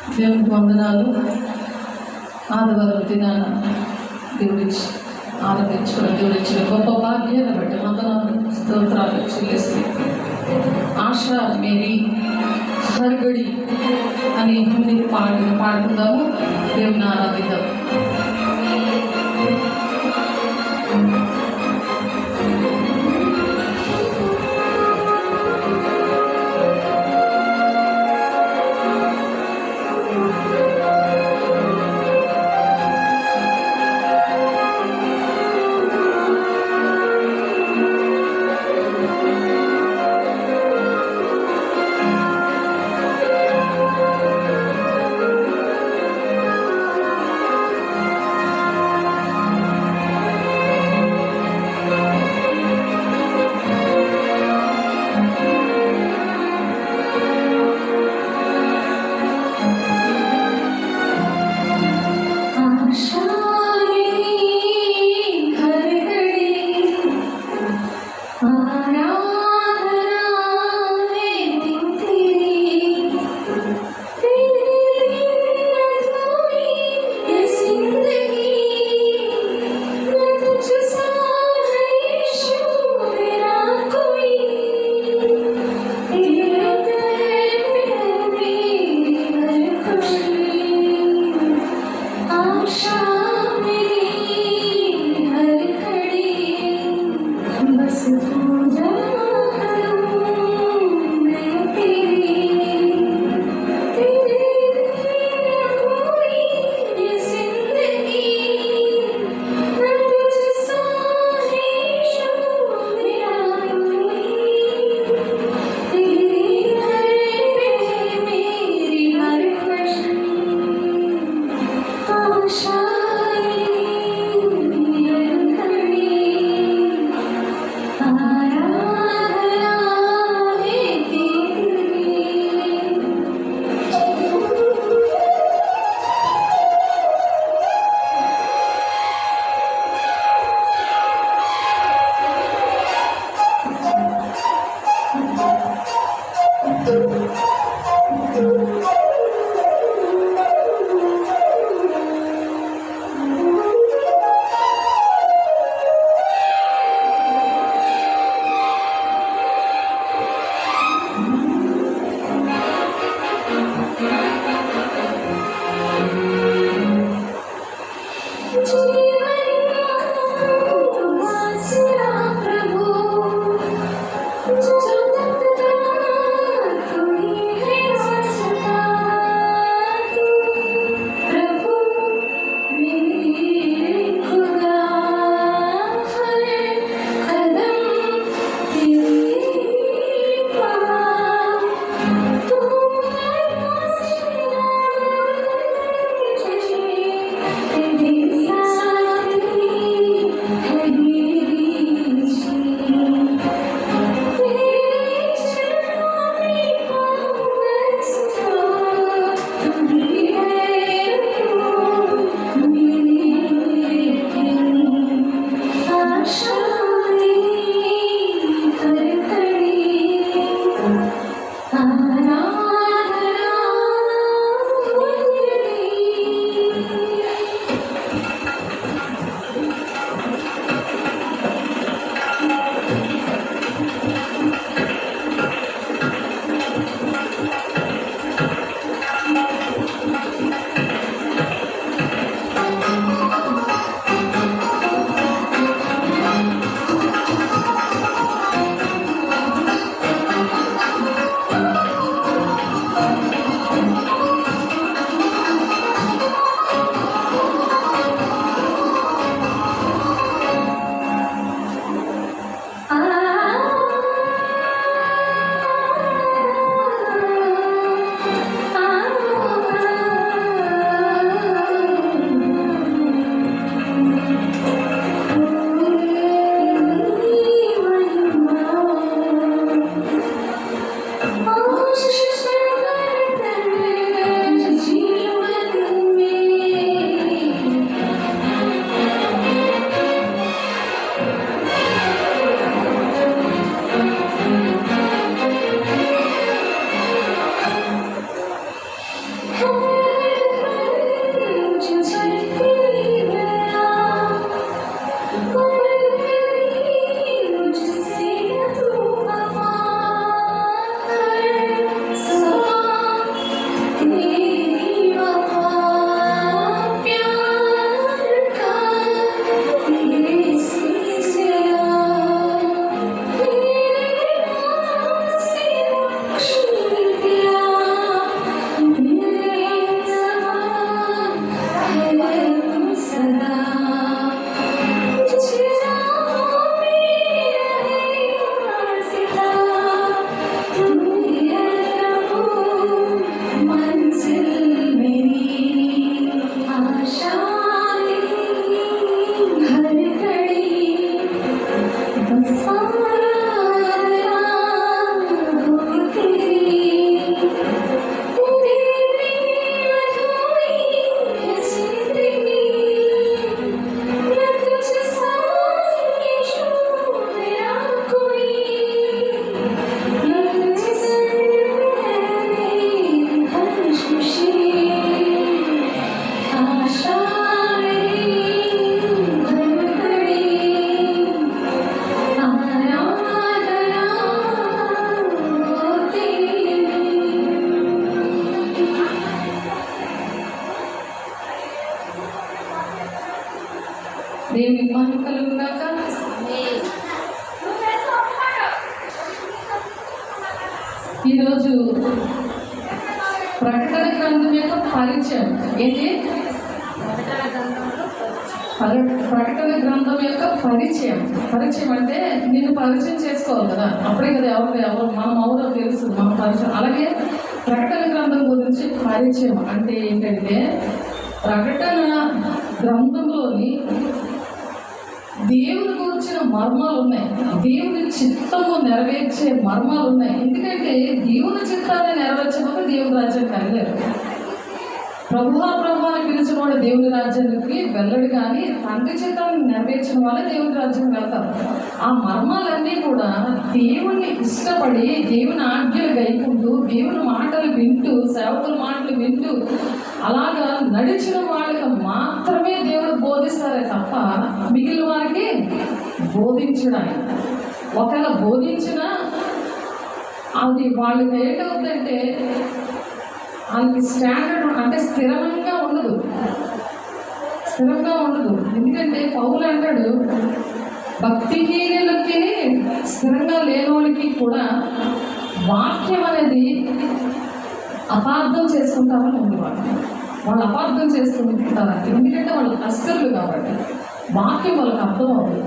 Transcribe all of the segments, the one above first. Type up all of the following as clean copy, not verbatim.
దేవునికి వందనాలు. ఆదివారం దినాన దేవుడిచ్చి ఆరాధించుకోవడం, దేవుడిచ్చిన గొప్ప భాగ్యాన్ని బట్టి వందనాలు, స్తోత్రాలు చెల్లిస్తుంది. ఆశా మేరీ హర్గడి అని హిందీ పాడుకుందాము, దేవుని ఆరాధిద్దాం. ఈరోజు ప్రకటన గ్రంథం యొక్క పరిచయం ఏంటి? ప్రకటన గ్రంథం యొక్క పరిచయం అంటే నిన్ను పరిచయం చేసుకోవాలి కదా, అప్పుడే కదా ఎవరు మనం ఎవరో తెలుసు మన పరిచయం. అలాగే ప్రకటన గ్రంథం గురించి పరిచయం అంటే ఏంటంటే, ప్రకటన గ్రంథంలోని దేవుని గురించిన మర్మాలు ఉన్నాయి, దేవుని చిత్తము నెరవేర్చే మర్మాలు ఉన్నాయి. ఎందుకంటే దేవుని చిత్తాన్ని నెరవేర్చకపోతే దేవుని రాజ్యం కలిగారు. ప్రభువా అని పిలిచిన వాడు దేవుని రాజ్యానికి వెళ్ళడు, కానీ తండ్రి చిత్తాన్ని నెరవేర్చిన వాళ్ళే దేవుని రాజ్యం వెళ్తారు. ఆ మర్మాలన్నీ కూడా దేవుణ్ణి ఇష్టపడి దేవుని ఆజ్ఞలు గైకుంటూ దేవుని మాటలు వింటూ సేవకుల మాటలు వింటూ అలాగా నడిచిన వాళ్ళకి మాత్రమే దేవుడు బోధిస్తారే తప్ప మిగిలిన వారికి బోధించడానికి. ఒకవేళ బోధించినా అది వాళ్ళకి ఏంటవుతుందంటే వాళ్ళకి స్టాండర్డ్ అంటే స్థిరంగా ఉండదు. ఎందుకంటే పౌలు అంటాడు, భక్తిహీనులకి స్థిరంగా లేనోళ్ళకి కూడా వాక్యం అనేది అపార్థం చేసుకుంటారని ఉంది. వాళ్ళు అపార్థం చేసుకుంటారు, ఎందుకంటే వాళ్ళు కష్టలు కాబట్టి వాక్యం వాళ్ళకి అర్థం అవుతుంది.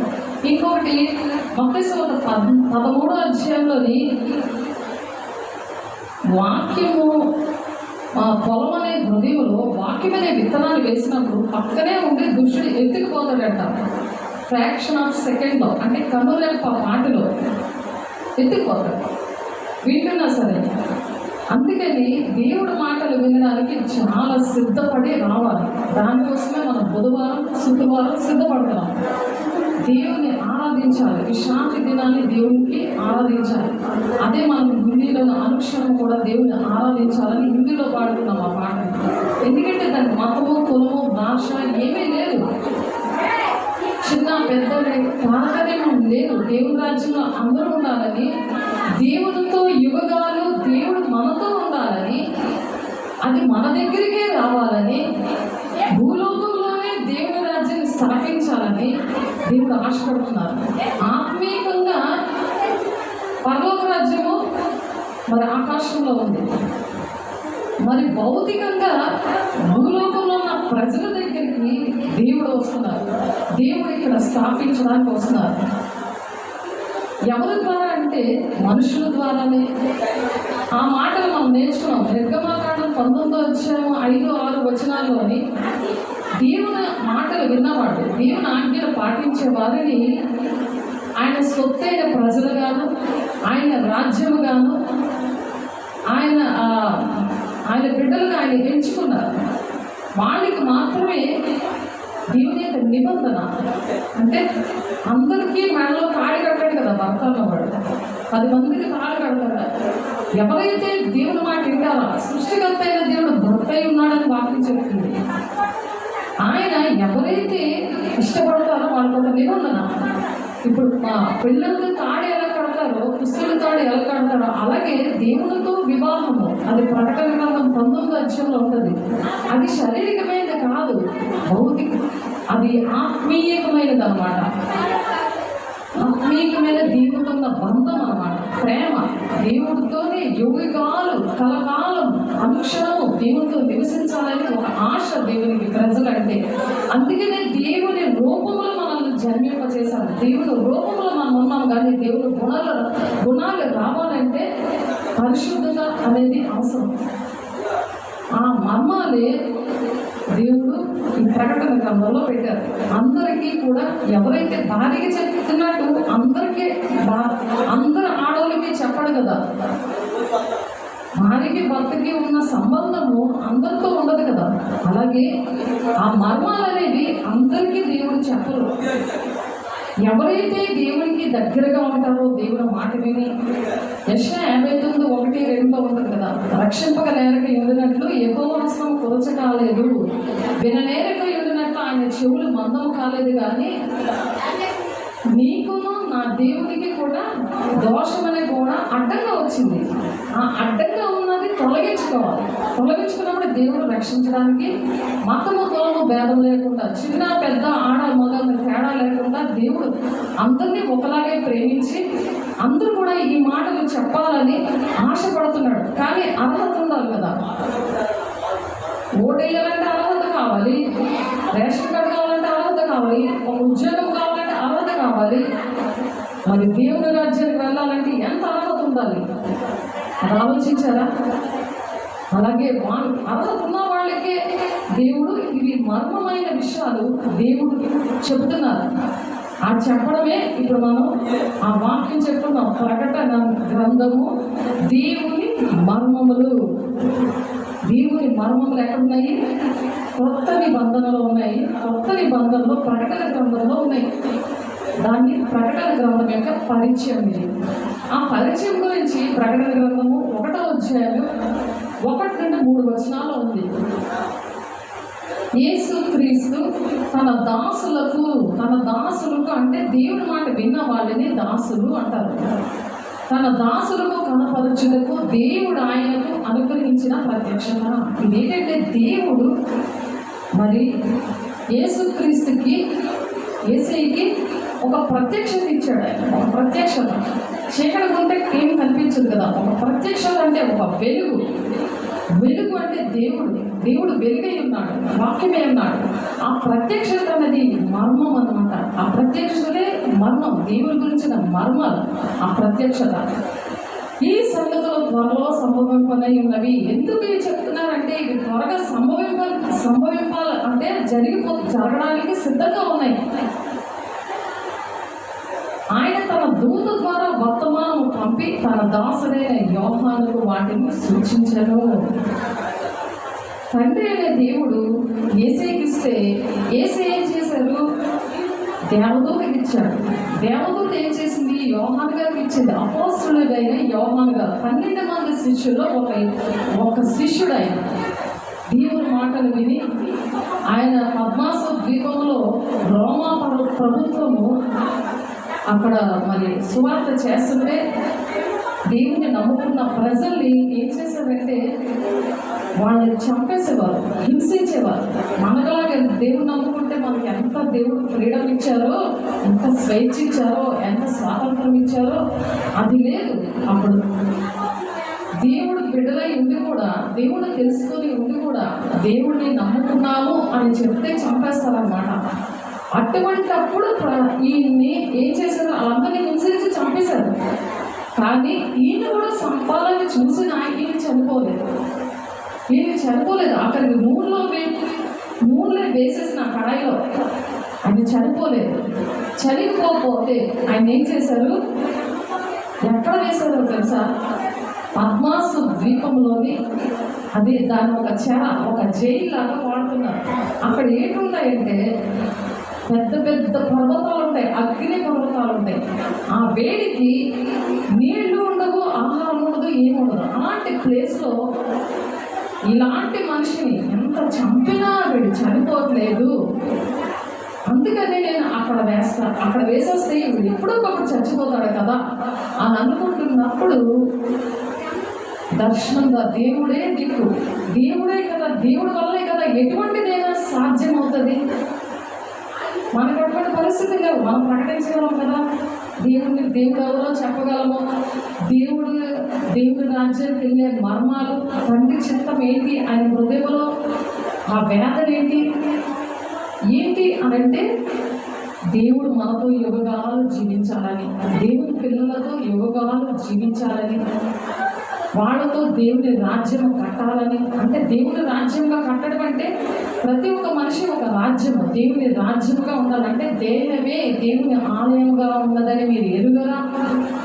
ఇంకొకటి మత్తయి 13వ అధ్యాయంలోని వాక్యము పొలం అనే హృదయంలో వాక్యం అనే విత్తనాలు వేసినప్పుడు పక్కనే ఉండే దుష్టుడు ఎత్తుకుపోతాడంట. ఫ్రాక్షన్ ఆఫ్ సెకండ్లో, అంటే కనురెప్ప పాటలో ఎత్తుకుపోతాడు వింటున్నా సరే. అందుకని దేవుడి మాటలు వినడానికి చాలా సిద్ధపడి రావాలి. దానికోసమే మనం బుధవారం శుక్రవారం సిద్ధపడుతున్నాం. దేవుని ఆరాధించాలి, విశ్రాంతి దినాన్ని దేవునికి ఆరాధించాలి. అదే మనం హిందీలో అనుక్షణం కూడా దేవుని ఆరాధించాలని హిందీలో పాడుతున్నాం ఆ పాట. ఎందుకంటే దానికి మతము కులము భాష ఏమీ లేదు, చిన్న పెద్ద తారతమ్యం లేదు. దేవుని రాజ్యంలో అందరూ ఉండాలని, దేవునితో యుగగాలు దేవుడు మనతో ఉండాలని, అది మన దగ్గరికే రావాలని, భూలోకంలోనే దేవుని రాజ్యాన్ని స్థాపించాలని దేవుడు ఆశపడుతున్నారు. ఆత్మీయంగా పరలోక రాజ్యము మరి ఆకాశంలో ఉంది, మరి భౌతికంగా భూలోకంలో ఉన్న ప్రజల దగ్గరికి దేవుడు వస్తున్నారు. దేవుడు ఇక్కడ స్థాపించడానికి వస్తున్నారు. ఎవరి ద్వారా అంటే మనుషుల ద్వారానే. ఆ మాటలు మనం నేర్చుకున్నాం. నిర్గమకాండం 19వ అధ్యాయం 5-6 వచనాల్లోని దేవుని మాటలు విన్నవాడు, దేవుని ఆజ్ఞలు పాటించే వారిని ఆయన సొత్తైన ప్రజలుగాను, ఆయన రాజ్యముగాను, ఆయన బిడ్డలుగా ఆయన ఎంచుకున్నారు. వాళ్ళకి మాత్రమే దేవుని యొక్క నిబంధన. అంటే అందరికీ మెడలో కాడి కట్టాడు కదా భర్త అన్నవాడు, 10 మందికి కాళ్ళు కడతాడు. ఎవరైతే దేవుని మాట వింటారో, సృష్టికర్త అయిన దేవుడు భర్త అయి ఉన్నాడని వాక్యం చెప్తుంది. ఆయన ఎవరైతే ఇష్టపడతారో వాళ్ళకి ఒక నిబంధన. ఇప్పుడు పిల్లలకి తాడి ఎలా కడతారో, పుస్తల తాడి ఎలా కడతారో, అలాగే దేవునితో వివాహము అది ప్రకటన గ్రంథం 19వ అధ్యాయంలో ఉంటుంది. అది శారీరకమైనది కాదు, భౌతిక, అది ఆత్మీయకమైనది అన్నమాట. ఆత్మీయమైన దేవుడితో ఉన్న బంధం అన్నమాట, ప్రేమ. దేవుడితోనే యుగాలు కలకాలం అనుక్షణము దేవునితో నివసించాలని ఒక ఆశ దేవునికి ప్రజలంటే. అందుకనే దేవుని రూపంలో మనల్ని జన్మింపజేశారు. దేవుని రూపంలో మనం ఉన్నాం, కానీ దేవుని గుణాలు రావాలంటే పరిశుద్ధత అనేది అవసరం. ఆ మర్మాలే దేవుడు ఈ ప్రకటన గ్రంథంలో పెట్టారు. అందరికీ కూడా ఎవరైతే భార్యకి చెప్తున్నట్టు అందరు ఆడవాళ్ళకి చెప్పడు కదా. భార్యకి భర్తకి ఉన్న సంబంధము అందరితో ఉండదు కదా. అలాగే ఆ మర్మాలు అనేవి అందరికీ దేవుడు చెప్పరు. ఎవరైతే దేవునికి దగ్గరగా ఉంటారో దేవుడు మాట విని, యెషయా 59:1-2 ఉంటుంది కదా, రక్షింపక నేరక ఉండినట్లు యెహోవా హస్తం కొరచ కాలేదు, విననేరక ఉండినట్లు ఆయన చెవులు మందం కాలేదు. కానీ నీకును నా దేవునికి కూడా దోషం అనే కూడా అడ్డంగా వచ్చింది. ఆ అడ్డంగా ఉన్నది తొలగించుకో. తొలగించుకున్నప్పుడు దేవుడు రక్షించడానికి మతము కులము భేదం లేకుండా, చిన్న పెద్ద ఆడ మగ తేడా లేకుండా దేవుడు అందరినీ ఒకలాగే ప్రేమించి అందరూ కూడా ఈ మాటలు చెప్పాలని ఆశపడుతున్నాడు. కానీ అర్హత ఉండాలి కదా. ఓటేయాలంటే అర్హత కావాలి, రేషన్ కార్డు కావాలంటే అర్హత కావాలి, ఒక ఉద్యోగం కావాలంటే అర్హత కావాలి. మరి దేవుని రాజ్యానికి వెళ్ళాలంటే ఎంత అర్హత ఉండాలి, అది ఆలోచించారా? అలాగే అర్హత ఉన్న వాళ్ళకే దేవుడు ఇవి మర్మమైన విషయాలు దేవుడు చెబుతున్నారు. ఆ చెప్పడమే ఇప్పుడు మనం ఆ వాక్యం చెప్తున్నాం. ప్రకటన గ్రంథము దేవుని మర్మములు. దేవుని మర్మములు ఎక్కడున్నాయి? కొత్త నిబంధనలో ఉన్నాయి. కొత్త నిబంధనలో ప్రకటన గ్రంథంలో ఉన్నాయి. దాన్ని ప్రకటన గ్రంథం యొక్క పరిచయం ఇది. ఆ పరిచయం గురించి ప్రకటన గ్రంథము 1వ అధ్యాయం 1 నుండి 3 వచనాలు ఉంది. యేసు క్రీస్తు తన దాసులకు అంటే దేవుని మాట విన్న వాళ్ళని దాసులు అంటారు. తన దాసులకు కనపరచుటకు దేవుడు ఆయనకు అనుగ్రహించిన ప్రత్యక్షత. ఇదేంటంటే దేవుడు మరి యేసుక్రీస్తుకి యేసయ్యకి ఒక ప్రత్యక్షత ఇచ్చాడు. ఆయన ఒక ప్రత్యక్షత. చీకటి ఉంటే ఏం కనిపించదు కదా. ఒక ప్రత్యక్షత అంటే ఒక వెలుగు. వెలుగు అంటే దేవుడు వెలుగై ఉన్నాడు, వాక్యమే ఉన్నాడు. ఆ ప్రత్యక్షత అనేది మర్మం అన్నమాట. ఆ ప్రత్యక్షతే మర్మం, దేవుడి గురించిన మర్మాలు ఆ ప్రత్యక్షత. ఈ సంగతులు త్వరలో సంభవింపనై ఉన్నవి. ఎందుకు చెప్తున్నారంటే ఇవి త్వరగా సంభవింపాలి అంటే జరగడానికి సిద్ధంగా ఉన్నాయి. ఆయన తన దూత ద్వారా వర్తమానం పంపి తన దాసుడైన యోహానుకు వాటిని సూచించను. తండ్రి అనే దేవుడు యేసయ్యకిస్తే యేసయ్య ఏం చేశారు? దేవదూతకి ఇచ్చాడు. దేవదూత ఏం చేసింది? యోహాను గారికి ఇచ్చింది. అపోస్తలుడైన యోహాను గారు 12 మంది శిష్యుల్లో ఒక శిష్యుడు ఆయన. దేవుని మాటలు విని ఆయన పద్మాసు ద్వీపంలో రోమా ప్రభుత్వము అక్కడ మరి సువార్త చేస్తుంటే దేవుని నమ్ముకున్న ప్రజల్ని ఏం చేశారంటే వాళ్ళని చంపేసేవారు, హింసించేవారు. మనలాగే దేవుడు నమ్ముకుంటే మనకి ఎంత దేవుడు ఫ్రీడమ్ ఇచ్చారో, ఎంత స్వేచ్ఛ ఇచ్చారో, ఎంత స్వాతంత్రం ఇచ్చారో అది లేదు. అప్పుడు దేవుడు బిడ్డలై ఉండి కూడా, దేవుడు తెలుసుకొని ఉండి కూడా దేవుడిని నమ్ముకున్నాము అని చెప్తే చంపేస్తారన్నమాట. అటువంటప్పుడు ఈయన్ని ఏం చేశారు? వాళ్ళందరినీ హింసించి చంపేశారు. కానీ ఈయన కూడా సంపాలని చూసిన ఈయన చనిపోలేదు. అక్కడికి నూనెలో వేసేసిన కడాయిలో ఆయన చనిపోలేదు. చనిపోతే ఆయన ఏం చేశారు? ఎక్కడ వేశారో తెలుసా? పద్మాసు ద్వీపంలోని దాని ఒక జైలు లాగా వాడుతున్నారు. అక్కడ ఏంటున్నాయంటే పెద్ద పెద్ద పర్వతాలు ఉంటాయి, అగ్ని పర్వతాలు ఉంటాయి. ఆ వేడికి నీళ్లు ఉండవు, ఆహారం ఉండదు, ఏముండదు. అలాంటి ప్లేస్లో ఇలాంటి మనిషిని ఎంత చంపినా వీడు చనిపోవట్లేదు, అందుకని నేను అక్కడ వేసేస్తే వీడు ఎప్పుడొకప్పుడు చచ్చిపోతాడు కదా అని అనుకుంటున్నప్పుడు దర్శనంగా దేవుడే దిక్కు, దేవుడే కదా, దేవుడి వల్లే కదా ఎటువంటిదైనా సాధ్యమవుతుంది. మనకు అటువంటి పరిస్థితి లేవు. మనం ప్రకటించగలం కదా, దేవుడు ఎవరో చెప్పగలము. దేవుడి రాజ్యానికి వెళ్ళే మర్మాలు, తండ్రి చిత్తం ఏంటి, ఆయన హృదయంలో ఆ వేదన ఏంటి అనంటే దేవుడు మనతో యుగగాలు జీవించాలని, దేవుని పిల్లలతో యుగగాలు జీవించాలని, వాళ్ళతో దేవుని రాజ్యం కట్టాలని. అంటే దేవుని రాజ్యంగా కట్టడం అంటే ప్రతి ఒక్క మనిషి ఒక రాజ్యము, దేవుని రాజ్యముగా ఉండాలంటే దేహమే దేవుని ఆలయంగా ఉన్నదని మీరు ఎరుగరా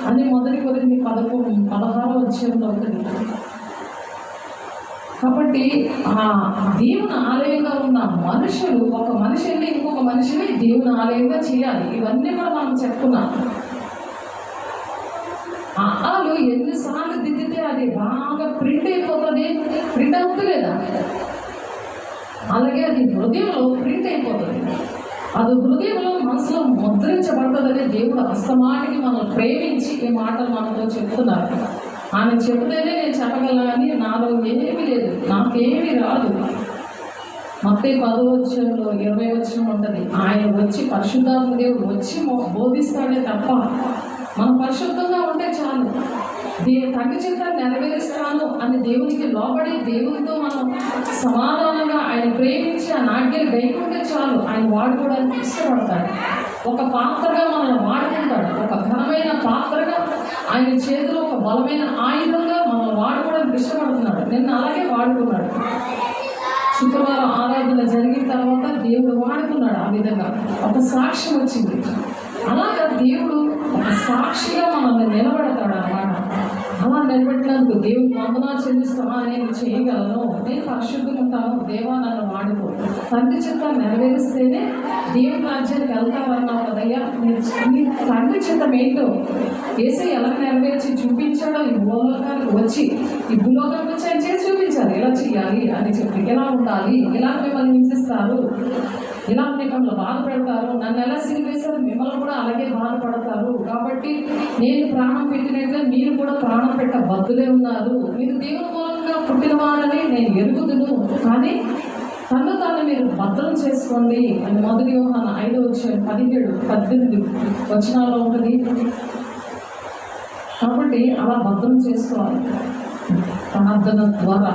అని 1 కొరింథీ 16వ అధ్యాయంలో ఉంటుంది. కాబట్టి ఆ దేవుని ఆలయంగా ఉన్న మనుషులు, ఒక మనిషిని ఇంకొక మనిషిని దేవుని ఆలయంగా చేయాలి. ఇవన్నీ కూడా మనం చెప్పుకున్నాం. ఆలు ఎన్నిసార్లు దిద్దితే అది బాగా ప్రింట్ అయిపోతుంది. ప్రింట్ అవుతుంది లేదా? అలాగే అది హృదయంలో ప్రింట్ అయిపోతుంది. అది హృదయంలో మనసులో ముద్రించబడుతుందని దేవుడు అస్తమానికి మనం ప్రేమించి ఈ మాటలు మనతో చెప్తున్నారు. ఆమె చెబితేనే నేను చెప్పగలను కానీ నాలో ఏమీ లేదు, నాకేమీ రాదు. మత్తయి 10:20 ఉంటుంది. ఆయన వచ్చి పరిశుద్ధాత్మ దేవుడు వచ్చి బోధిస్తాడే తప్ప మనం పరిశుద్ధంగా ఉంటే చాలు. తండ్రి చిత్తాన్ని నెరవేరుస్తాను అని దేవునికి లోబడి దేవునితో మనం సమాధానంగా ఆయన ప్రేమించి ఆ నాట్యాలు గైకుంటే చాలు. ఆయన వాడుకోవడానికి ఇష్టపడతాడు. ఒక పాత్రగా మనల్ని వాడుకుంటాడు. ఒక ఘనమైన పాత్రగా ఆయన చేతిలో ఒక బలమైన ఆయుధంగా మనల్ని వాడుకోవడానికి ఇష్టపడుతున్నాడు. నిన్న అలాగే వాడుకున్నాడు. శుక్రవారం ఆరాధన జరిగిన తర్వాత దేవుడు వాడుకున్నాడు. ఆ విధంగా ఒక సాక్ష్యం వచ్చింది. అలాగా దేవుడు ఒక సాక్షిగా మనల్ని నిలబడతాడు అన్నమాట. అలా నిలబెట్టినందుకు దేవుడు వందనాలు చెల్లిస్తామా, నేను చేయగలను, నేను పరిశుద్ధంగా ఉంటాను, దేవా నన్ను వాడుకో. తండ్రి చిత్తాన్ని నెరవేరిస్తేనే దేవుడి రాజ్యానికి వెళ్తారన్నావు కదయ్యా. నీ తండ్రి చిత్తం ఏంటో ఏసై ఎలా నెరవేర్చి చూపించాడో ఈ భూలోకానికి వచ్చి ఆయన చేసి చూపించాలి. ఎలా చేయాలి అని చెప్పి, ఎలా ఉండాలి, ఎలా మిమ్మల్ని హింసిస్తారు, ఇలా మిమ్మల్ని బాధపడతారు, నన్ను ఎలా సిరివేశారు, మిమ్మల్ని కూడా అలాగే బాధపడతారు. కాబట్టి నేను ప్రాణం పెట్టినట్లే మీరు కూడా ప్రాణం పెట్టబద్దులే ఉన్నారు. మీరు దేవుని మూలంగా పుట్టినవారని నేను ఎరుగుదును, కానీ తను తాను మీరు భద్రం చేసుకోండి అని 1 యోహాను 5:17-18 వచనాల్లో ఉంటుంది. కాబట్టి అలా భద్రం చేసుకోవాలి ప్రార్థన ద్వారా,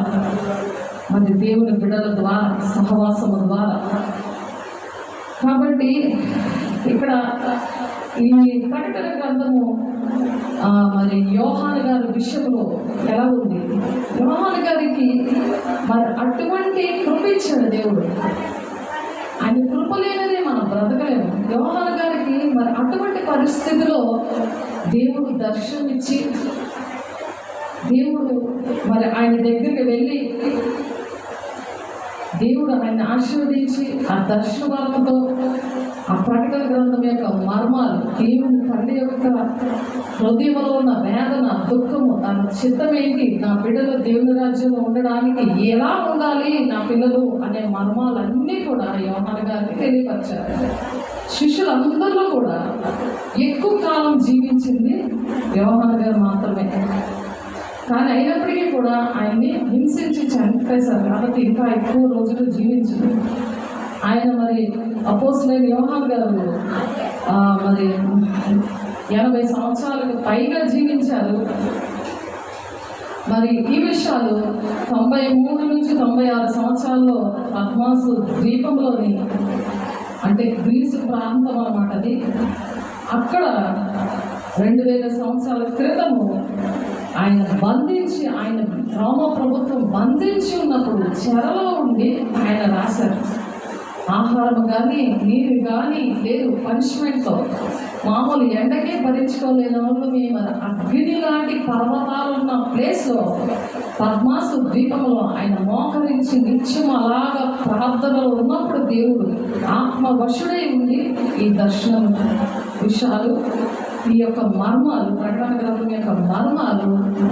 మరి దేవుని బిడ్డల ద్వారా, సహవాసము ద్వారా. కాబట్టి ఇక్కడ ఈ ప్రకటన గ్రంథము మరి యోహాను గారి విషయంలో ఎలా ఉంది? యోహాను గారికి మరి అటువంటి కృప ఇచ్చాడు దేవుడు. ఆయన కృప లేనిదే మనం బ్రతకలేము. యోహాను గారికి మరి అటువంటి పరిస్థితిలో దేవుడు దర్శనం ఇచ్చి, దేవుడు మరి ఆయన దగ్గరికి వెళ్ళి దేవుడు ఆయన ఆశీర్వదించి ఆ దర్శన వరంతో ఆ ప్రకటన గ్రంథం యొక్క మర్మాలు, దేవుని తండ్రి యొక్క హృదయంలో ఉన్న వేదన, దుఃఖము, తన చిత్తం ఏంటి, నా బిడ్డలు దేవుని రాజ్యంలో ఉండడానికి ఎలా ఉండాలి నా పిల్లలు అనే మర్మాలన్నీ కూడా యోహాను గారికి తెలియపరిచారు. శిష్యులందరిలో కూడా ఎక్కువ కాలం జీవించింది యోహాను గారు మాత్రమే. కానీ అయినప్పటికీ కూడా ఆయన్ని హింసించి చంపేశారు కాబట్టి ఇంకా ఎక్కువ రోజులు జీవించింది. ఆయన మరి అపోస్తలుడైన యోహాను గారు మరి 80 సంవత్సరాలకు పైగా జీవించారు. మరి ఈ విషయాలు 93 నుంచి 96 సంవత్సరాల్లో పద్మాసు ద్వీపంలోని, అంటే గ్రీసు ప్రాంతం అన్నమాట అది, అక్కడ 2000 సంవత్సరాల క్రితము ఆయన బంధించి, ఆయన రోమ ప్రభుత్వం బంధించి ఉన్నప్పుడు చెరలో ఉండి ఆయన రాశారు. ఆహారం కానీ నీరు కానీ లేదు, పనిష్మెంట్తో మామూలు ఎండకే భరించుకోలేని వాళ్ళు మేము అగ్ని లాంటి పర్వతాలు ఉన్న ప్లేస్లో పద్మాసు ద్వీపంలో ఆయన మోకరించి నిత్యం అలాగా ప్రార్థనలో ఉన్నప్పుడు దేవుడు ఆత్మవశుడై ఉండి ఈ దర్శనం విషయాలు, ఈ యొక్క మర్మాలు, ప్రకటన గ్రంథం యొక్క మర్మాలు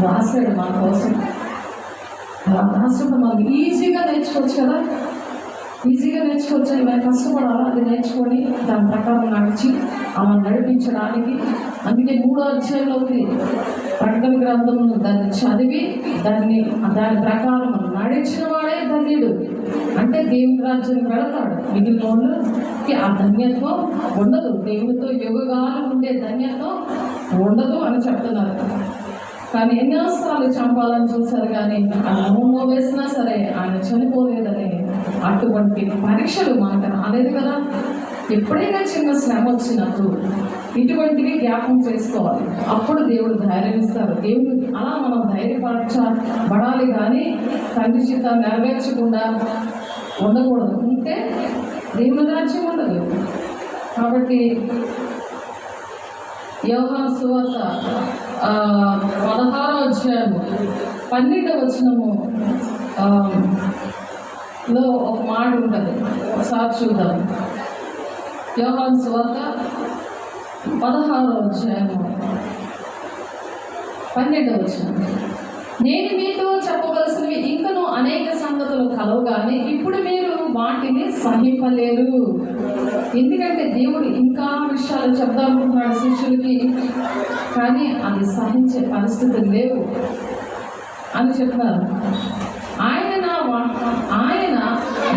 రాశాడు మన కోసం. అలా రాసినప్పుడు మనకి ఈజీగా నేర్చుకోవచ్చు కదా, ఈజీగా నేర్చుకోవచ్చు. ఇలా కష్టపడాలా, అది నేర్చుకొని దాని ప్రకారం నడిచి అలా నడిపించడానికి. అందుకే 3వ అధ్యాయంలో ఉంది ప్రకటన గ్రంథం, దాన్ని చదివి దాని ప్రకారం నడిచిన వాడే ధన్యుడు. అంటే దేవుని రాజ్యానికి వెళతాడు. మిగిలిన వాళ్ళకి ఆ ధన్యత్వం ఉండదు, దేవునితో యుగగాలు ఉండే ధన్యత్వం ఉండదు అని చెప్తున్నారు. కానీ ఎన్నోసార్లు చంపాలని చూశారు, కానీ ఆయన నూనె వేసినా సరే ఆయన చనిపోలేదని. అటువంటి పరీక్షలు మనకు రాలేదు కదా. ఎప్పుడైనా చిన్న శ్రమ వచ్చినప్పుడు ఇటువంటివి జ్ఞాపకం చేసుకోవాలి. అప్పుడు దేవుడు ధైర్యం ఇస్తారు. దేవుడు అలా మనం ధైర్యపరచబడాలి, కానీ తండ్రి చిత్తాన్ని నెరవేర్చకుండా ఉండకూడదు. ఉంటే దేవుని రాజ్యం ఉండదు. కాబట్టి యోహాను సువార్త 16వ అధ్యాయము 12వ వచనము లో ఒక మాట ఉంటుంది, ఒకసారి చూద్దాం. యోహాను సువార్త 16వ అధ్యాయము 12వ వచనం. నేను మీతో చెప్పవలసినవి ఇంకనూ అనేక సంగతులు కలవు, కానీ ఇప్పుడు మీరు వాటిని సహింపలేరు. ఎందుకంటే దేవుడు ఇంకా విషయాలు చెప్దామనుకుంటున్నాడు శిష్యులకి, కానీ అది సహించే పరిస్థితులు లేవు అని చెప్తున్నారు. ఆయన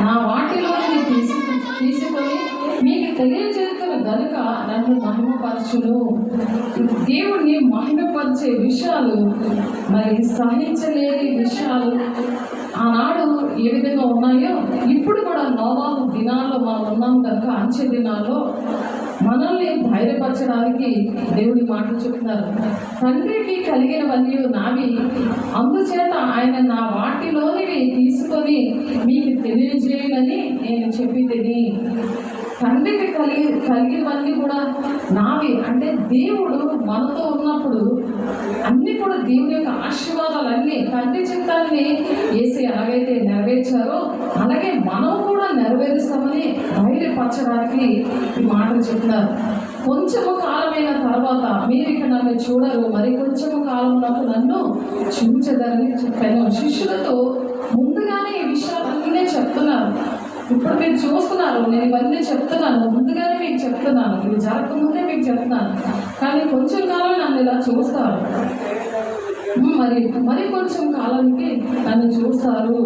నా వాటిలోని తీసుకొని మీకు తెలియజేస్తున్న గనుక నన్ను మహిమపరచును. దేవుడిని మహిమపరిచే విషయాలు, మరి సహించలేని విషయాలు ఆనాడు ఏ విధంగా ఉన్నాయో ఇప్పుడు కూడా నోవాహు దినాల్లో మనం ఉన్నాం కనుక అంచె దినాల్లో మనల్ని ధైర్యపరచడానికి దేవుడి మాటలు చెప్తున్నారు. తండ్రికి కలిగినవన్నీ నావి, అందుచేత ఆయన నా వాటిలోనివి తీసుకొని మీకు తెలియజేయనని నేను చెప్పి తిని. తండ్రికి కలిగినవన్నీ కూడా నావి అంటే దేవుడు మనతో ఉన్నప్పుడు అన్నీ కూడా దేవుని యొక్క ఆశీర్వాదాలు అన్నీ తండ్రి చిత్తాన్ని వేసి ఎలాగైతే నెరవేర్చారో అలాగే మనం కూడా నెరవేరుస్తామని ధైర్యపరచడానికి ఈ మాటలు చెప్తున్నారు. కొంచెము కాలమైన తర్వాత మీరు ఇక నన్ను చూడరు, మరి కొంచెము కాలం నాకు నన్ను చూచెదరని చెప్పాను. శిష్యులతో ముందుగానే ఈ విషయాలన్నీ చెప్తున్నారు. ఇప్పుడు మీరు చూస్తున్నారు, నేను ఇవన్నీ చెప్తున్నాను, ముందుగానే మీకు చెప్తున్నాను, ఇవి జరగకముందే మీకు చెప్తున్నాను. కానీ కొంచెం కాలం నన్ను ఇలా చూస్తారు, మరి కొంచెం కాలానికి నన్ను చూస్తారు,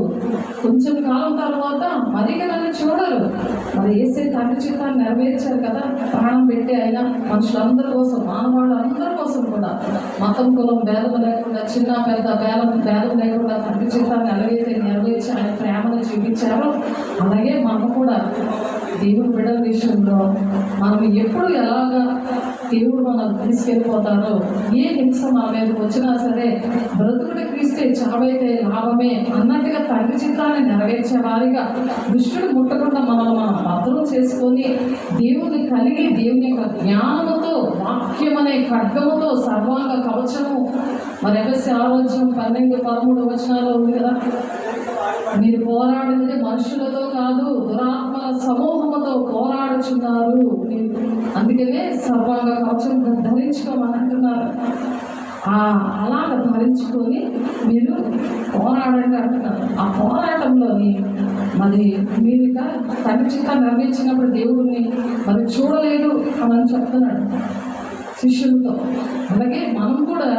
కొంచెం కాలం తర్వాత మరిగా నన్ను చూడరు. మరి వేసే తండ్రి చిత్తాన్ని నెరవేర్చారు కదా, ప్రాణం పెట్టి అయినా మనుషులందరి కోసం, మానవాళ్ళందరి కోసం కూడా, మతం కులం భేదం లేకుండా, చిన్న పెద్ద భేదం లేకుండా తండ్రి చిత్తాన్ని ఎలాగైతే నెరవేర్చి ఆయన ప్రేమను చూపించారో అలాగే మనం కూడా దేవుడు బిడ్డల విషయంలో మనం ఎప్పుడు ఎలాగా దేవుడు మనం తీసుకెళ్ళిపోతారో, ఏ హింస మన మీదకి వచ్చినా సరే బ్రతుకుడు క్రీస్తే చావైతే లాభమే అన్నట్టుగా తండ్రి చిత్తాన్ని నెరవేర్చే వారిగా దుష్టుడు ముట్టకుండా మనం భద్రం చేసుకొని దేవుని కలిగి దేవుని యొక్క జ్ఞానముతో వాక్యం అనే ఖడ్గముతో సర్వాంగ కవచము, మరి ఎఫెసీ 6:12-13 వచనాల్లో ఉంది కదా, మీరు పోరాడినది మనుషులతో కాదు దురాత్మల సమూహముతో పోరాడుచున్నారు, అందుకనే సర్వాంగ కవచం ధరించుకోమని అంటున్నారు. అలాగ ధరించుకొని మీరు పోరాడండి అంటున్నారు. ఆ పోరాటంలోని మరి మీరు ఇక తండ్రి చిత్తాన్ని నెరవేర్చినప్పుడు దేవుడిని మరి చూడలేదు అని చెప్తున్నాడు శిష్యులతో. అలాగే మనం కూడా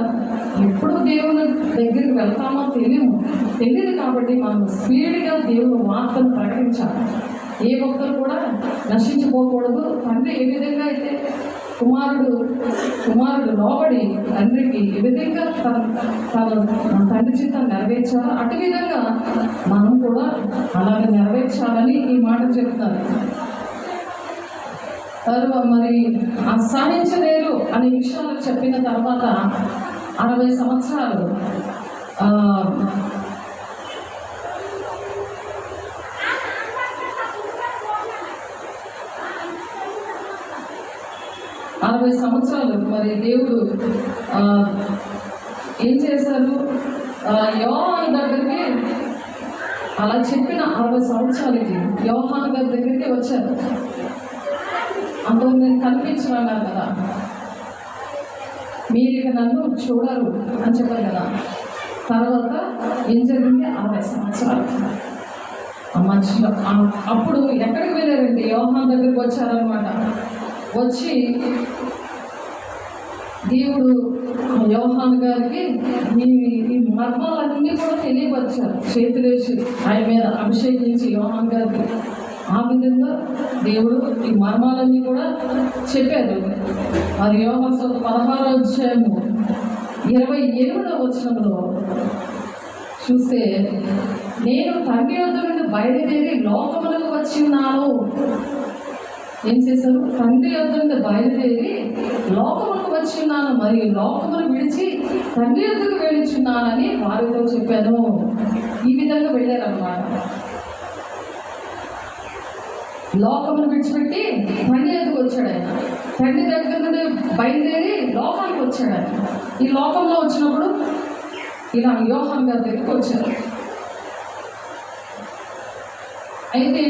ఎప్పుడు దేవుని దగ్గరికి వెళ్తామో తెలియదు కాబట్టి మనం స్పీడ్గా దేవుని వార్తను ప్రకటించాలి. ఏ ఒక్కరు కూడా నశించిపోకూడదు. తండ్రి ఏ విధంగా అయితే కుమారుడు లోబడి తండ్రికి ఏ విధంగా తన తండ్రి చిత్తాన్ని నెరవేర్చాలో అటు విధంగా మనం కూడా అలాగే నెరవేర్చాలని ఈ మాట చెప్తారు. తర్వాత మరి అసహించలేరు అనే విషయాలు చెప్పిన తర్వాత 60 సంవత్సరాలు 60 సంవత్సరాలు మరి దేవుడు ఏం చేశారు, యోహాను దగ్గరికి అలా చెప్పిన 60 సంవత్సరాలకి యోహాను గారి దగ్గరికి వచ్చారు. అందులో నేను కనిపించున్నాను కదా, మీరు ఇక నన్ను చూడరు అని చెప్పారు కదా. తర్వాత ఏం జరిగింది, 60 సంవత్సరాలు ఆ మధ్యలో అప్పుడు ఎక్కడికి వెళ్ళారండి, యోహాను దగ్గరికి వచ్చారనమాట. వచ్చి దేవుడు యోహాను గారికి ఈ మర్మాలన్నీ కూడా తెలియపరిచారు. చేతులేసి ఆయన మీద అభిషేకించి యోహాను గారికి ఆ విధంగా దేవుడు ఈ మర్మాలన్నీ కూడా చెప్పారు. మరి యోహాను సువార్త 16:28 వచనంలో చూస్తే, నేను తండ్రి వద్ద నుండి బయలుదేరి లోకములకు వచ్చి ఉన్నాను. ఏం చేశారు, తండ్రి వద్ద నుండి బయలుదేరి లోకములకు వచ్చి ఉన్నాను, మరియు లోకమును విడిచి తండ్రి వద్దకు వెళ్ళుచున్నానని వారితో చెప్పాను. ఈ విధంగా వెళ్ళారన్నమాట. లోకమును విడిచిపెట్టి తండ్రి దగ్గరకు వచ్చాడు ఆయన. తండ్రి దగ్గర నుండి బయలుదేరి లోకానికి వచ్చాడు ఆయన. ఈ లోకంలో వచ్చినప్పుడు ఇలా యోహాను గారి దగ్గరికి వచ్చారు. అయితే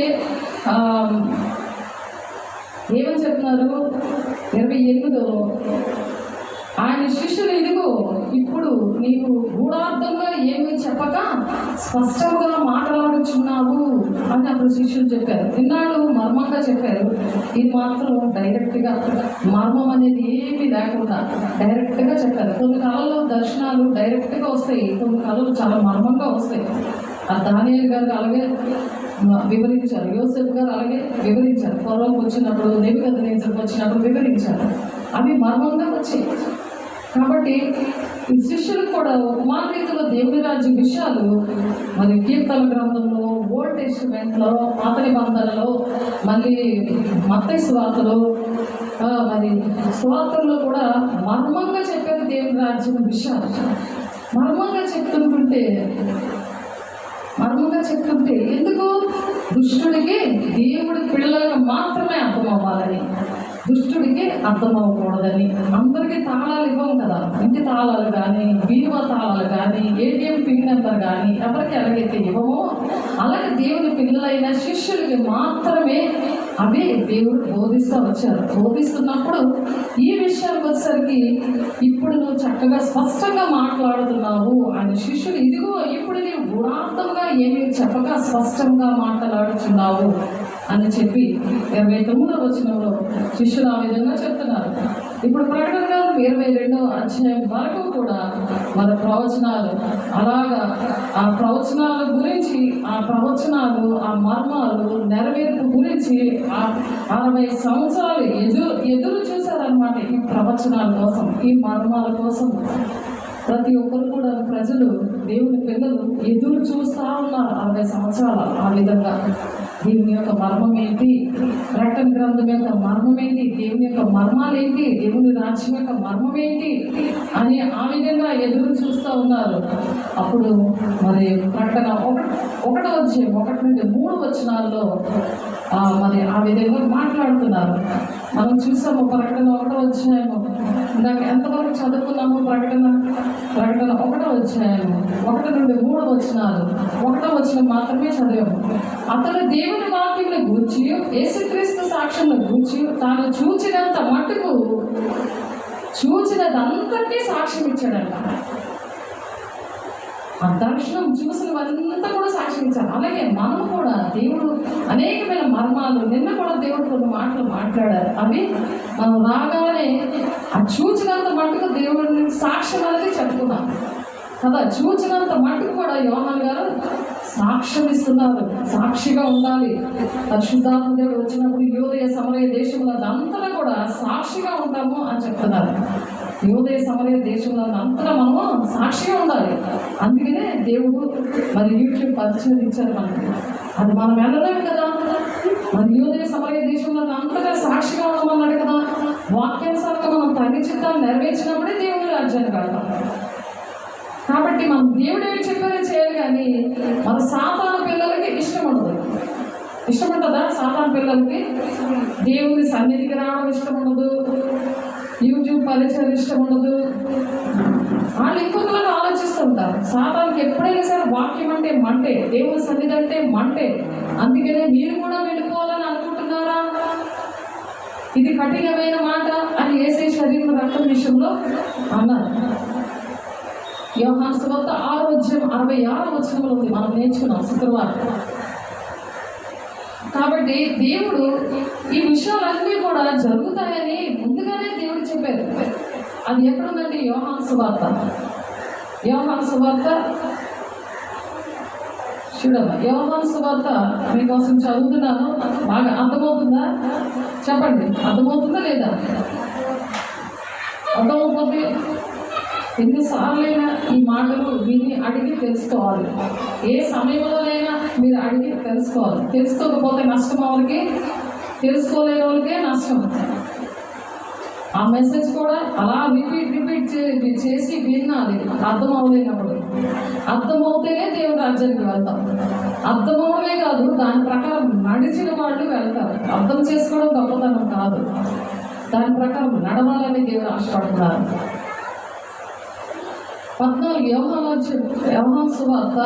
ఏమని చెప్తున్నారు, 28లో ఆయన శిష్యులు, ఇదిగో ఇప్పుడు నీవు గూఢార్థంగా ఏమీ చెప్పక స్పష్టంగా మాట్లాడుచున్నావు అని అప్పుడు శిష్యులు చెప్పారు. ఇన్నాళ్ళు మర్మంగా చెప్పారు, ఇది మాత్రం డైరెక్ట్గా మర్మం అనేది ఏమీ లేకుండా డైరెక్ట్గా చెప్పారు. కొన్ని కళల్లో దర్శనాలు డైరెక్ట్గా వస్తాయి, కొన్ని కళలు చాలా మర్మంగా వస్తాయి. ఆ దానియేలు గారు అలాగే వివరించారు, యోసేపు గారు అలాగే వివరించారు. పొలంకి వచ్చినప్పుడు, నెబుకద్నెజరుకు వచ్చినప్పుడు వివరించారు. అవి మర్మంగా వచ్చాయి. కాబట్టి ఈ శిష్యులకు కూడా ఉపమానరీతిలో దేవుని రాజ్య విషయాలు మరి కీర్తన గ్రంథంలో, ఓల్డ్ టెస్టిమెంట్లో, పాత నిబంధనలో, మళ్ళీ మత్తయి సువార్తలో, మరి సువార్తల్లో కూడా మర్మంగా చెప్పారు దేవుని రాజ్యం విషయాలు. మర్మంగా చెప్తుంటే ఎందుకు? దుష్టుడికి దేవుడి పిల్లలకు మాత్రమే అర్థం అవ్వాలని, దుష్టుడికి అర్థం అవ్వకూడదని. అందరికీ తాళాలు ఇవ్వం కదా, ఇంటి తాళాలు కానీ, బీమా తాళాలు కానీ, ఏటీఎం పిన్ నెంబర్ కానీ ఎవరికి ఎలాగైతే ఇవ్వమో, అలాగే దేవుని పిల్లలైన శిష్యులకి మాత్రమే అవి దేవుడు బోధిస్తూ వచ్చారు. బోధిస్తున్నప్పుడు ఈ విషయానికి వచ్చేసరికి ఇప్పుడు నువ్వు చక్కగా స్పష్టంగా మాట్లాడుతున్నావు అని శిష్యులు, ఇదిగో ఇప్పుడు నీవు గుణార్థంగా ఏమీ చెప్పగా స్పష్టంగా మాట్లాడుతున్నావు అని చెప్పి 29వ వచనంలో శిష్యులు ఆ విధంగా చెప్తున్నారు. ఇప్పుడు ప్రకటన గ్రంథం 22వ అధ్యాయం వరకు కూడా మన ప్రవచనాలు అలాగా, ఆ ప్రవచనాల గురించి, ఆ ప్రవచనాలు, ఆ మర్మాలు నెరవేర్పు గురించి 60 సంవత్సరాలు ఎదురు చూశారనమాట. ఈ ప్రవచనాల కోసం, ఈ మర్మాల కోసం ప్రతి ఒక్కరు కూడా, ప్రజలు, దేవుని పిల్లలు ఎదురు చూస్తూ ఉన్నారు 60 సంవత్సరాలు. ఆ విధంగా దేవుని యొక్క మర్మం ఏంటి, ప్రకటన గ్రంథం యొక్క మర్మం ఏంటి, దేవుని యొక్క మర్మాలు ఏంటి, దేవుని రాజ్యం యొక్క మర్మం ఏంటి అని ఆ విధంగా ఎదురు చూస్తూ ఉన్నారు. అప్పుడు మరి ప్రకటన 1వ అధ్యాయం 1 నుండి 3 వచనాల్లో మరి ఆ విధంగా మాట్లాడుతున్నారు. మనం చూసాము ప్రకటన 1వ అధ్యాయము, ఇందాక ఎంతవరకు చదువుకున్నాము? ప్రకటన 1వ అధ్యాయము 1 నుండి 3 వచనాలు. 1వ వచనం మాత్రమే చదివాము. అతడు దేవుని వాక్యమును గూర్చి, యేసుక్రీస్తు సాక్ష్యంను గూర్చి తాను చూచినంత మట్టుకు చూచినదంతటి సాక్ష్యం ఇచ్చాడంట. ఆ దర్శనం చూసినవంతా కూడా సాక్ష్యం ఇచ్చారు. అలాగే మనం కూడా దేవుడు అనేకమైన మర్మాలు, నిన్న కూడా దేవుడు కొన్ని మాటలు మాట్లాడారు. అవి మనం రాగానే ఆ చూచినంత మట్టుకు దేవుడిని సాక్ష్యం అనేది చెప్పుకున్నాం కదా. చూచినంత మట్టుకు కూడా యోహాను గారు సాక్ష్యం ఇస్తున్నారు, సాక్షిగా ఉండాలి. పరిశుద్ధాత్మ దేవుడు వచ్చినప్పుడు యూదయ సమరయ దేశంలో అంతా కూడా సాక్షిగా ఉంటాము అని చెప్తున్నారు. యూదయ సమరయ దేశంలో అంతా మనము సాక్షిగా ఉండాలి. అందుకనే దేవుడు మరి యూట్యూబ్ పరిచయం ఇచ్చారు మనకి. అది మనం వెళ్ళలేము కదా. మరి యూదయ సమరయ దేశంలో అంతగా సాక్షిగా ఉండమన్నాడు కదా. వాక్యానుసారంగా మనం తండ్రి చిత్తాన్ని నెరవేర్చినప్పుడే దేవుని రాజ్యాన్ని కడతాం. కాబట్టి మనం దేవుడు ఏమి చెప్పారో చేయాలి. కానీ మన సాతాను పిల్లలకి ఇష్టం ఉండదు. ఇష్టం ఉంటుందా? సాతాను పిల్లలకి దేవుని సన్నిధికి రావడం ఇష్టం ఉండదు, యూట్యూబ్ పరిచయం ఇష్టం ఉండదు. వాళ్ళు ఇంకొకలాగా ఆలోచిస్తుంటారు. సాతానికి ఎప్పుడైనా సరే వాక్యం అంటే మంటే, దేవుని సన్నిధి అంటే మంటే. అందుకనే మీరు కూడా వెళ్ళిపోవాలని అనుకుంటున్నారా? ఇది కఠినమైన మాట అని యేసయ్య శరీరం రక్తం విషయంలో అన్నారు. యోహాను సువార్త 6వ అధ్యాయం 66వ వచనంలో ఉంది, మనం నేర్చుకున్నాం శుక్రవారం. కాబట్టి దేవుడు ఈ విషయాలన్నీ కూడా జరుగుతాయని ముందుగానే దేవుడు చెప్పారు. అది ఎక్కడుందండి? యోహాను సువార్త. యోహాను సువార్త చూడమ్మా. యోహాను సువార్త మీకోసం చదువుతున్నాను, బాగా అర్థమవుతుందా? చెప్పండి, అర్థమవుతుందా లేదా? అర్థమవుతుంది. ఎన్నిసార్లైనా ఈ మాటలు విని అడిగి తెలుసుకోవాలి. ఏ సమయంలోనైనా మీరు అడిగి తెలుసుకోవాలి. తెలుసుకోకపోతే నష్టం వాళ్ళకి, తెలుసుకోలేని వాళ్ళకే నష్టం. ఆ మెసేజ్ కూడా అలా రిపీట్ చేసి వినాలి. అర్థం అవ్వలేనప్పుడు, అర్థమవుతేనే దేవుని రాజ్యానికి వెళ్తాం. అర్థమవడమే కాదు, దాని ప్రకారం నడిచిన వాళ్ళు వెళ్తారు. అర్థం చేసుకోవడం గొప్పతనం కాదు, దాని ప్రకారం నడవాలని దేవుడు ఆశపడుతున్నారు. 14 యోహాను సువార్త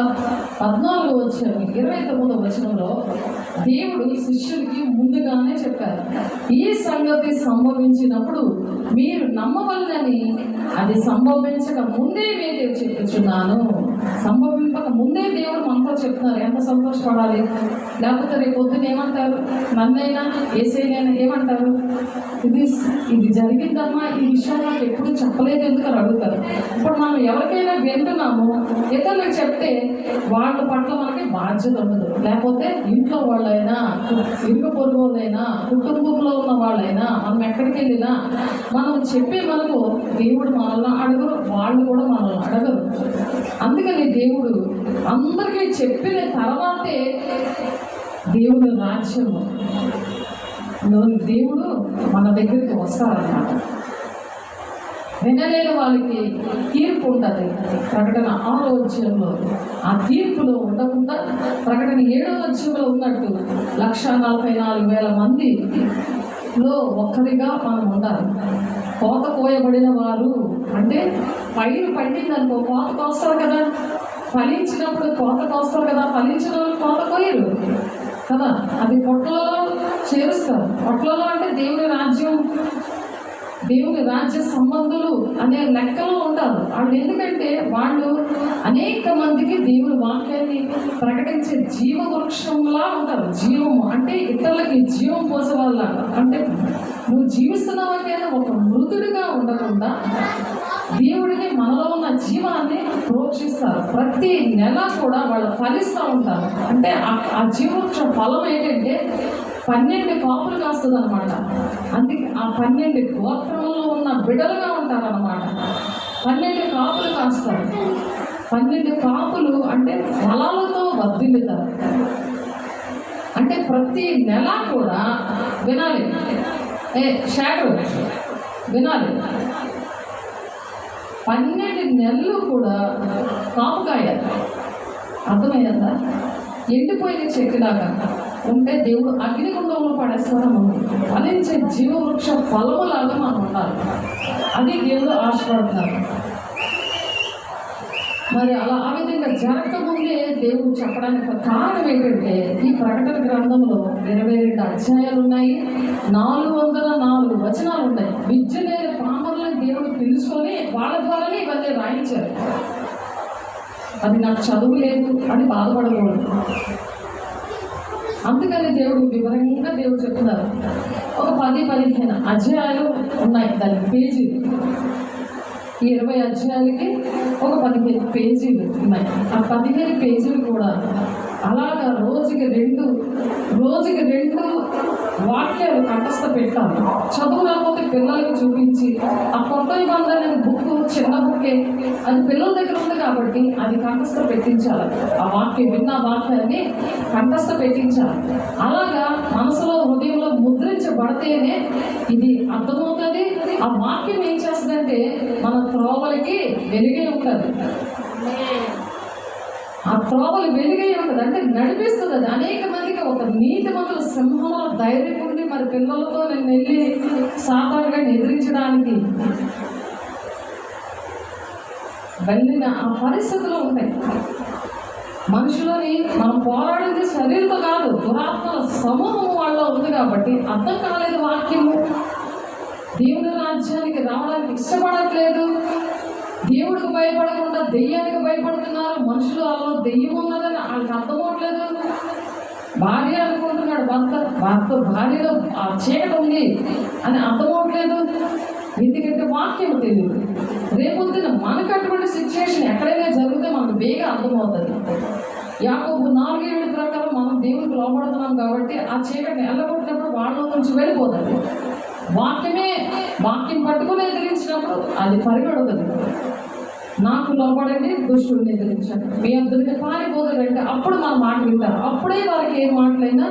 14వ అధ్యాయం 29వ వచనంలో దేవుడు శిష్యులకి ముందుగానే చెప్పారు, ఈ సంగతి సంభవించినప్పుడు మీరు నమ్మవలనని, అది సంభవించక ముందే మీదే చెప్పుచున్నాను. సంభవింపక ముందే దేవుడు సంతోషపడాలి? లేకపోతే రేపు పొద్దున్న ఏమంటారు? నన్నైనా ఏసైనా ఏమంటారు? ఇది జరిగిందమ్మా, ఈ విషయం నాకు ఎప్పుడు చెప్పలేదు ఎందుకు అని అడుగుతారు. ఇప్పుడు మనం ఎవరికైనా వింటున్నాము, ఇతరులకు చెప్తే వాళ్ళ పట్ల మనకి బాధ్యత ఉండదు. లేకపోతే ఇంట్లో వాళ్ళైనా, ఇరుగు పొరుగు వాళ్ళైనా, కుటుంబంలో ఉన్న వాళ్ళైనా, మనం ఎక్కడికి వెళ్ళినా మనం చెప్పే మనకు దేవుడు మనల్ని అడగరు, వాళ్ళు కూడా మనల్ని అడగరు. అందుకని దేవుడు అందరికీ చెప్పిన తర్వాతే దేవుడు రాజ్యము దేవుడు మన దగ్గరికి వస్తారన్నమాట. వినలేని వాళ్ళకి తీర్పు ఉంటుంది. ప్రకటన 6వ అధ్యాయంలో ఆ తీర్పులో ఉండకుండా ప్రకటన 7వ అధ్యాయంలో ఉన్నట్టు 1,44,000 మందిలో ఒక్కరిగా మనం ఉండాలి. కోత కోయబడిన వారు అంటే పైరు పండిందనుకో కోత కోస్తారు కదా, ఫలించినప్పుడు కోత కోస్తారు కదా, ఫలించిన వాళ్ళు కోత కోయరు కదా, అది పొట్లలో చేరుస్తారు. పొట్లలో అంటే దేవుని రాజ్యం, దేవుని రాజ్య సంబంధులు అనే లెక్కలో ఉంటారు వాళ్ళు. ఎందుకంటే వాళ్ళు అనేక మందికి దేవుని వాక్యాన్ని ప్రకటించే జీవవృక్షంలా ఉంటారు. జీవము అంటే ఇతరులకి జీవం పోసే వాళ్ళ, అంటే నువ్వు జీవిస్తున్నావంటే ఒక మృతుడిగా ఉండకుండా దేవుడిని మనలో ఉన్న జీవాన్ని ప్రోక్షిస్తారు. ప్రతి నెల కూడా వాళ్ళు ఫలిస్తూ ఉంటారు. అంటే ఆ జీవవృక్ష ఫలం ఏంటంటే 12 కాపులు కాస్తుంది అనమాట. అందుకే ఆ 12 గోత్రంలో ఉన్న బిడలుగా ఉంటారన్నమాట. 12 కాపులు కాస్తారు. 12 కాపులు అంటే ఫలాలతో వర్ధిల్లుతారు. అంటే ప్రతి నెల కూడా వినాలి, షాడో వినాలి. 12 నెలలు కూడా కాపు కాయాలి. అర్థమయ్యిందా? ఎండిపోయిన చెట్టులాగా ఉంటే దేవుడు అగ్నిగుండంలో పడేస్తారని ఉంది. ఫలించే జీవవృక్ష ఫలములాగా మనం ఉండాలి. అది దేవుడు ఆశపడుతున్నారు. మరి అలా ఆ విధంగా జరగకముందే దేవుడు చెప్పడానికి కారణం ఏంటంటే ఈ ప్రకటన గ్రంథంలో 22 అధ్యాయాలు ఉన్నాయి, 404 వచనాలు ఉన్నాయి. విద్య లేని పామరులను దేవుడు పిలుచుకొని వాళ్ళ ద్వారానే ఇవన్నీ రాయించారు. అది నాకు చదువు లేదు అని బాధపడకూడదు. అందుకని దేవుడు వివరంగా దేవుడు చెప్తున్నారు. ఒక 10-15 అధ్యాయాలు ఉన్నాయి, దానికి పేజీలు. ఈ 20 అధ్యాయాలకి ఒక 15 పేజీలు ఉన్నాయి. ఆ 15 పేజీలు కూడా అలాగా రోజుకి రెండు వాక్యాలు కంఠస్థ పెట్టాలి. చదువు రాకపోతే పిల్లలకి చూపించి ఆ కొత్త నిబంధన బుక్ చిన్న బుక్కే, అది పిల్లల దగ్గర ఉంది కాబట్టి అది కంఠస్థ పెట్టించాలి. ఆ వాక్యం విన్న వాక్యాన్ని కంఠస్థ పెట్టించాలి. అలాగా మనసులో హృదయంలో ముద్రించబడితేనే ఇది అర్థమవుతుంది. ఆ వాక్యం ఏం చేస్తుందంటే మన త్రోవలకి వెలుగే ఉంటుంది. ఆ త్రోవలు వెలుగై ఉంటుంది అంటే నడిపిస్తుంది. అది అనేక మందికి ఒక నీతిమంతుల సింహంలో ధైర్యం ఉండి మరి పిల్లలతో నేను వెళ్ళి సాధారణంగా ఎదిరించడానికి వెళ్ళిన ఆ పరిస్థితులు ఉంటాయి. మనుషులని మనం పోరాడింది శరీరంతో కాదు, దురాత్మల సమూహం వాళ్ళ ఉంది కాబట్టి అర్థం కాలేదు. వాక్యము దేవుని రాజ్యానికి రావడానికి ఇష్టపడట్లేదు. దేవుడికి భయపడకుండా దెయ్యానికి భయపడుతున్నారు. మనుషులు అలా దెయ్యం ఉన్నదని వాళ్ళకి అర్థమవట్లేదు. భార్య అనుకుంటున్నాడు భార్యలో ఆ చీకటి ఉంది అని అర్థమవట్లేదు. ఎందుకంటే వాక్యం తెలియదు. రేపొద్దున మనకు అటువంటి సిచ్యువేషన్ ఎక్కడైనా జరిగితే మనకు బేగా అర్థమవుతుంది. యాకోబు 4:7 ప్రకారం మనం దేవుడికి లోపడుతున్నాం కాబట్టి ఆ చీకటిని ఎల్లగొట్టినప్పుడు వాళ్ళ నుంచి వెళ్ళిపోతుంది. వాక్యం పట్టుకుని ఎదిరించినప్పుడు అది పరిగెడుతుంది. నాకు లోపడండి, దుష్టుడిని ఎదిరించండి, మీ అందరికి పారిపోతుందంటే అప్పుడు మన మాట వింటారు. అప్పుడే వారికి ఏ మాటలైనా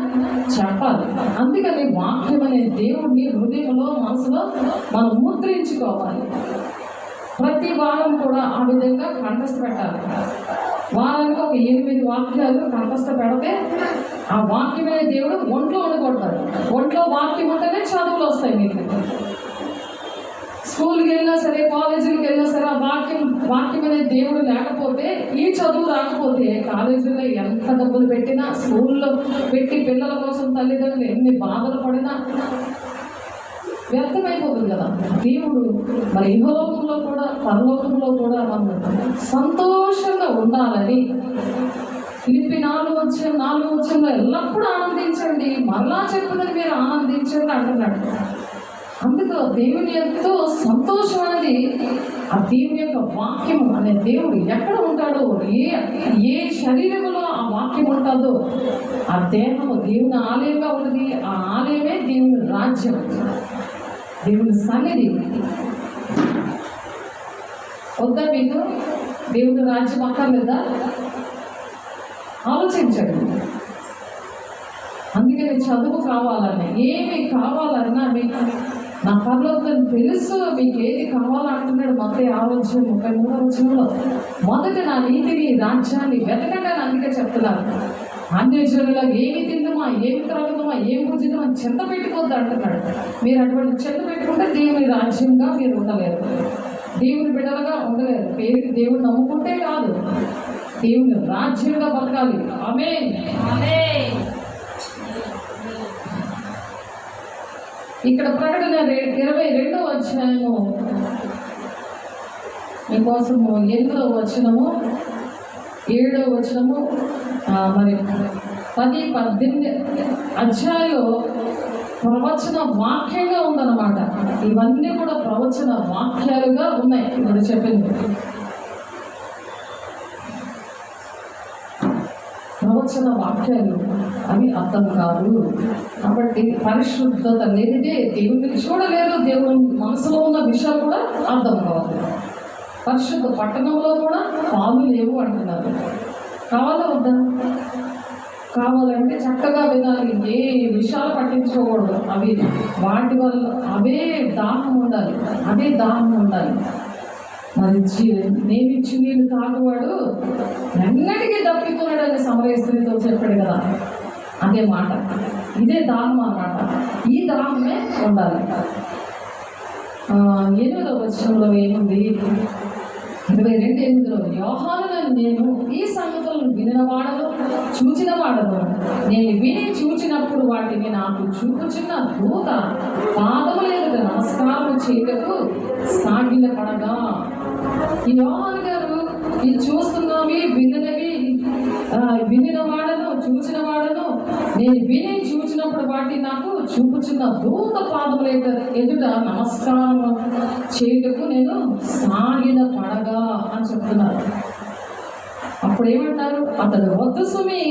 చెప్పాలి. అందుకని వాక్యం అనే దేవుడిని హృదయంలో మనసులో మనం ముద్రించుకోవాలి. ప్రతి వారం కూడా ఆ విధంగా కంఠస్థ పెట్టాలి. వారానికి ఒక 8 వాక్యాలు కంఠస్థ పెడితే ఆ వాక్యమైన దేవుడు ఒంట్లో ఉండిపోతాడు. ఒంట్లో వాక్యం ఉంటేనే చదువులు వస్తాయి. మీకు స్కూల్కి వెళ్ళినా సరే, కాలేజీకి వెళ్ళినా సరే ఆ వాక్యమైన దేవుడు లేకపోతే, ఈ చదువు రాకపోతే కాలేజీలో ఎంత డబ్బులు పెట్టినా, స్కూల్లో పెట్టి పిల్లల కోసం తల్లిదండ్రులు ఎన్ని బాధలు పడినా వ్యర్థమైపోతుంది కదా. దేవుడు మరి ఇహలోకంలో కూడా పరలోకంలో కూడా మనం సంతోషంగా ఉండాలని ఫిలిప్పి 4:4 ఎల్లప్పుడూ ఆనందించండి, మరలా చెప్పుదని మీరు ఆనందించండి అంటున్నాడు. అందుకు దేవుని ఎంతో సంతోషం అనేది ఆ దేవుని యొక్క వాక్యము అనే దేవుడు ఎక్కడ ఉంటాడో, ఏ శరీరంలో ఆ వాక్యం ఉంటుందో ఆ దేహము దేవుని ఆలయంగా ఉన్నది. ఆ ఆలయమే దేవుని రాజ్యం, దేవుని సన్నిధి. వద్దా మీకు దేవుని రాజ్యం అక్కర్లేదా? ఆలోచించండి. అందుకని చదువు కావాలన్నా, ఏమి కావాలన్నా మీకు నా పరలోకం తెలుసు, మీకు ఏది కావాలంటున్నాడు. మత్తయి 6:33 మొదట నా నీతిని రాజ్యాన్ని వెతకండి అని అందుకే చెప్తున్నారు. అన్యజనులకు ఏమి తిందమా, ఏమి త్రాగుదామా, ఏమి భుజిద్దామా చింత పెట్టుకోవద్దు అంటున్నాడు. మీరు అటువంటి చింత పెట్టుకుంటే దేవుని రాజ్యంగా మీరు ఉండలేరు, దేవుని బిడ్డలుగా ఉండలేరు. పేరుకి దేవుడు నమ్ముకుంటే కాదు, దేవుని రాజ్యంగా బతకాలి. ఆమేన్. ఇక్కడ ప్రకటన 22వ అధ్యాయము మీకోసము 8వ వచనము 7వ వచనము మరి 10-18 అధ్యాయంలో ప్రవచన వాక్యంగా ఉందన్నమాట. ఇవన్నీ కూడా ప్రవచన వాక్యాలుగా ఉన్నాయి. ఇప్పుడు చెప్పింది ప్రవచన వాక్యాలు, అవి అర్థం కాదు. కాబట్టి పరిశుద్ధత లేనిదే దేవుడిని చూడలేరు, దేవుని మనసులో ఉన్న విషయాలు కూడా అర్థం కావాలి. పరిశుద్ధ పట్టణంలో కూడా పాలు లేవు అంటున్నారు. కావాలా వద్దా? కావాలంటే చక్కగా వినాలి, ఏ విషయాలు పట్టించుకోకూడదు. అవి వాటి వల్ల అవే దాహం ఉండాలి, అదే దాహం ఉండాలి. మరి నేనిచ్చి నీళ్ళు తాగువాడు ఎన్నటికీ దప్పికొనడని సమరయ స్త్రీతో చెప్పాడు కదా, అదే మాట. ఇదే దాహం అన్నమాట. ఈ దాహమే ఉండాలి. 8వ వచనంలో ఏముంది? 22:8 యోహానును నేను ఈ సంగతులను వినినవాడను, చూచినవాడను. నేను విని చూచినప్పుడు వాటిని నాకు చూపుచున్న దూత పాదముల ఎదుట నమస్కారం చేయటకు సాగిలపడగా. ఈ యోహాను గారు ఇది చూస్తున్నవి, వినిన వాడను, చూచిన వాడను. నేను విని చూచినప్పుడు వాటిని నాకు చూపుచున్న దూత పాదముల ఎదుట నమస్కారం చేయటకు నేను సాగిన పడగా అని చెప్తున్నారు. అప్పుడు ఏమంటారు? అతడు వద్దు సుమి,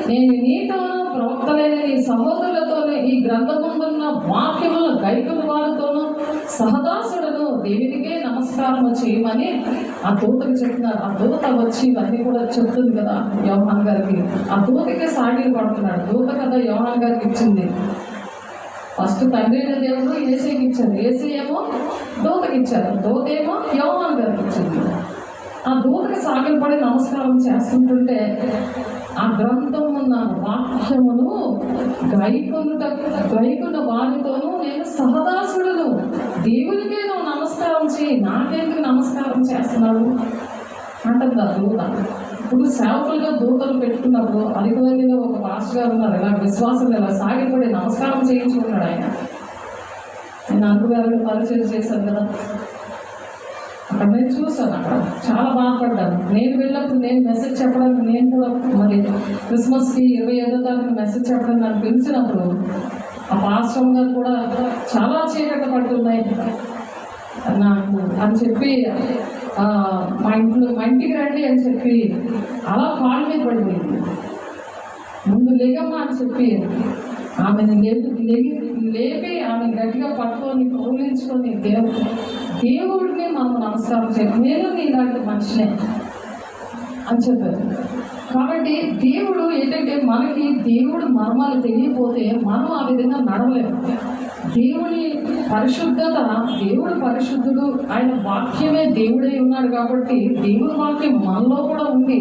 నేను నీతోనూ ప్రవక్తలైన నీ సహోదరులతోనూ ఈ గ్రంథముందున్న వాక్యములను గైకొన్న వారితోనూ సహదాసుడను దేవునికే నమస్కారం చేయమని ఆ దూతకి చెప్తున్నారు. ఆ దూత వచ్చి ఇవన్నీ కూడా చెప్తుంది కదా యోహాన్ గారికి. ఆ దూతకే సాగిలు పడుతున్నాడు. దూత కదా యోహాన్ గారికి ఇచ్చింది. ఫస్ట్ తండ్రి అయిన దేవుడు యేసయ్యకి ఇచ్చారు, యేసయ్య ఏమో దూతకి ఇచ్చారు, దూత ఏమో యోహాన్ గారికి ఇచ్చింది. ఆ దూతకి సాగిలు పడి నమస్కారం చేస్తుంటుంటే ఆ గ్రంథం ఉన్న వాక్యమును గైకొన్న వారితోనూ నేను సహదాసుడును, దేవునికే నువ్వు నమస్కారం చేయి, నాకెందుకు నమస్కారం చేస్తున్నాడు అంటుంది ఆ దూత. ఇప్పుడు సేవకులుగా దూతలు పెట్టుకున్నప్పుడు అధికమందిలో ఒక పాస్టర్ గారు ఉన్నారు, ఇలా విశ్వాసం ఇలా సాగిపడి నమస్కారం చేయించుకున్నాడు. ఆయన నేను అందుగారు పరిచయం చేశాను కదా, అక్కడ నేను చూసాను. అక్కడ చాలా బాధపడ్డాను. నేను వెళ్ళినప్పుడు నేను మెసేజ్ చెప్పడానికి, నేను కూడా మరి క్రిస్మస్కి 25వ తారీఖు మెసేజ్ చెప్పడానికి నన్ను పిలిచినప్పుడు ఆ పాస్టర్ గారు కూడా చాలా చీకట్లు పడుతున్నాయి నాకు అని చెప్పి మా ఇంటికి రండి అని చెప్పి అలా కాళ్ళ మీద పడిపోయింది. ముందు లేగమ్మా అని చెప్పి ఆమెను లేపి ఆమె గట్టిగా పట్టుకొని కౌలించుకొని దేవుడిని మనం నమస్కారం చేయాలి. నేను నీలాంటి మనిషినే అని చెప్పారు. కాబట్టి దేవుడు ఏంటంటే మనకి దేవుడు మర్మాలు తెలియపోతే మనం ఆ విధంగా నడవలేము. దేవుని పరిశుద్ధత, దేవుడు పరిశుద్ధుడు, ఆయన వాక్యమే దేవుడై ఉన్నాడు. కాబట్టి దేవుని వాక్యం మనలో కూడా ఉంది.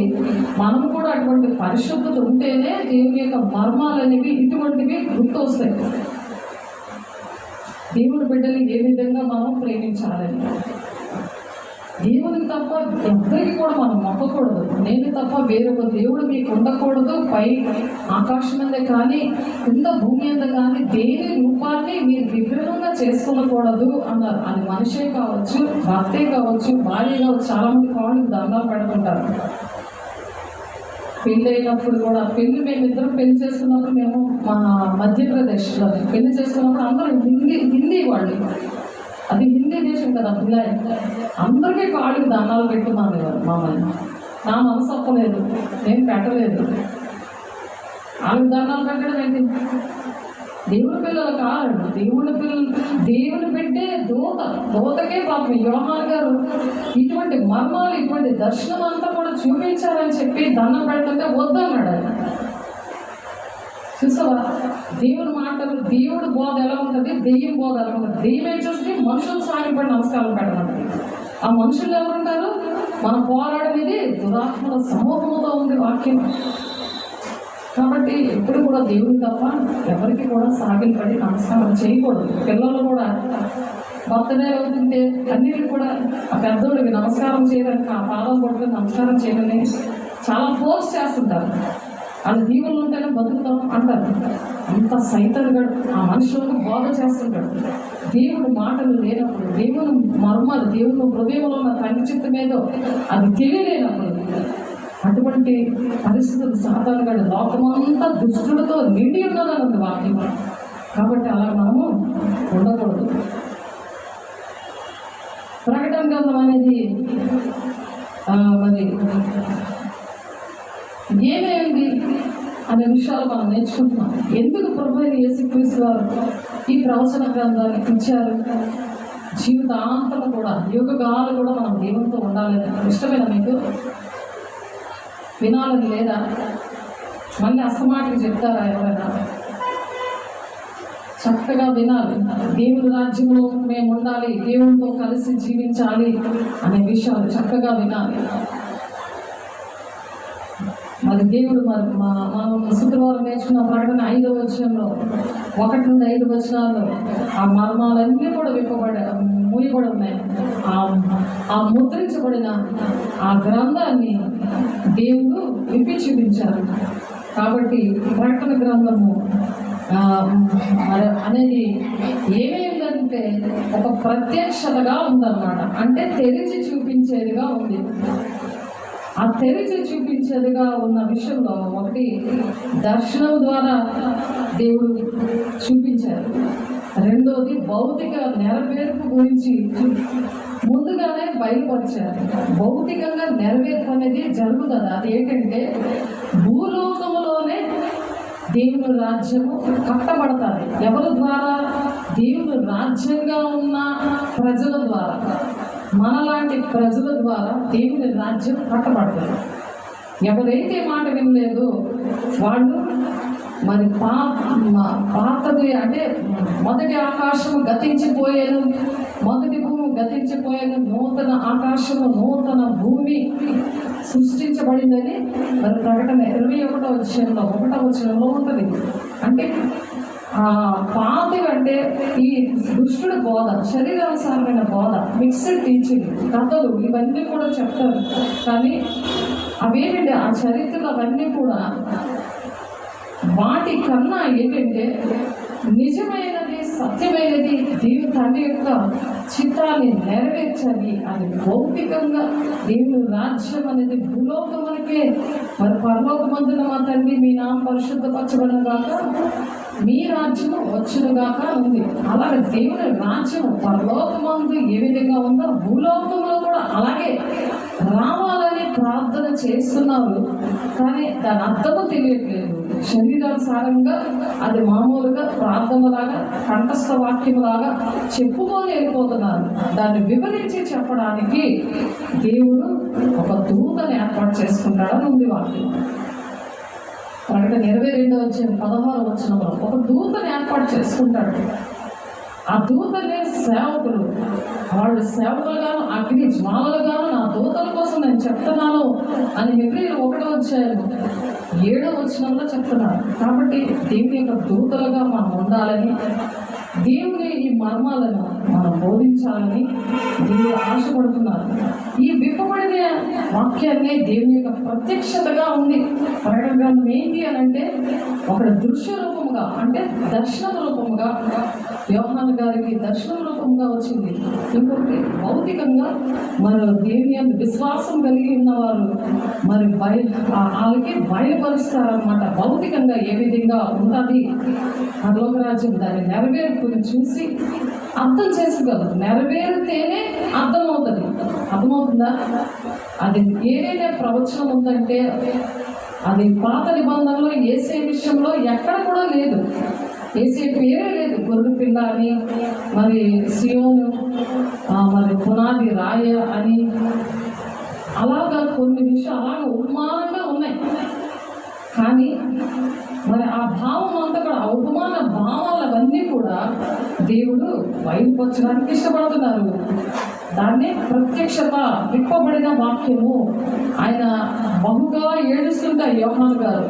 మనం కూడా అటువంటి పరిశుద్ధత ఉంటేనే దేవుని యొక్క మర్మాలు అనేవి ఇటువంటివి గుర్తు వస్తాయి. దేవుని బిడ్డలు ఏ విధంగా మనం ప్రేమించాలని, దేవునికి తప్ప ఎవరికి కూడా మనం మొక్కకూడదు. నేను తప్ప వేరొక దేవుడు మీకు ఉండకూడదు. పై ఆకాశం మీద కానీ కింద భూమి మీద కానీ దేని రూపాన్ని మీరు విగ్రహంగా చేసుకోకూడదు అన్నారు. అది మనిషే కావచ్చు, భర్తే కావచ్చు, భార్య కావచ్చు. చాలా మంది కాళ్ళు దండాలు పెడుతుంటారు. పెళ్ళి అయినప్పుడు కూడా మేమిద్దరం పెళ్లి చేసుకున్నప్పుడు మేము మా మధ్యప్రదేశ్లో పెళ్లి చేసుకున్నప్పుడు అందరూ హిందీ వాళ్ళు, అది హిందీ దేశం కదా పిల్ల, అందరికీ కాళ్ళకి దండాలు పెట్టున్నాను మామయ్య. నా మనసు ఒప్పలేదు, నేను పెట్టలేదు. వాళ్ళకి దండాలు పెట్టడం ఏంటి? దేవుని పిల్లలు కాదండి, దేవుని పెట్టే దూతకే పాపం యోహాన్ గారు ఇటువంటి మర్మాలు, ఇటువంటి దర్శనం అంతా కూడా చూపించాలని చెప్పి దండం పెడుతుంటే వద్దన్నాడు ఆయన. చూసావా దేవుని మాటలు, దేవుడు బోధ ఎలా ఉంటుంది, దెయ్యం బోధ ఎలా ఉంటుంది. దెయ్యం ఏం చేస్తుంది, మనుషులు సాగిపడి నమస్కారం పెట్టమంటుంది. ఆ మనుషులు ఎవరుంటారు, మనం పోరాడేది దురాత్మల సమూహంతో ఉంది వాక్యం. కాబట్టి ఎప్పుడు కూడా దేవుని తప్ప ఎవరికి కూడా సాగిలు పడి నమస్కారం చేయకూడదు. పిల్లలు కూడా బర్త్డే అవుతుంటే అన్నిటికి కూడా ఆ పెద్దోడికి నమస్కారం చేయడానికి, ఆ పాదం కొట్టుకుని నమస్కారం చేయమని చాలా ఫోర్స్ చేస్తుంటారు. వాళ్ళ దీవులు ఉంటేనే బతుకుతాం అంటారు. అంత సైతానుగాడు ఆ మనుషులను బోధ చేస్తుంటాడు. దేవుడు మాటలు లేనప్పుడు, దేవుని మర్మాలు, దేవుని హృదయంలో ఉన్న తండ్రి చిత్తం ఏదో అది తెలియలేనప్పుడు, అటువంటి పరిస్థితులు సాధారణంగా లోకమంతా దుష్టులతో నిండి ఉన్నదని ఉంది వాక్యం. కాబట్టి అలా మనము ఉండకూడదు. ప్రకటన గ్రంథం అనేది మరి ఏమేమిటి అనే విషయాలు మనం నేర్చుకుంటున్నాం. ఎందుకు ప్రభువైన యేసుక్రీస్తు వారు ఈ ప్రవచన గ్రంథాన్ని ఇచ్చారు? జీవితాంతం కూడా యుగగాలు కూడా మనం దేవునితో ఉండాలని ఇష్టమైన మీకు వినాలని లేదా? మళ్ళీ అసమాటికి చెప్తారా ఎవరైనా? చక్కగా వినాలి. దేవుని రాజ్యంలో మేము ఉండాలి, దేవునితో కలిసి జీవించాలి అనే విషయాలు చక్కగా వినాలి. మరి దేవుడు మనం శుక్రవారం నేర్చుకున్న ప్రకటన 5వ వచనంలో 1 నుండి 5 వచనాల్లో ఆ మర్మాలన్నీ కూడా మూయబడి ఉన్నాయి. ఆ ముద్రించబడిన ఆ గ్రంథాన్ని దేవుడు విప్పి చూపించారు. కాబట్టి ప్రకటన గ్రంథము అనేది ఏమేమిటంటే ఒక ప్రత్యక్షతగా ఉందన్నమాట. అంటే తెరిచి చూపించేదిగా ఉంది. ఆ తెరిచి చూపించేదిగా ఉన్న విషయంలో ఒకటి దర్శనం ద్వారా దేవుడు చూపించారు. రెండోది భౌతిక నెరవేర్పు గురించి ముందుగానే బయలుపరిచారు. భౌతికంగా నెరవేర్పు అనేది జరుగుతుంది. అది ఏంటంటే భూలోకములోనే దేవుని రాజ్యము కట్టబడతారు. ఎవరి ద్వారా? దేవుని రాజ్యంగా ఉన్న ప్రజల ద్వారా, మనలాంటి ప్రజల ద్వారా దేవుని రాజ్యం కట్టబడతారు. ఎవరైతే మాట వినలేదు వాళ్ళు మరి పాతది అంటే మొదటి ఆకాశము గతించిపోయాను, మొదటి భూమి గతించిపోయాను, నూతన ఆకాశము నూతన భూమి సృష్టించబడిందని మరి ప్రకటన 21వ వచనంలో ఉంటుంది. అంటే పాతవి అంటే ఈ దుష్టుడి బోధ, శరీరానుసారమైన బోధ, మిక్స్డ్ టీచింగ్, కథలు ఇవన్నీ కూడా చెప్తారు. కానీ అవేంటంటే ఆ చరిత్రలు అవన్నీ కూడా వాటి కన్నా ఏంటంటే నిజమైనది, సత్యమైనది, దేవుని తండ్రి యొక్క చిత్తాన్ని నెరవేర్చాలి. అది భౌతికంగా దేవుని రాజ్యం అనేది భూలోకమునికే, మరి పరలోకమందున మా తండ్రి మీ నామం పరిశుద్ధపరచబడిన గాక, మీ రాజ్యము వచ్చునుగాక ఉంది. అలాగే దేవుని రాజ్యము పరలోకమందు ఏ విధంగా ఉందో భూలోకంలో కూడా అలాగే రావాలని ప్రార్థన చేస్తున్నారు. కానీ దాని అర్థము తెలియట్లేదు. శరీరానుసారంగా అది మామూలుగా ప్రార్థనలాగా, కంఠస్థ వాక్యంలాగా చెప్పుకొని వెళ్ళిపోతున్నారు. దాన్ని వివరించి చెప్పడానికి దేవుడు ఒక దూతను ఏర్పాటు చేసుకుంటాడని ఉంది వాక్యం. ప్రకటన 22వ అధ్యాయం 16వ వచనంలో ఒక దూతను ఏర్పాటు చేసుకుంటాడు. ఆ దూతనే సేవకులు, వాళ్ళు సేవకులుగాను అగ్ని జ్వాలలుగాను నా దూతల కోసం నేను చెప్తున్నాను అని హెబ్రీయులు 1వ అధ్యాయం 7వ వచనంలో చెప్తున్నారు. కాబట్టి దేవుని యొక్క దూతలుగా మనం ఉండాలని, దేవుని ఈ మర్మాలను మనం బోధించాలని దేవుడు ఆశపడుతున్నారు. ఈ విప్పబడిన వాక్యాన్ని దేవుని యొక్క ప్రత్యక్షతగా ఉంది. ప్రకటన గ్రంథం ఏంటి అని అంటే ఒక దృశ్య రూపముగా, అంటే దర్శన రూపముగా, యోహాను గారికి దర్శన రూపంగా వచ్చింది. ఇంకొకటి భౌతికంగా మరి దేవుని యొక్క విశ్వాసం కలిగి ఉన్నవారు మరి వాళ్ళకి బయలుపరుస్తారనమాట. భౌతికంగా ఏ విధంగా ఉంటుంది పరలోక రాజ్యం, దాని నెరవేర్పుని చూసి అర్థం చేసుకోగలరు. నెరవేరితేనే అర్థమవుతుందా? అది ఏదైతే ప్రవచనం ఉందంటే అది పాత నిబంధనలో యేసే విషయంలో ఎక్కడ కూడా లేదు. యేసే పేరే లేదు. గొర్రె పిల్ల అని, మరి సియోను, మరి పునాది రాయ అని, అలాగా కొన్ని విషయాలు అలాగా ఉపమానంగా ఉన్నాయి. కానీ మరి ఆ భావం అంతా కూడా, ఆ ఉపమాన భావాలవన్నీ కూడా దేవుడు బయలుపరచడానికి ఇష్టపడుతున్నారు. దాన్నే ప్రత్యక్షత, విప్పబడిన వాక్యము. ఆయన బహుగా ఏడుస్తుంటే యోహాను గారు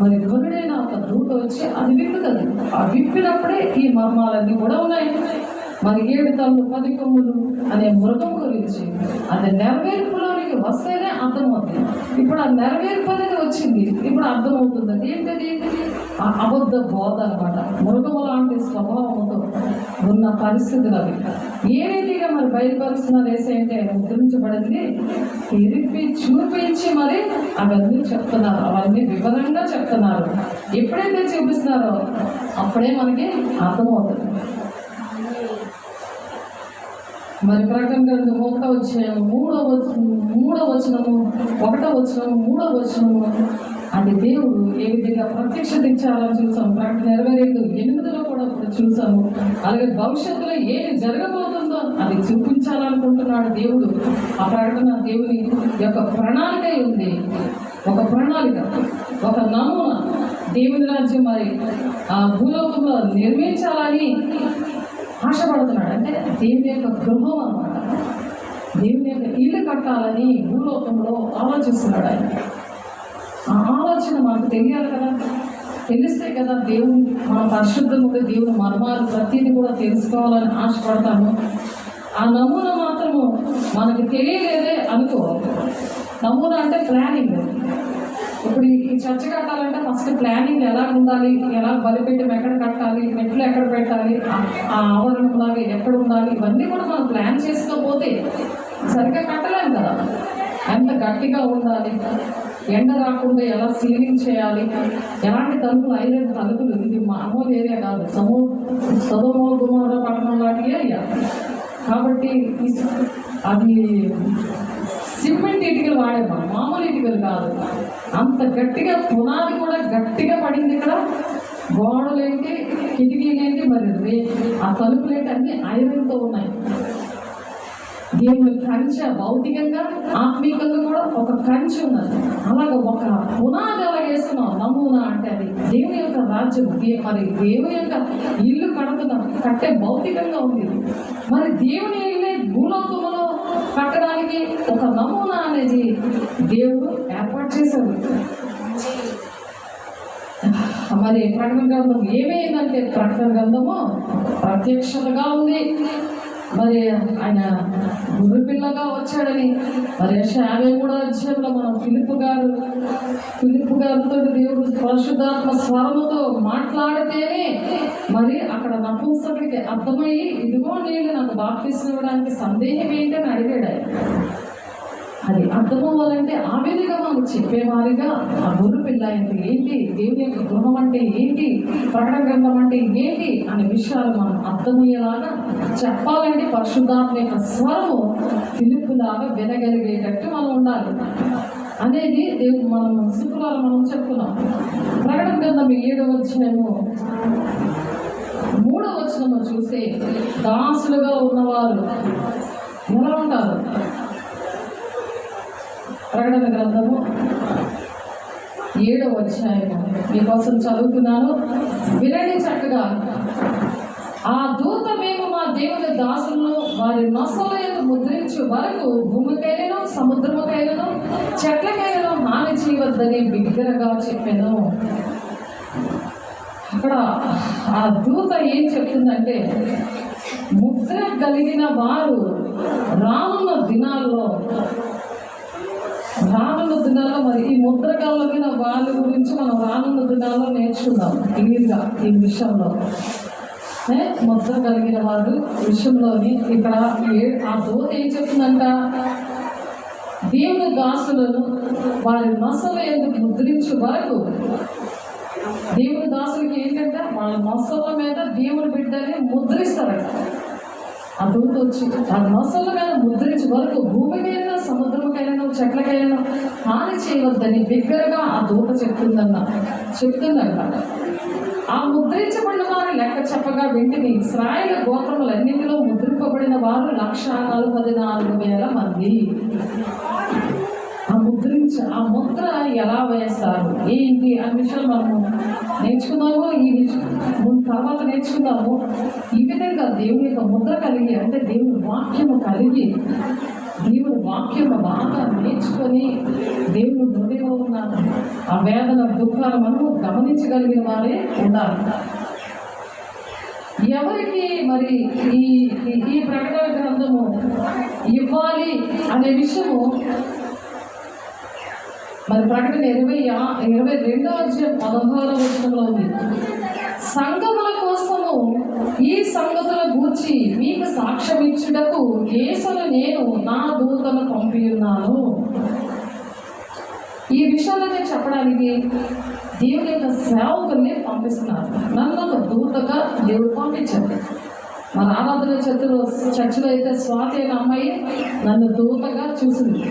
మరి గొర్రెడైన ఒక దూత వచ్చి అది విప్పుతుంది. ఆ విప్పినప్పుడే ఈ మర్మాలన్నీ కూడా ఉన్నాయి. మరి 7 తలలు 10 కొమ్ములు అనే మృగం గురించి అది నెరవేర్పులోనికి వస్తేనే అర్థమవుతుంది. ఇప్పుడు ఆ నెరవేర్పు అనేది వచ్చింది, ఇప్పుడు అర్థమవుతుంది. ఏంటది? అబద్ధ బోధ అనమాట. మృగము లాంటి స్వభావంతో ఉన్న పరిస్థితులు అవి ఏ రీతిగా మరి బయలుపరుస్తున్నారు వేసేంటే ముద్రించబడింది తిరిపి చూపించి మరి అవన్నీ చెప్తున్నారు. అవన్నీ వివరంగా చెప్తున్నారు. ఎప్పుడైతే చూపిస్తున్నారో అప్పుడే మనకి అర్థమవుతుంది. మరి ప్రకటన గ్రంథం 1వ అధ్యాయం 3వ వచనము 1వ వచనము 3వ వచనము అది దేవుడు ఏ విధంగా ప్రత్యక్షత ఇచ్చారని చూసాము. ప్రకటన 22:8లో కూడా చూసాము. అలాగే భవిష్యత్తులో ఏది జరగబోతుందో అది చూపించాలనుకుంటున్నాడు దేవుడు. ఆ ప్రకటన దేవుని యొక్క ప్రణాళిక ఉంది. ఒక ప్రణాళిక, ఒక నమూనా. దేవుని రాజ్యం మరి ఆ భూలోకంలో నిర్మించాలని ఆశపడుతున్నాడు. అంటే దేవుని యొక్క గృహం అన్నమాట. దేవుని యొక్క ఇల్లు కట్టాలని భూలోకంలో ఆలోచిస్తున్నాడు ఆయన. ఆ ఆలోచన మనకు తెలియాలి కదా. తెలిస్తే కదా దేవుని, మన పరిశుద్ధంగా దేవుని మర్మాలు ప్రతిదీ కూడా తెలుసుకోవాలని ఆశపడతాము. ఆ నమూనా మాత్రము మనకు తెలియలేదే అనుకో. నమూనా అంటే ప్లానింగ్. ఇప్పుడు ఈ చర్చ కట్టాలంటే ఫస్ట్ ప్లానింగ్ ఎలా ఉండాలి, ఎలా బలిపీఠం ఎక్కడ కట్టాలి, మెట్లు ఎక్కడ పెట్టాలి, ఆ ఆవరణంలాగా ఎక్కడ ఉండాలి, ఇవన్నీ కూడా మనం ప్లాన్ చేసుకోకపోతే సరిగ్గా కట్టలేము కదా. ఎంత గట్టిగా ఉండాలి, ఎండ రాకుండా ఎలా సీలింగ్ చేయాలి, ఎలాంటి తలుపులు, 5 తలుపులు. ఇది మామూలు ఏరియా కాదు, సొదొమ గొమొర్రా పట్టణం లాంటి ఏరియా. కాబట్టి అది సిమెంట్ ఇటుకలు వాడేమా, మామూలు ఇటుకలు కాదు. అంత గట్టిగా పునాది కూడా గట్టిగా పడింది. ఇక్కడ గోడలేంటి, కిటికీలేంటి, మరి ఆ తలుపులేంటి అన్ని ఐరన్తో ఉన్నాయి. దేవుని కంచె భౌతికంగా ఆత్మీయంగా కూడా ఒక కంచె ఉన్నది. అలాగే ఒక పునాది అలా వేస్తున్నాం. నమూనా అంటే అది దేవుని యొక్క రాజ్యం. మరి దేవుని యొక్క ఇల్లు కడుతున్నాం, కట్టే భౌతికంగా ఉంది. మరి దేవుని ఇల్లే భూలోకంలో కట్టడానికి ఒక నమూనా అనేది దేవుడు ఏర్పాటు చేశాడు. మరి ప్రకటన గ్రంథం ఏమైందంటే ప్రకటన గ్రంథము ప్రత్యక్షతగా ఉంది. మరి ఆయన గుర్రె పిల్లగా వచ్చాడని మరి 53వ అధ్యాయంలో మనం ఫిలిప్పు గారితో దేవుడు పరిశుద్ధాత్మ స్వరముతో మాట్లాడితేనే మరి అక్కడ నపుంసకుడికి అర్థమయ్యి, ఇదిగో నేను నాకు బాప్తిస్మం ఇవ్వడానికి సందేహం ఏంటని అడిగాడు. అది అర్థమవ్వాలంటే ఆ విధిగా మనం చెప్పేవారిగా ఆ గుర్రె పిల్ల అంటే ఏంటి, దేవుని యొక్క గృహం అంటే ఏంటి, ప్రకటన గ్రంథం అంటే ఏంటి అనే విషయాలు మనం అర్థమయ్యేలాగా చెప్పాలంటే పరిశుద్ధాత్మ యొక్క స్వరము ఫిలిప్పులాగా వినగలిగేటట్టు మనం ఉండాలి అనేది దేవుడు మనం శుక్రవారం మనం చెప్పుకున్నాం. ప్రకటన గ్రంథం 7వ అధ్యాయము 3వ వచనము చూస్తే దాసులుగా ఉన్నవారు ఎలా ఉంటారు? ప్రకటన గ్రంథము 7వ అధ్యాయము మీకోసం చదువుతున్నాను, వినండి చక్కగా. ఆ దూత మేము మా దేవుని దాసులను వారి నొసలను ముద్రించు వరకు భూమికైనను సముద్రముకైనను చెట్లకైనను హాని చేయవద్దని బిగ్గరగా చెప్పాను. అక్కడ ఆ దూత ఏం చెప్తుందంటే, ముద్ర కలిగిన వారు రానున్న దినాల్లో మరి ఈ ముద్ర కలిగిన వాళ్ళ గురించి మనం రానున్న దినాల్లో నేర్చుకుందాం క్లియర్గా ఈ విషయంలో. ముద్ర కలిగిన వారు విషయంలోని ఇక్కడ ఆ దూత ఏం చెప్తుందంట, దేవుని దాసులను వారి నొసలు ఎందుకు ముద్రించే వరకు, దేవుని దాసులకి ఏంటంటే వాళ్ళ నొసల మీద దేవుని బిడ్డని ముద్రిస్తారట. ఆ దూత వచ్చి ఆ నొసల మీద ముద్రించే వరకు భూమికైనా సముద్రముకైనా చెట్లకైనా హాని చేయవద్దని బిగ్గరగా ఆ దూత చెప్తుందంట. ఆ ముద్రించబడిన వారి లెక్క చెప్పగా వెంటనే ఇశ్రాయేలు గోత్రములన్నింటిలో ముద్రింపబడిన వారు 144,000 మంది. ఆ ముద్ర ఎలా వేస్తారు ఏంటి అనే విషయాలు మనము నేర్చుకున్నాము. ఈ విషయం తర్వాత నేర్చుకున్నాము. ఈ విధంగా దేవుని యొక్క ముద్ర కలిగి, అంటే దేవుని వాక్యము కలిగి, దేవుని వాక్యము బాగా నేర్చుకొని దేవుని హృదయంలో ఉన్న ఆ వేదన దుఃఖాలు మనము గమనించగలిగిన వారే ఉండాలి. ఎవరికి మరి ఈ ప్రకటన గ్రంథము ఇవ్వాలి అనే విషయము మరి ప్రకటన 22:16 ఉంది. సంఘముల కోసము ఈ సంగతుల గూర్చి మీకు సాక్ష్యం ఇచ్చుటకు యేసును నేను నా దూతను పంపి ఉన్నాను. ఈ విషయాలనే చెప్పడానికి దేవుని యొక్క సేవకుల్ని పంపిస్తున్నారు. నన్ను ఒక దూతగా దేవుడు పంపించారు. మన ఆరాధన చర్చిలో అయితే స్వాతి అనే అమ్మాయి నన్ను దూతగా చూసింది.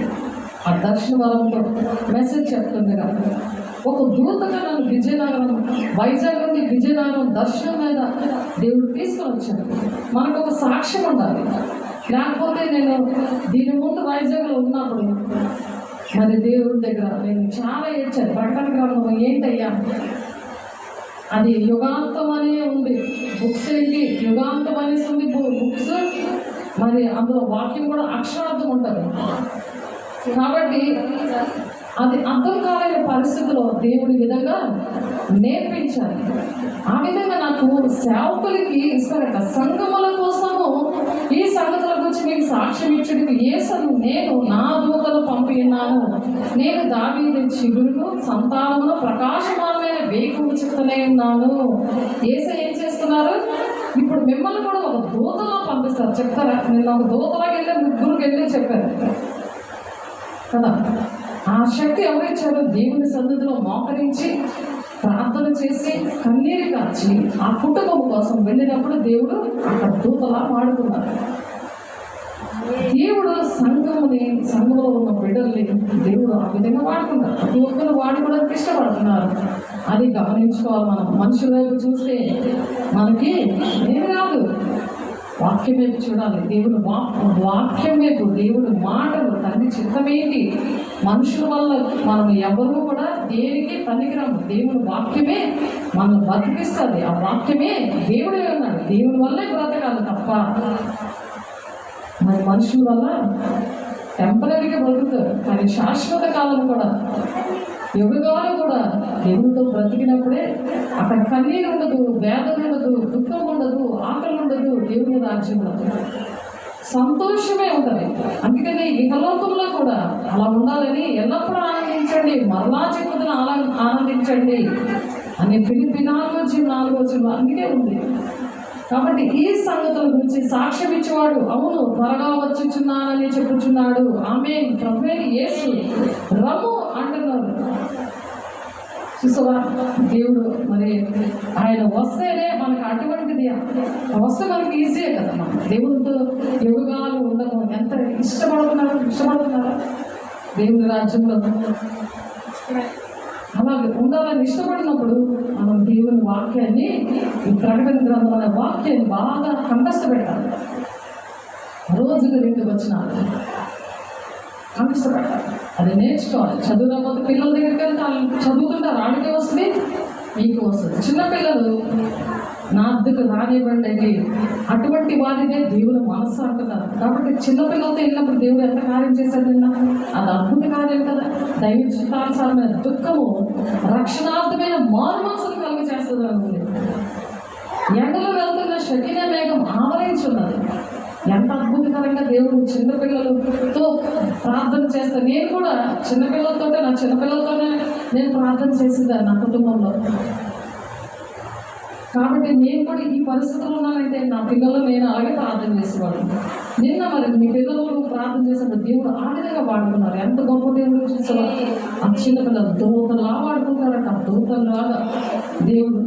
ఆ దర్శన వరంతో మెసేజ్ చెప్తుంది కదా, ఒక దూతగా నన్ను వైజాగ్ నుండి విజయనగరం దర్శనం మీద దేవుడు తీసుకొని వచ్చాడు. మనకు ఒక సాక్ష్యం ఉండాలి. లేకపోతే నేను దీని ముందు వైజాగ్లో ఉన్నప్పుడు మరి దేవుడి దగ్గర నేను చాలా ఏడ్చాను. ప్రకటన గ్రంథం ఏంటయ్యా, అది యుగాంతం అనే ఉంది. బుక్స్ ఏంటి యుగాంతం అనేసి ఉంది బుక్స్. మరి అందులో వాక్యం కూడా అక్షరార్థం ఉంటుంది. కాబట్టి అది అర్థం కాలేని పరిస్థితిలో దేవుడి విధంగా నేర్పించాలి. ఆ విధంగా నాకు సేవకులకి ఇస్తారట. సంఘముల కోసము ఈ సంగతుల గురించి మీకు సాక్ష్యం ఇచ్చుటకు యేసును నేను నా దూతను పంపి ఉన్నాను. నేను దావీదు చిగురును సంతానమును ప్రకాశమానమైన వేకువ చిత్తనే ఉన్నాను. యేసు ఏం చేస్తున్నారు, ఇప్పుడు మిమ్మల్ని కూడా ఒక దూతలా పంపిస్తారు. చెప్తారా, నేను ఒక దూతలాగా వెళ్ళి ముగ్గురికి వెళ్ళి చెప్పారు కదా. ఆ శక్తి ఎవరిచ్చారో దేవుని సన్నిధిలో మోకరించి ప్రార్థన చేసి కన్నీరు కాచి ఆ కుటుంబం కోసం వెళ్ళినప్పుడు దేవుడు అక్కడ దూతలా వాడుకున్నారు. దేవుడు సంఘంలో ఉన్న బిడ్డల్ని దేవుడు ఆ విధంగా వాడుకున్నారు. ప్రతి ఒక్కరు వాడుకోవడానికి ఇష్టపడుతున్నారు. అది గమనించుకోవాలి. మనం మనుషుల వైపు చూస్తే మనకి ఏమి రాదు. వాక్యం వైపు చూడాలి. దేవుడు వాక్యం వైపు, దేవుడు మాటలు, తండ్రి చిత్తమేంటి, మనుషుల వల్ల మనం ఎవరూ కూడా దేనికి పనికిరాము. దేవుని వాక్యమే మనం బతికిస్తుంది. ఆ వాక్యమే దేవుడే ఉన్నాడు. దేవుని వల్లే బ్రతకాలి తప్ప మరి మనుషుల వల్ల టెంపరీగా బ్రతుకుతారు. కానీ శాశ్వత కాలం కూడా యుగాలు కూడా దేవుడితో బ్రతికినప్పుడే అక్కడ కన్నీరు ఉండదు, వేదన ఉండదు, దుఃఖం ఉండదు, ఆకలి ఉండదు. దేవుని రాజ్యంలో సంతోషమే ఉంటుంది. అందుకని ఇహలోకంలో కూడా అలా ఉండాలని ఎల్లప్పుడూ ఆనందించండి, మరలా చెప్పుదని ఆనందించండి అని ఫిలిప్పీ 4:4 అందుకే ఉంది. కాబట్టి ఈ సంగతుల గురించి సాక్ష్యం ఇచ్చేవాడు అవును త్వరగా వచ్చుచున్నానని చెప్పుచున్నాడు. ఆమేన్. ప్రభువైన యేసు రమ్ము అంటున్నారు. చూసావా, దేవుడు మరి ఆయన వస్తేనే మనకు అటువంటిది వస్తే మనకి ఈజీయే కదా. మనం దేవుడితో యుగాలు ఉండము ఎంత ఇష్టపడుతున్నారా దేవుని రాజ్యంలో అలాగే ఉండాలని ఇష్టపడినప్పుడు మనం దేవుని వాక్యాన్ని, ఈ ప్రకటన గ్రంథం అనే వాక్యాన్ని బాగా కంఠస్థ పెట్టాలి. రోజుకు 2 వచనాలు కంఠస్థ పెట్టాలి. అది నేర్చుకోవాలి. చదువురాకపోతే పిల్లల దగ్గరికి వెళ్తే చదువుతుంటారు, ఆడికే వస్తుంది, మీకు వస్తుంది. చిన్నపిల్లలు నా అద్దెకు రానివ్వండి, అటువంటి వారినే దేవుని మనస్సు అంటున్నారు. కాబట్టి చిన్నపిల్లలతో వెళ్ళినప్పుడు దేవుడు ఎంత కార్యం చేశాడు నిన్న, అది అద్భుత కార్యం కదా. దైవ చిత్తానుసారమైన దుఃఖము రక్షణార్థమైన మారు మనసును కలిగి చేస్తుంది. ఎండలో వెళ్తున్న షకీనా మేఘం ఆవరించున్నది. ఎంత అద్భుతకరంగా దేవుడు చిన్నపిల్లలతో ప్రార్థన చేస్తాను. నేను కూడా నా చిన్నపిల్లలతోనే నేను ప్రార్థన చేసేదాన్ని నా కుటుంబంలో. కాబట్టి నేను కూడా ఈ పరిస్థితులు ఉన్నానంటే నా పిల్లలు నేను అలాగే ప్రార్థన చేసేవాడు. నిన్న మరి మీ పిల్లలు ప్రార్థన చేసినప్పుడు దేవుడు ఆ విధంగా వాడుకున్నారు. ఎంత గొప్ప దేవుడు చూసారో. ఆ చిన్నపిల్లలు దూతలా వాడుకుంటారంట. దూతలాగా దేవుడు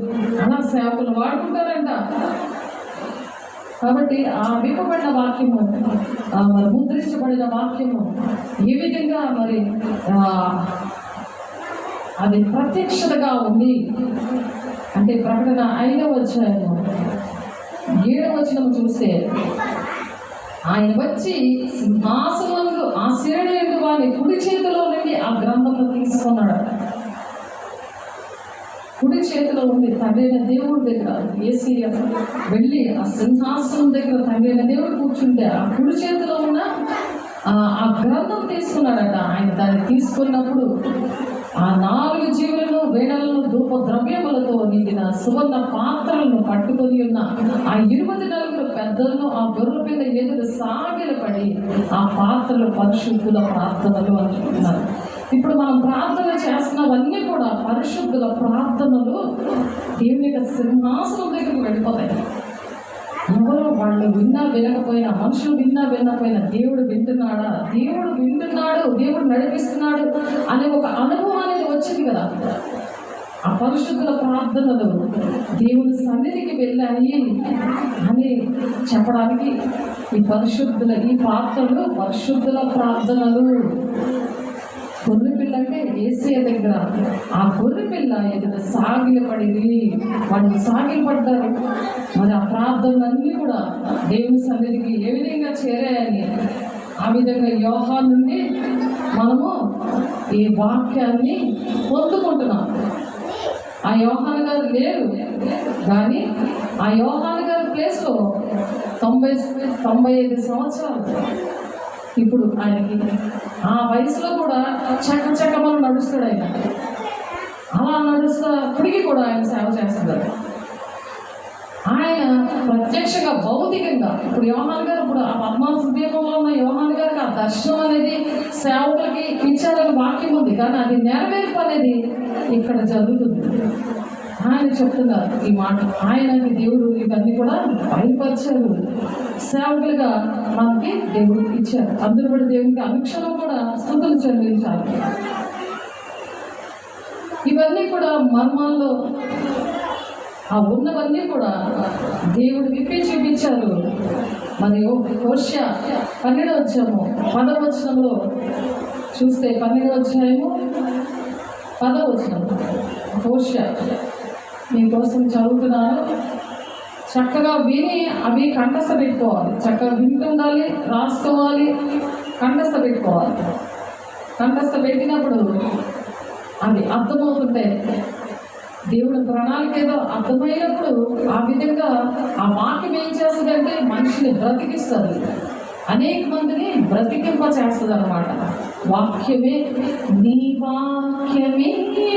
అలా సేవకులు వాడుకుంటారంట. కాబట్టి ఆ విప్పబడిన వాక్యము, మరి ముద్రించబడిన వాక్యము ఏ విధంగా మరి అది ప్రత్యక్షతగా ఉంది అంటే ప్రకటన 5వ అధ్యాయము 7వ వచనం చూస్తే, ఆయన వచ్చి సింహాసనమునందు ఆసీనుడైన వాని కుడి చేతిలో నుండి ఆ గ్రంథము తీసుకున్నాడు. కుడి చేతిలో ఉంది తండ్రైన దేవుడి దగ్గర. ఏసయ్య వెళ్ళి ఆ సింహాసనం దగ్గర తండ్రైన దేవుడు కూర్చుంటే ఆ కుడి చేతిలో ఉన్న ఆ గ్రంథం తీసుకున్నాడట. ఆయన దాన్ని తీసుకున్నప్పుడు ఆ 4 జీవులను వేడలను ధూప ద్రవ్యములతో నిండిన సువర్ణ పాత్రలను పట్టుకొని ఉన్న ఆ 24 పెద్దలను ఆ గొర్రె పిల్ల ఎదురు సాగిలపడి ఆ పాత్రలు పరిశుద్ధుల ప్రార్థనలు అంటున్నారు. ఇప్పుడు మనం ప్రార్థన చేస్తున్నవన్నీ కూడా పరిశుద్ధుల ప్రార్థనలు దేవుని యొక్క సింహాసనం దగ్గరికి వెళ్ళిపోతాయి. ఎవరో వాళ్ళు విన్నా వినకపోయినా, మనుషులు విన్నా వినకపోయినా దేవుడు వింటున్నాడా, దేవుడు వింటున్నాడు, దేవుడు నడిపిస్తున్నాడు అనే ఒక అనుభవం అనేది వచ్చింది కదా. ఆ పరిశుద్ధుల ప్రార్థనలు దేవుని సన్నిధికి వెళ్ళాయి అని చెప్పడానికి ఈ పాత్రలు పరిశుద్ధుల ప్రార్థనలు. గొర్రె పిల్ల అంటే ఏసయ్య దగ్గర ఆ గొర్రె పిల్ల ఏదైనా సాగిలపడింది, వాళ్ళు సాగిలపడ్డారు. మరి ఆ ప్రార్థనలన్నీ కూడా దేవుని సన్నిధికి ఏ విధంగా చేరాయని ఆ విధంగా యోహాను నుండి మనము ఈ వాక్యాన్ని పొందుకుంటున్నాం. ఆ యోహాను గారు లేరు, కానీ ఆ యోహాను గారి ప్లేస్లో 95 సంవత్సరాలు ఇప్పుడు ఆయనకి ఆ వయసులో కూడా చక్కమని నడుస్తాడు. ఆయన అలా నడుస్తున్నప్పటికీ కూడా ఆయన సేవ చేస్తున్నారు. ఆయన ప్రత్యక్షంగా భౌతికంగా ఇప్పుడు యోహాను గారు ఇప్పుడు ఆ పద్మాస దీపంలో ఉన్న యోహాను గారికి ఆ దర్శనం అనేది సేవకులకి ఇచ్చారని వాక్యం ఉంది, కానీ అది నెరవేర్పు అనేది ఇక్కడ జరుగుతుంది. ఆయన చెప్తున్నారు ఈ మాట. ఆయనకి దేవుడు ఇవన్నీ కూడా బయలుపరిచారు, సేవకులుగా మనకి దేవుడు ఇచ్చారు. అందరూ కూడా దేవునికి అనుక్షణం కూడా స్తుతులు చెల్లించాలి. ఇవన్నీ కూడా మర్మాల్లో ఆ ఉన్నవన్నీ కూడా దేవుడు విప్పి చూపించారు. మరియు హోషేయ 12వ అధ్యాయము 10వ వచనంలో చూస్తే 12వ అధ్యాయము 10వ వచనం హోషేయ మీకోసం చదువుతున్నాను. చక్కగా విని అవి కంఠస్థ పెట్టుకోవాలి. చక్కగా వింటుండాలి, రాసుకోవాలి, కంఠస్థ పెట్టుకోవాలి. కంఠస్థ పెట్టినప్పుడు అవి అర్థమవుతుంటాయి. దేవుడు ప్రణాళిక ఏదో అర్థమైనప్పుడు ఆ విధంగా ఆ వాక్యం ఏం చేస్తుందంటే మనిషిని బ్రతికిస్తుంది, అనేక మందిని బ్రతికింప చేస్తుంది అన్నమాట. వాక్యమే నీ వాక్యమే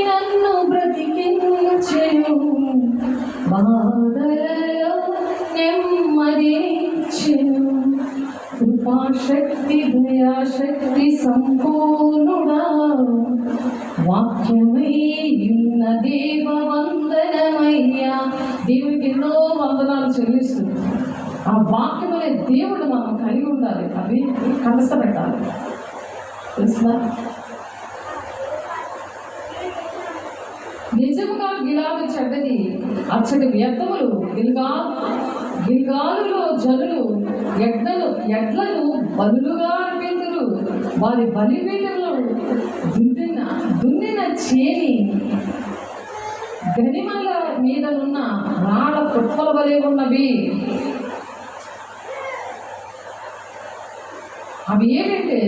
నన్ను బ్రతికించెను, బాధలలో నెమ్మదించెను, కృపాశక్తి దయాశక్తి సంపూర్ణుడా, వాక్యమై ఉన్న దేవ వందనమయ్యా. దేవుడికి ఎన్నో వందనాలు చెల్లిస్తుంది. ఆ వాక్యం అనే దేవుడు మనం కలిగి ఉండాలి, అవి కంఠస్థ పెట్టాలి. తెలుసా? నిజముగా గిలాదు చెడ్డది, అచ్చటి వ్యర్థములు గిల్గాలులో జనులు ఎడ్లను బలులుగా అర్పింతురు. వారి బలిపీఠంలో దున్నిన చేని గనిమల మీదనున్న రాళ్ళ కుప్పల వలె ఉన్నవి. అవి ఏంటంటే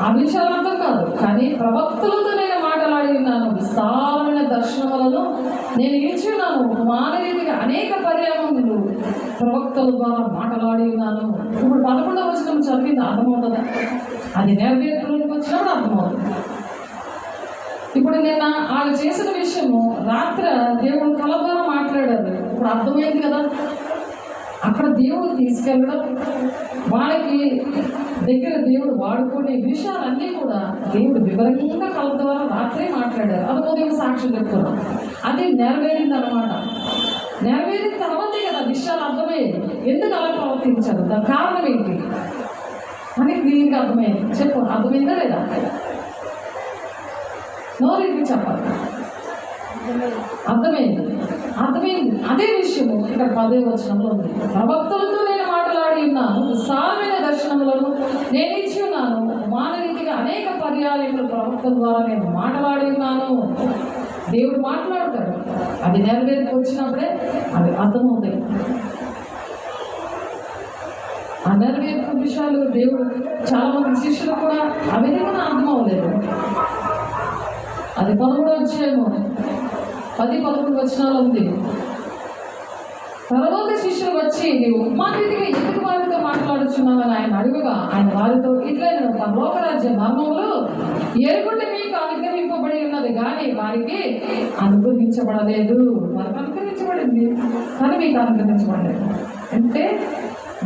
ఆ విషయాలు అర్థం కాదు, కానీ ప్రవక్తలతో నేను మాట్లాడి ఉన్నాను. విస్తారమైన దర్శనములను నేను ఇచ్చి ఉన్నాను. మానవీయంగా అనేక పర్యాయములు ప్రవక్తల ద్వారా మాట్లాడి ఉన్నాను. ఇప్పుడు 11వ వచనం చదివింది అర్థమవుతుందా? అది నెరవేర్పులోకి వచ్చినప్పుడు అర్థమవుతుంది. ఇప్పుడు నిన్న వాళ్ళు చేసిన విషయము రాత్రి దేవుడు కల ద్వారా మాట్లాడారు. ఇప్పుడు అర్థమైంది కదా. అక్కడ దేవుడు తీసుకెళ్ళడం, వాళ్ళకి దగ్గర దేవుడు వాడుకునే విషయాలన్నీ కూడా దేవుడు వివరంగా కళ్ళ ద్వారా రాత్రే మాట్లాడారు. అది ఉదయం సాక్ష్యం చెప్తున్నాం. అది నెరవేరింది అనమాట. నెరవేరిన తర్వాతే కదా విషయాలు అర్థమయ్యేది. ఎందుకు అలా ప్రవర్తించారు, దాని కారణం ఏంటి అని క్లియర్గా అర్థమైంది. చెప్పు, అర్థమైందా లేదా? నోరికి చెప్పాలి. అర్థమైంది. అదే విషయము ఇక్కడ 10వ వచనంలో ఉంది. ప్రవక్తలతో నేను మాట్లాడి ఉన్నాను, విశాలమైన దర్శనములను నేను ఇచ్చి ఉన్నాను, మానరీతిగా అనేక పర్యాయములు ప్రవక్తల ద్వారా నేను మాట్లాడి ఉన్నాను. దేవుడు మాట్లాడతాడు, అది నెరవేర్పు వచ్చినప్పుడే అది అర్థమవుతాయి. ఆ నెరవేర్పు విషయాలు దేవుడు చాలా మంది శిష్యులు కూడా ఆ విధంగా అర్థం అవ్వలేదు. అది 13వ అధ్యాయము 10-11 వచనాలు ఉంది. తర్వాత శిష్యులు వచ్చి నీవు ఉపమానరీతిగా ఎందుకు వారితో మాట్లాడుచున్నావని ఆయన అడుగుగా ఆయన వారితో ఇట్లా పరలోకరాజ్య మర్మములు ఎరుగుంటే మీకు అనుగ్రహింపబడి ఉన్నది కానీ వారికి అనుగ్రహించబడలేదు. వారికి అనుగ్రహించబడింది కానీ మీకు అనుగ్రహించబడలేదు. అంటే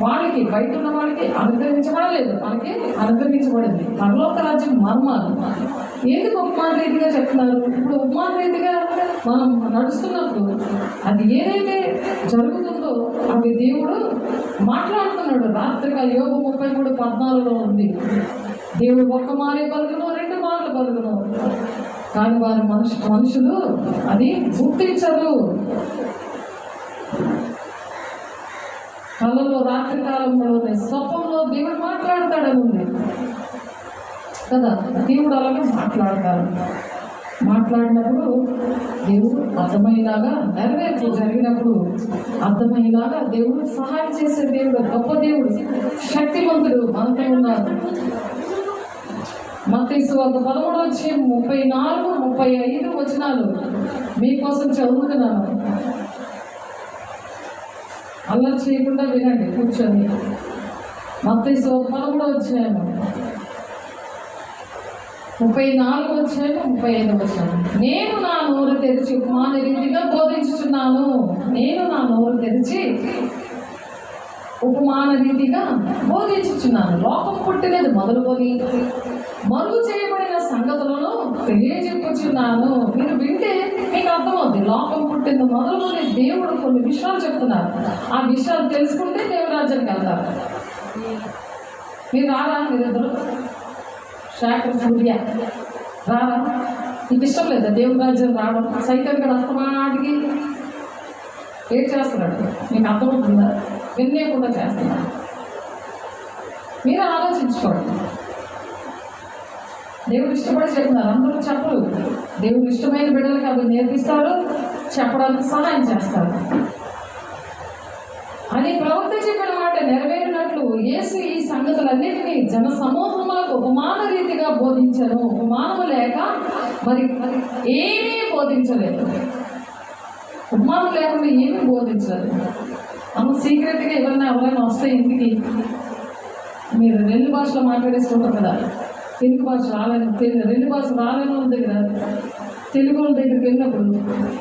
వాడికి బయట ఉన్న వాడికి అనుగ్రహించబడలేదు, మనకి అనుగ్రహించబడింది. పరలోక రాజ్యం మర్మాలు ఎందుకు ఉపమాన రీతిగా చెప్తున్నారు? ఇప్పుడు ఉపమాన రీతిగా మనం నడుస్తున్నప్పుడు అది ఏదైతే జరుగుతుందో అవి దేవుడు మాట్లాడుతున్నాడు. రాత్రిగా యోగ 33:14 ఉంది. దేవుడు ఒక్క మారే పలుకును, 2 మార్లు పలుకును, కానీ వారి మనుషులు అది గుర్తించరు. కళలో రాత్రి కాలంలో స్వప్నంలో దేవుడు మాట్లాడతాడని ఉంది కదా. దేవుడు అలాగే మాట్లాడినప్పుడు దేవుడు అర్థమయ్యేలాగా, నెరవేర్పు జరిగినప్పుడు అర్థమయ్యేలాగా దేవుడు సహాయం చేసే దేవుడు, గొప్ప దేవుడు, శక్తివంతుడు మనతో ఉన్నారు. మత్తయి సువార్త 13వ అధ్యాయం 34-35 వచనాలు మీకోసం చదువుతున్నాను. అల్లరి చేయకుండా వినండి కూర్చొని. మత్తయి సువార్త 13వ అధ్యాయం 34వ అధ్యాయం 35వ వచనం. నేను నా నోరు తెరిచి ఉపమాన రీతిగా బోధించుచున్నాను. నేను నా నోరు తెరిచి ఉపమాన రీతిగా బోధించుచున్నాను. లోకం పుట్టినది మొదలుకొని మరుగు చేయబడిన సంగతులను తెలియజెప్పుచున్నాను. మీరు వింటే మీకు అర్థమవుతుంది. లోకం పుట్టింది మొదలుకొని దేవుడు కొన్ని విషయాలు చెప్తున్నారు. ఆ విషయాలు తెలుసుకుంటే దేవుని రాజ్యానికి వెళ్తారు. మీరు రారా? మీరిద్దరు శాఖ సూర్య రారా? నీకు ఇష్టం లేదా దేవుని రాజ్యం రావడం? సైతం కూడా అస్తమాటికి ఏం చేస్తున్నాడు మీకు అర్థమవుతుందా? వినేయకుండా చేస్తున్నాడు. మీరు ఆలోచించుకోండి. దేవుడు ఇష్టపడి చెప్తున్నారు. అందరూ చెప్పరు. దేవుడు ఇష్టమైన బిడ్డలకి అవి నేర్పిస్తారు, చెప్పడానికి సహాయం చేస్తారు. అని ప్రవక్త చెప్పిన మాట నెరవేరినట్లు యేసు ఈ సంగతులన్నిటినీ జన సమూహములకు ఉపమాన రీతిగా బోధించను. ఉపమానము లేక మరి ఏమీ బోధించలేదు. ఉపమానం లేకుండా ఏమీ బోధించలేదు. మనం సీక్రెట్గా ఎవరైనా వస్తే ఇంటికి మీరు 2 భాషలో మాట్లాడేసుకుంటారు కదా. తెలుగు భాష రాలేను, 2 భాష రాలేని వాళ్ళ దగ్గర, తెలుగు వాళ్ళ దగ్గరికి వెళ్ళినప్పుడు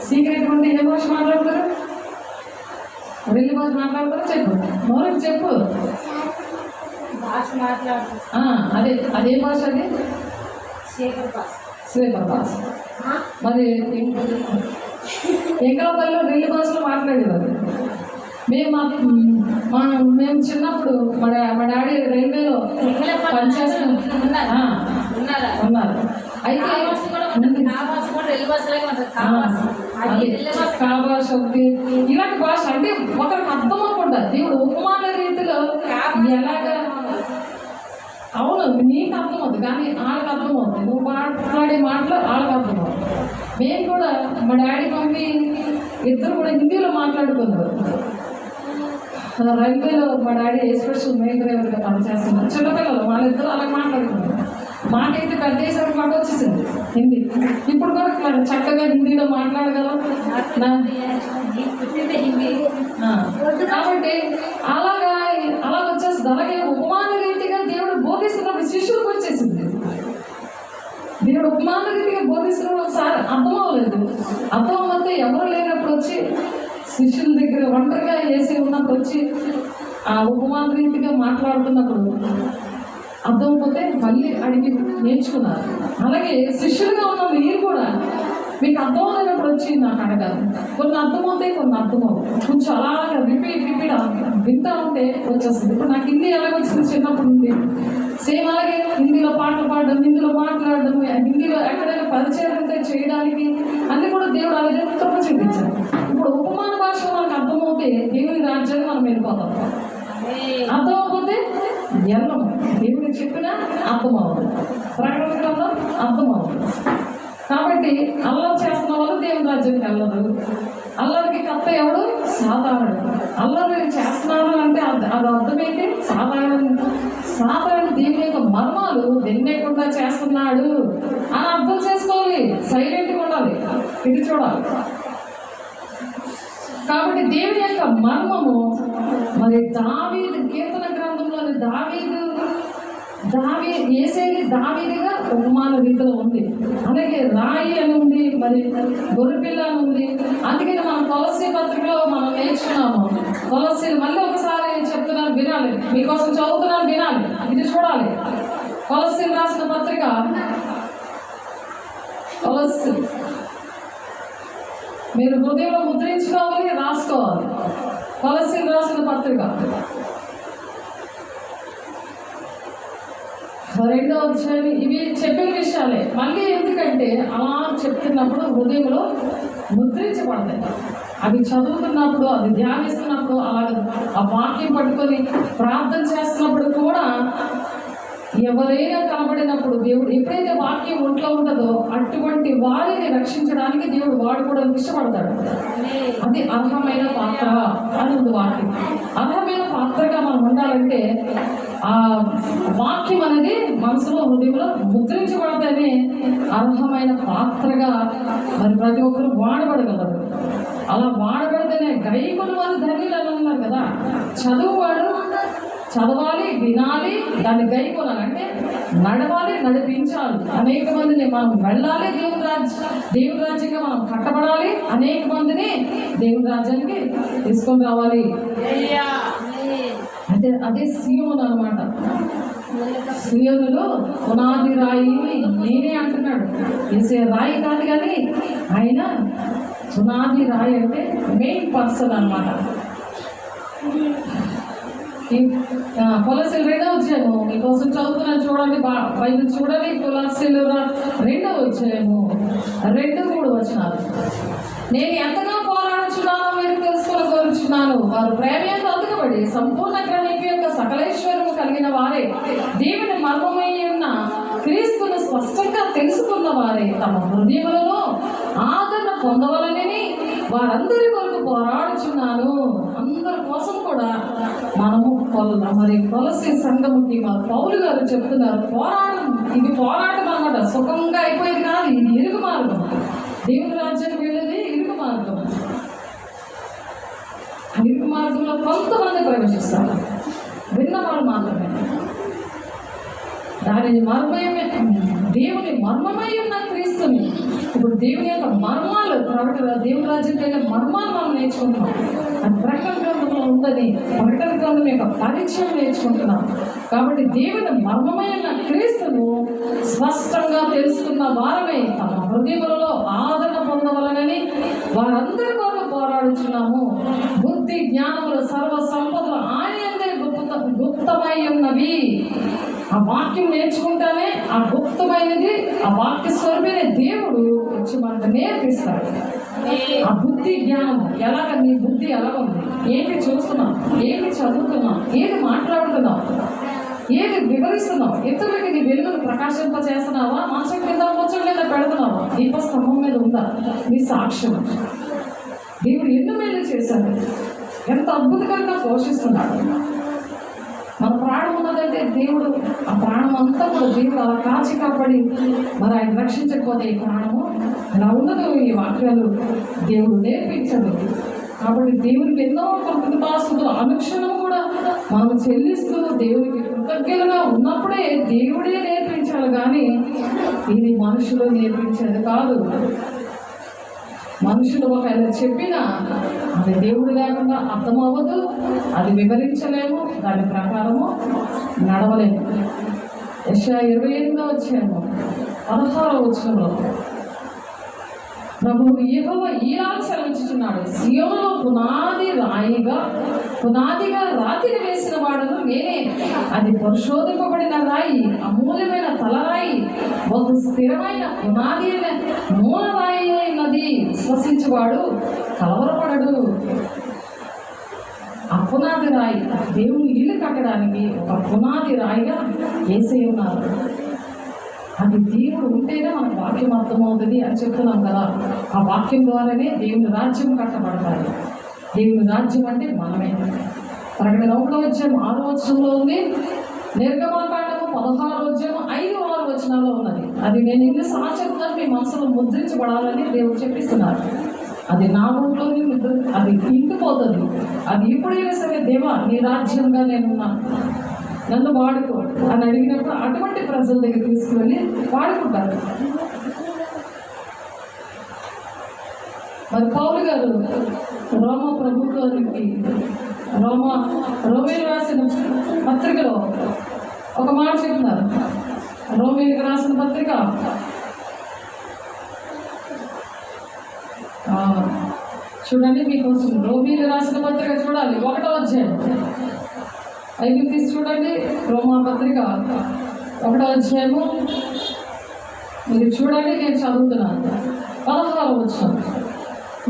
సీక్రెట్ ఉంటే ఏ భాష మాట్లాడతారు? 2 భాష మాట్లాడతారు. చెప్పు, మరొకటి చెప్పు. అదే భాష, అది స్వేపర్ భాష. మరి ఎంకలపల్లిలో 2 భాషలు మాట్లాడేవారు. మేము చిన్నప్పుడు మా డాడీ రైల్వేలో పనిచేస్తున్నారు. అయితే భాష ఒకటి, ఇలాంటి భాష అంటే ఒకరికి అర్థం అవ్వకుండా దేవుడు ఉపమాన రీతిలో ఎలాగా. అవును, నీకు అర్థమవుతుంది కానీ వాళ్ళకి అర్థమవుతుంది. నువ్వు మాట్లాడే మాటలు వాళ్ళకి అర్థమవుతుంది. మేము కూడా మా డాడీ మమ్మీ ఇద్దరు కూడా హిందీలో మాట్లాడుకున్నారు. రైల్వేలో మా డాడీ ఎస్పెషల్ మెయిన్ డ్రైవర్గా పనిచేస్తున్నారు. చిన్నపిల్లలు వాళ్ళిద్దరూ అలా మాట్లాడుకున్నారు. మాకైతే పెద్ద వేసేవారికి మాకు వచ్చేసింది హిందీ. ఇప్పుడు కూడా చక్కగా హిందీలో మాట్లాడగలం. కాబట్టి అలా వచ్చేస్తుంది. అలాగే ఉపమాన రీతిగా దేవుడు బోధిస్తున్నప్పుడు శిష్యులకు వచ్చేసింది. దేవుడు ఉపమాన రీతిగా బోధిస్తున్నప్పుడు ఒకసారి అర్థం అవ్వలేదు. అర్థం అవ్వతే ఎవరు లేనప్పుడు వచ్చి శిష్యుల దగ్గర ఒంటరిగా వేసి ఉన్నప్పుడు వచ్చి ఆ ఉపమాన రీతిగా మాట్లాడుతున్నప్పుడు అర్థం పోతే మళ్ళీ అడిగి నేర్చుకున్నారు. అలాగే శిష్యులుగా ఉన్న మీరు కూడా మీకు అర్థమవుతున్నప్పుడు వచ్చి నాకు అడగాలి. కొన్ని అర్థమవుతాయి, కొన్ని అర్థమవు. కొంచెం అలాగా రిపీట్ వింటా ఉంటే వచ్చేస్తుంది. ఇప్పుడు నాకు హిందీ ఎలాగొచ్చింది చిన్నప్పుడు నుండి సేమ్ అలాగే హిందీలో పాటలు పాడడం, హిందీలో మాట్లాడడం, హిందీలో ఎక్కడైనా పరిచయం ఉంటే చేయడానికి అన్నీ కూడా దేవుడు అలాగే కృప చూపించారు. ఇప్పుడు ఉపమాన భాష మనకు అర్థమవుతే దేవుని రాజ్యాన్ని మనం వెళ్ళిపోతాం. అర్థమవుతే ఎల్లం దేవుడు చెప్పినా అర్థమవుతుంది, ప్రకటన గ్రంథం అర్థమవుతుంది. కాబట్టి అల్లరి చేస్తున్న వాళ్ళు దేవుని రాజ్యానికి వెళ్ళరు. అల్లరికి కర్త ఎవడు? సాధారణుడు. అల్లరి చేస్తున్నాడు అంటే అది అర్థమైతే సాధారణ దేవుని యొక్క మర్మాలు వెన్నెకుండా చేస్తున్నాడు అని అర్థం చేసుకోవాలి. సైలెంట్గా ఉండాలి, ఇది చూడాలి. కాబట్టి దేవుని యొక్క మర్మము మరి దావీదు కీర్తన గ్రంథంలోని ఏసేది దావీదుగా ఉపమాన రీతిలో ఉంది. అలాగే రాయి అని ఉంది, మరి గొర్రెపిల్ల అని ఉంది. అందుకని మనం కొలస్సీ పత్రికలో మనం నేర్చుకున్నాము. కొలస్సీ మళ్ళీ ఒకసారి చెప్తున్నాను, వినాలి, మీకోసం చదువుతున్నాను, వినాలి, ఇది చూడాలి. కొలస్సీ రాసిన పత్రిక, కొలస్సీ మీరు హృదయంలో ముద్రించుకోవాలి, రాసుకోవాలి. కొలస్సీ రాసిన పత్రిక 2వ అధ్యాయం. ఇవి చెప్పిన విషయాలే మళ్ళీ, ఎందుకంటే అలా చెప్తున్నప్పుడు హృదయంలో ముద్రించబడతాయి. అవి చదువుతున్నప్పుడు, అది ధ్యానిస్తున్నప్పుడు, అలాగే ఆ వాక్యం పట్టుకొని ప్రార్థన చేస్తున్నప్పుడు కూడా ఎవరైనా కనబడినప్పుడు దేవుడు ఎప్పుడైతే వాక్యం ఒంట్లో ఉంటుందో అటువంటి వారిని రక్షించడానికి దేవుడు వాడుకోవడానికి ఇష్టపడతాడు. అది అర్హమైన పాత్ర అని ఉంది వాక్యం. అర్హమైన పాత్రగా మనం ఉండాలంటే ఆ వాక్యం అనేది మనసులో, హృదయంలో ముద్రించబడితేనే అర్హమైన పాత్రగా మరి ప్రతి ఒక్కరు వాడబడగలరు. అలా వాడబడితేనే గైకులు వారు ధన్యులు అని ఉన్నారు కదా. చదువువాడు చదవాలి, వినాలి, దాన్ని గైకొనాలి, అంటే నడవాలి, నడిపించాలి. అనేక మందిని మనం వెళ్ళాలి, దేవుని రాజ్యంగా మనం కట్టబడాలి, అనేక మందిని దేవుని రాజ్యానికి తీసుకొని రావాలి. అంటే అదే సియోను అనమాట. సియోనులో పునాది రాయి నేనే అంటున్నాడు. వేసే రాయి కాదు కానీ ఆయన పునాది రాయి, అంటే మెయిన్ పర్సన్ అనమాట. కొలస్సీలు 2వ అధ్యాయము మీకోసం చదువుతున్నాను, చూడండి, బైబిల్ చూడండి. కొలస్సీలు 2వ అధ్యాయము 2-3 వచనాలు. నేను ఎంతగా పోరాడుచున్నానో మీరు తెలుసుకొని కోరుచున్నాను. వారు ప్రేమయందు అందుకబడి సంపూర్ణ గ్రహింపు యొక్క సకలేశ్వరము కలిగిన వారే, దేవుని మర్మమై ఉన్న క్రీస్తును స్పష్టంగా తెలుసుకున్న వారే తమ హృదయములలో ఆదరణ పొందవలనని వారందరి కొరకు పోరాడుచున్నాను. అందరి కోసం కూడా మనము మరి కొలస్సీ సంఘముకి మా పౌలు గారు చెప్తున్నారు, ఇది పోరాటం అన్నమాట. సుఖంగా అయిపోయేది కాదు, ఇది ఇరుగు మార్గం. దేవుని రాజ్యానికి వెళ్ళేది ఇరుగు మార్గం. ఆ ఇరుగు మార్గంలో కొంతమంది ప్రవేశిస్తారు, విన్నవాళ్ళు మాత్రమే. దానిని మర్మమే, దేవుని మర్మమై ఉన్న క్రీస్తుని. ఇప్పుడు దేవుని యొక్క మర్మాలు, కాబట్టి దేవుని రాజ్యం యొక్క మర్మాలు మనం నేర్చుకుంటున్నాం. అది ప్రకటన గ్రంథంలో ఉందని ప్రకటన గ్రంథం యొక్క పరిచయం నేర్చుకుంటున్నాం. కాబట్టి దేవుని మర్మమై ఉన్న క్రీస్తును స్పష్టంగా తెలుసుకున్న వారమే తమ హృదయములలో ఆదరణ పొందవలనని వారందరి కొరకు పోరాడుచున్నాము. బుద్ధి జ్ఞానములు సర్వ సంపదలు ఆయన గుప్తమై ఉన్నవి. ఆ వాక్యం నేర్చుకుంటానే ఆ గుప్తమైనది, ఆ వాక్య స్వరూపమైన దేవుడు వచ్చి మనకు నేర్పిస్తాడు. ఆ బుద్ధి జ్ఞానం ఎలాగ, నీ బుద్ధి ఎలా ఉంది, ఏంటి చూస్తున్నావు, ఏంటి చదువుతున్నావు, ఏది మాట్లాడుతున్నావు, ఏది వివరిస్తున్నావు, ఇతరులకి నీ వెలుగును ప్రకాశింపజేస్తున్నావా, మనసు కింద ముచ్చట మీద పెడుతున్నావా, దీపస్తంభం మీద ఉందా నీ సాక్ష్యం. దేవుడు ఎన్నో మేలు చేశాడు, ఎంత అద్భుతంగా పోషిస్తున్నాడు. మన ప్రాణం ఉన్నదంటే దేవుడు, ఆ ప్రాణం అంతా కూడా దేవుడు అలా కాచి కాపాడి మరి ఆయన రక్షించకపోతే ఈ ప్రాణము ఎలా ఉండదు. ఈ వాక్యాలు దేవుడు నేర్పించదు. కాబట్టి దేవుడికి ఎన్నో కృతజ్ఞతాస్తుతులు అనుక్షణం కూడా మనం చెల్లిస్తూ దేవుడికి కృతజ్ఞతగా ఉన్నప్పుడే దేవుడే నేర్పించాలి, కానీ ఇది మనుషులు నేర్పించేది కాదు. మనుషులు ఒకవేళ చెప్పినా అది దేవుడు లేకుండా అర్థం అవ్వదు, అది వివరించలేము, దాని ప్రకారము నడవలేము. యెషయా 28వ అధ్యాయము 16వ వచనంలో ప్రభువు యెహోవా ఈలాగ సెలవిచ్చుచున్నాడు, సీయోనులో పునాదిగా రాతిని వేసిన వాడను నేనే. అది పరిశోధింపబడిన రాయి, అమూల్యమైన తలరాయి, బహు స్థిరమైన పునాది అయిన మూలరాయి అయినది. విశ్వసించువాడు కలవరపడడు. ఆ పునాది రాయి దేవుని ఇల్లు కట్టడానికి ఒక పునాది రాయిగా యేసయ్య ఉన్నారు. అది దేవుడు ఉంటేనే మనకు వాక్యం అర్థమవుతుంది అని చెప్తున్నాం కదా. ఆ వాక్యం ద్వారానే దేవుని రాజ్యం కట్టబడతాయి. దేవుని రాజ్యం అంటే మనమే. ప్రకటన 1వ అధ్యాయం 6వ వచనంలో ఉంది. నిర్గమకాండము 16వ అధ్యాయం 5-6 వచనాల్లో ఉన్నది. అది నేను ఇన్ని సాచెప్తాను, మీ మనసులో ముద్రించబడాలని దేవుడు చెప్పిస్తున్నారు. అది నా నోట్లోని అది ఇంకిపోతుంది. అది ఎప్పుడైనా సరే, దేవా నీ రాజ్యంగా నేనున్నాను, నన్ను వాడుకో అని అడిగినప్పుడు అటువంటి ప్రజల దగ్గర తీసుకువెళ్ళి వాడుకుంటారు. మరి పౌలు గారు రోమా ప్రభుత్వానికి రోమేలు రాసిన పత్రికలో ఒక మాట చెప్తున్నారు. రోమేలుకి రాసిన పత్రిక చూడండి, మీకోసం రోమేలు రాసిన పత్రిక చూడాలి, 1వ అధ్యాయం 5 తీసి చూడండి. రోమా పత్రిక 1వ అధ్యాయము మీరు చూడండి, నేను చదువుతున్నాను. 16వ వచనం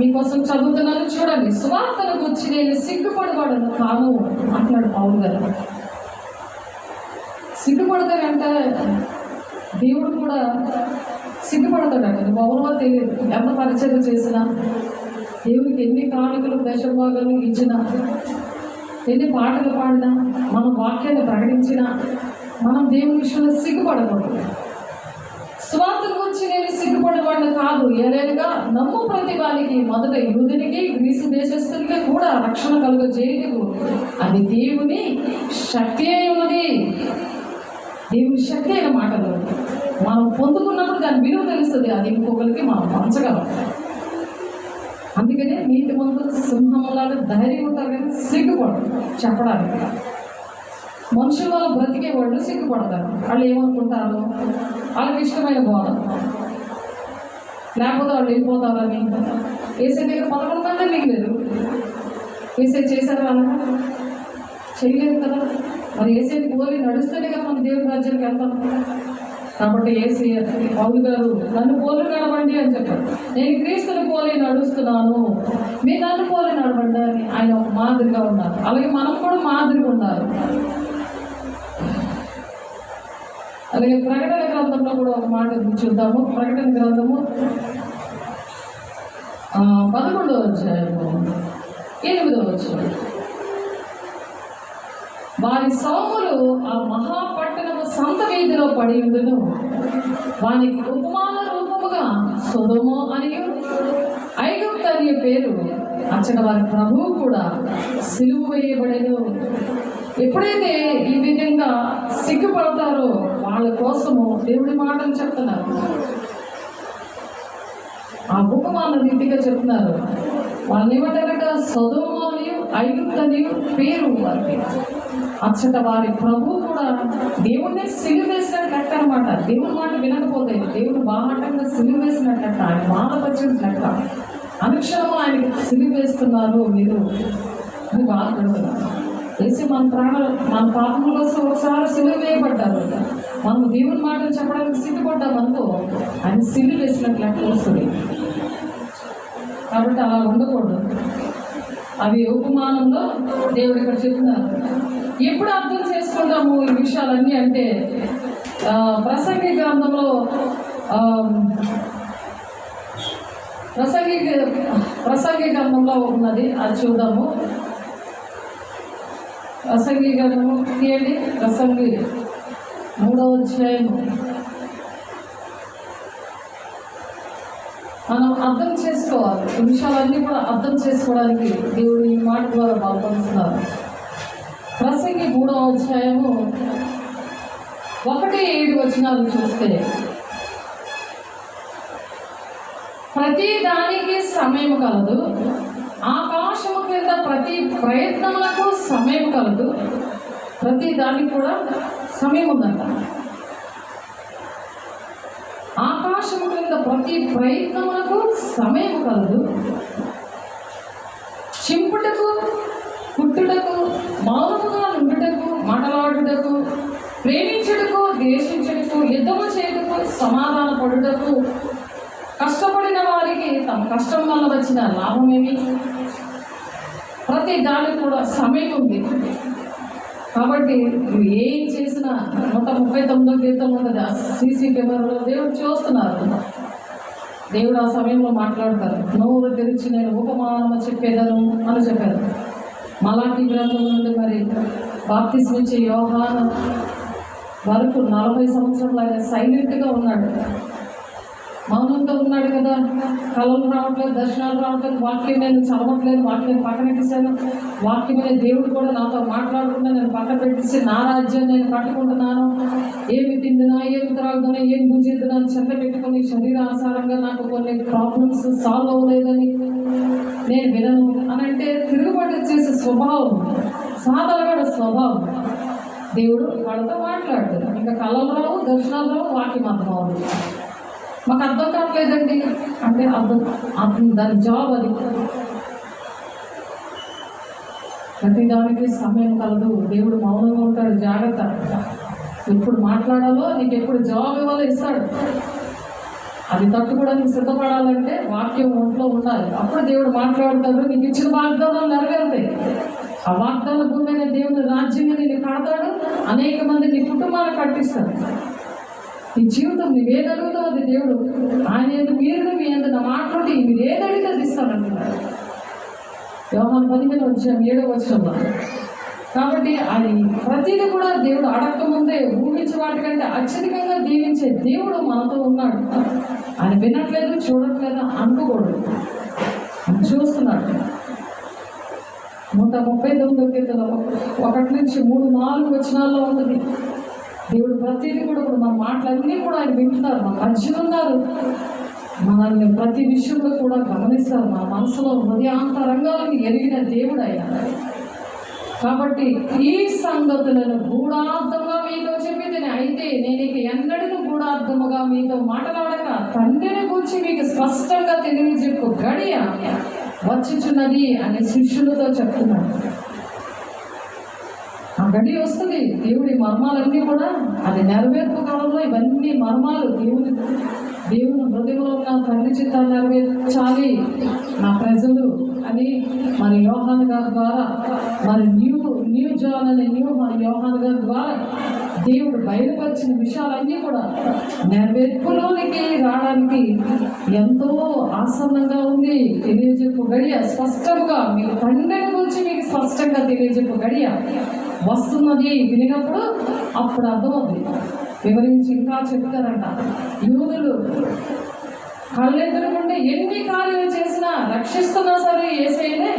మీకోసం చదువుతున్నాను, చూడండి. సువార్తను గురించి నేను సిగ్గుపడబడను కాను అంటున్నాడు పౌలు గారు. సిగ్గుపడతాడంటే దేవుడు కూడా సిగ్గుపడతాడంట. నువ్వు ఎవరో తెలియదు, ఎంత పరిచయం చేసినా, దేవుడికి ఎన్ని కానుకలు దశభాగాలు ఇచ్చినా, ఎన్ని పాటలు పాడినా, మనం వాక్యాన్ని ప్రకటించినా, మనం దేవుని విషయంలో సిగ్గుపడకూడదు. స్వార్థం గురించి నేను సిగ్గుపడేవాడిని కాదు, ఏలైనగా నమ్ము ప్రతి వానికి, మొదట యూదునికి గ్రీసు దేశస్తునికి కూడా రక్షణ కలుగజేయదు. అది దేవుని శక్తి అయి ఉన్నది. దేవుని శక్తి అయిన మాటలు మనం పొందుకున్నప్పుడు దాని విలువ తెలుస్తుంది. అది ఇంకొకరికి మనం పంచగలం. అందుకనే నీటి మందు సింహంలాగా ధైర్యం ఉంటారు, కానీ సిగ్గుపడరు చెప్పడానికి. మనుషుల వల్ల బ్రతికే వాళ్ళు సిగ్గుపడతారు. వాళ్ళు ఏమనుకుంటారు, వాళ్ళకి ఇష్టమైన బోధ, లేకపోతే వాళ్ళు వెళ్ళిపోతారని. ఏసై దగ్గర 11 మంది మిగిలేదు. ఏసై చేశారు వాళ్ళని చేయలేదు కదా. మరి ఏసైని పోలి నడుస్తేనే కదా మనం దేవుని రాజ్యానికి వెళ్తాం. కాబట్టి ఏసీ పౌలు గారు నన్ను పోలి నడవండి అని చెప్పారు. నేను క్రీస్తుని పోలి నడుస్తున్నాను, మీరు నన్ను పోలి నడవండి అని ఆయన ఒక మాదిరిగా ఉన్నారు. అలాగే మనం కూడా మాదిరిగా ఉండాలి. అలాగే ప్రకటన గ్రంథంలో కూడా ఒక మాట చూద్దాము. ప్రకటన గ్రంథము 11వ అధ్యాయము 8వ వచనం. వారి సోములు ఆ మహాపట్టణము సంత వీధిలో పడి ఉండును. వానికి ఉపమాన రూపముగా సొదొమ అనియు ఐగుప్తు అనే పేరు అచ్చట వారి ప్రభువు కూడా సిలువ వేయబడెను. ఎప్పుడైతే ఈ విధంగా సిగ్గుపడతారో వాళ్ళ కోసము దేవుడి మాటలు చెప్తున్నారు. ఆ ఉపమాన రీతిగా చెప్తున్నారు. వాళ్ళని ఏమంటారట, సొదొమ అనియు ఐగుప్తు అనియు పేరు వారికి. అచ్చట వారి ప్రభు కూడా దేవుడిని సిలువ వేసినట్టు అనమాట. దేవుడి మాట వినకపోతే దేవుడు బాహాటంగా సిలువ వేసినట్ట, ఆయన బాధపరిచినట్ట. అనుక్షణము ఆయనకి సిలువ వేస్తున్నారు మీరు అని బాధపడుతున్నారు. వేసి మన పాపం కోసం ఒకసారి సిలువ వేయబడ్డారు. మనం దేవుని మాటలు చెప్పడానికి సిగ్గుపడ్డామనుకో ఆయన సిలువ వేసినట్లు లెక్క వస్తుంది. కాబట్టి అలా ఉండకూడదు. అవి ఉపమానంలో దేవుడు ఇక్కడ చెప్తున్నారు. ఎప్పుడు అర్థం చేసుకుంటాము ఈ విషయాలన్నీ అంటే, ప్రసంగి గ్రంథంలో ప్రసంగి గ్రంథంలో ఉన్నది, అది చూద్దాము. ప్రసంగి గ్రంథము తీయండి. ప్రసంగి 3వ అధ్యాయము. మనం అర్థం చేసుకోవాలి. ఈ విషయాలన్నీ కూడా అర్థం చేసుకోవడానికి దేవుడు ఈ మాట ద్వారా బలపరుస్తున్నారు. ప్రసంగి 3వ అధ్యాయము 1-7 వచనాలు చూస్తే, ప్రతి దానికి సమయం కలదు, ఆకాశము క్రింద ప్రతి ప్రయత్నములకు సమయం కలదు. ప్రతి దానికి కూడా సమయం ఉందంట. ఆకాశము క్రింద ప్రతి ప్రయత్నములకు సమయం కలదు. చింపుటకు, పుట్టుటకు, మౌనముగా నుండుటకు, మాటలాడుటకు, ప్రేమించుటకు, ద్వేషించుటకు, యుద్ధము చేయుటకు, సమాధాన పడుటకు, కష్టపడిన వారికి తమ కష్టం వల్ల వచ్చిన లాభమేమి? ప్రతి దానికి కూడా సమయం ఉంది. కాబట్టి నువ్వు ఏం చేసినా 139వ కీర్తన ఉంటుంది, సీసీ కెమెరాలో దేవుడు చూస్తున్నారు. దేవుడు ఆ సమయంలో మాట్లాడతారు. నోరు తెరిచి నేను ఉపమానము చెప్పేదను అని చెప్పారు. మలాకి గ్రంథం నుండి మరి బాప్తిస్మిచ్చే యోహాను వరకు 40 సంవత్సరాలు ఆయన సైలెంట్గా ఉన్నాడు, మౌనంగా ఉన్నాడు కదా. కళలు రావట్లేదు, దర్శనాలు రావట్లేదు, వాక్యం నేను చదవట్లేదు, వాక్యం పక్కన పెట్టేశాను. వాక్యం అనే దేవుడు కూడా నాతో మాట్లాడకుండా నేను పక్కన పెట్టేసి నా రాజ్యం నేను కట్టుకుంటున్నాను. ఏమి తిండినా, ఏమి త్రాగుతున్నా, ఏం భుజిద్దునా చెంత పెట్టుకుని శరీరానుసారంగా నాకు కొన్ని ప్రాబ్లమ్స్ సాల్వ్ అవ్వలేదని నేను వినను అని అంటే తిరుగుబాటు చేసే స్వభావం, సాధారణ స్వభావం. దేవుడు వాళ్ళతో మాట్లాడతాడు. ఇంకా కళలు రావు, దర్శనాలు రావు, వాక్యం అర్థం అవ్వదు. మాకు అర్థం కావట్లేదండి అంటే అర్థం దాని జాబ్ అది. ప్రతి దానికి సమయం కలదు. దేవుడు మౌనంగా ఉంటాడు, జాగ్రత్త. ఎప్పుడు మాట్లాడాలో, నీకు ఎప్పుడు జవాబు ఇవ్వాలో ఇస్తాడు. అది తట్టుకోవడానికి సిద్ధపడాలంటే వాక్యం ఒంట్లో ఉండాలి. అప్పుడు దేవుడు మాట్లాడతాడు, నీకు ఇచ్చిన వాగ్దానాలు నెరవేరుతాయి. ఆ వాగ్దాన భూమి మీద దేవుని రాజ్యంగా నేను కడతాడు. అనేక మంది నీ కుటుంబాన్ని కట్టిస్తాడు. నీ జీవితం నువ్వేది అడుగుతావు అది దేవుడు ఆయన మీరు మీ నా మాట్లాడి మీరు ఏది అడిగితే అది ఇస్తానంటున్నాడు. యోహాను 15:7 కాబట్టి అది ప్రతిదీ కూడా దేవుడు అడగక ముందే ఊహించే వాటికంటే అత్యధికంగా దీవించే దేవుడు మనతో ఉన్నాడు. ఆయన వినట్లేదు, చూడట్లేదు అనుకోకూడదు, చూస్తున్నాడు. 139వ కీర్తన 1-3-4 వచనాల్లో ఉంటుంది. దేవుడు ప్రతిదీ కూడా మన మాటలన్నీ కూడా ఆయన వింటున్నారు, మన మధ్య ఉన్నారు, మనల్ని ప్రతి విషయంలో కూడా గమనిస్తారు. మన మనసులో హృదయాంతరంగాలను ఎరిగిన దేవుడు ఆయన. కాబట్టి ఈ సంగతులను గూఢార్థంగా మీతో చెప్పితేనే, అయితే నేను ఇక ఎన్నడూ గూఢార్థముగా మీతో మాట్లాడక తండ్రిని గురించి మీకు స్పష్టంగా తెలియజెప్పు గడియ వచ్చుచున్నది అని శిష్యులతో చెప్తున్నాడు. ఆ గడి వస్తుంది. దేవుడి మర్మాలన్నీ కూడా అది నెరవేర్పు కాలంలో ఇవన్నీ మర్మాలు దేవుని హృదయంలో ఉన్న తండ్రి చిత్తాన్ని నెరవేర్చాలి నా ప్రజలు అని మరి యోహాను గారి ద్వారా, మరి న్యూ జాన్ అనే యోహాను గారి ద్వారా దేవుడు బయలుపరిచిన విషయాలన్నీ కూడా నెరవేర్పులోనికి రావడానికి ఎంతో ఆసన్నంగా ఉంది. తెలియజెప్పు గడియ స్పష్టంగా మీకు తండ్రిని గురించి మీకు స్పష్టంగా తెలియజెప్పు గడియ వస్తున్నది. వినినప్పుడు అప్పుడు అర్థమవుతుంది. వివరించి ఇంకా చెప్తారంట. యూదులు కళ్ళెదురుకుంటే ఎన్ని కార్యాలు చేసినా రక్షిస్తున్నా సరే యేసయ్యనే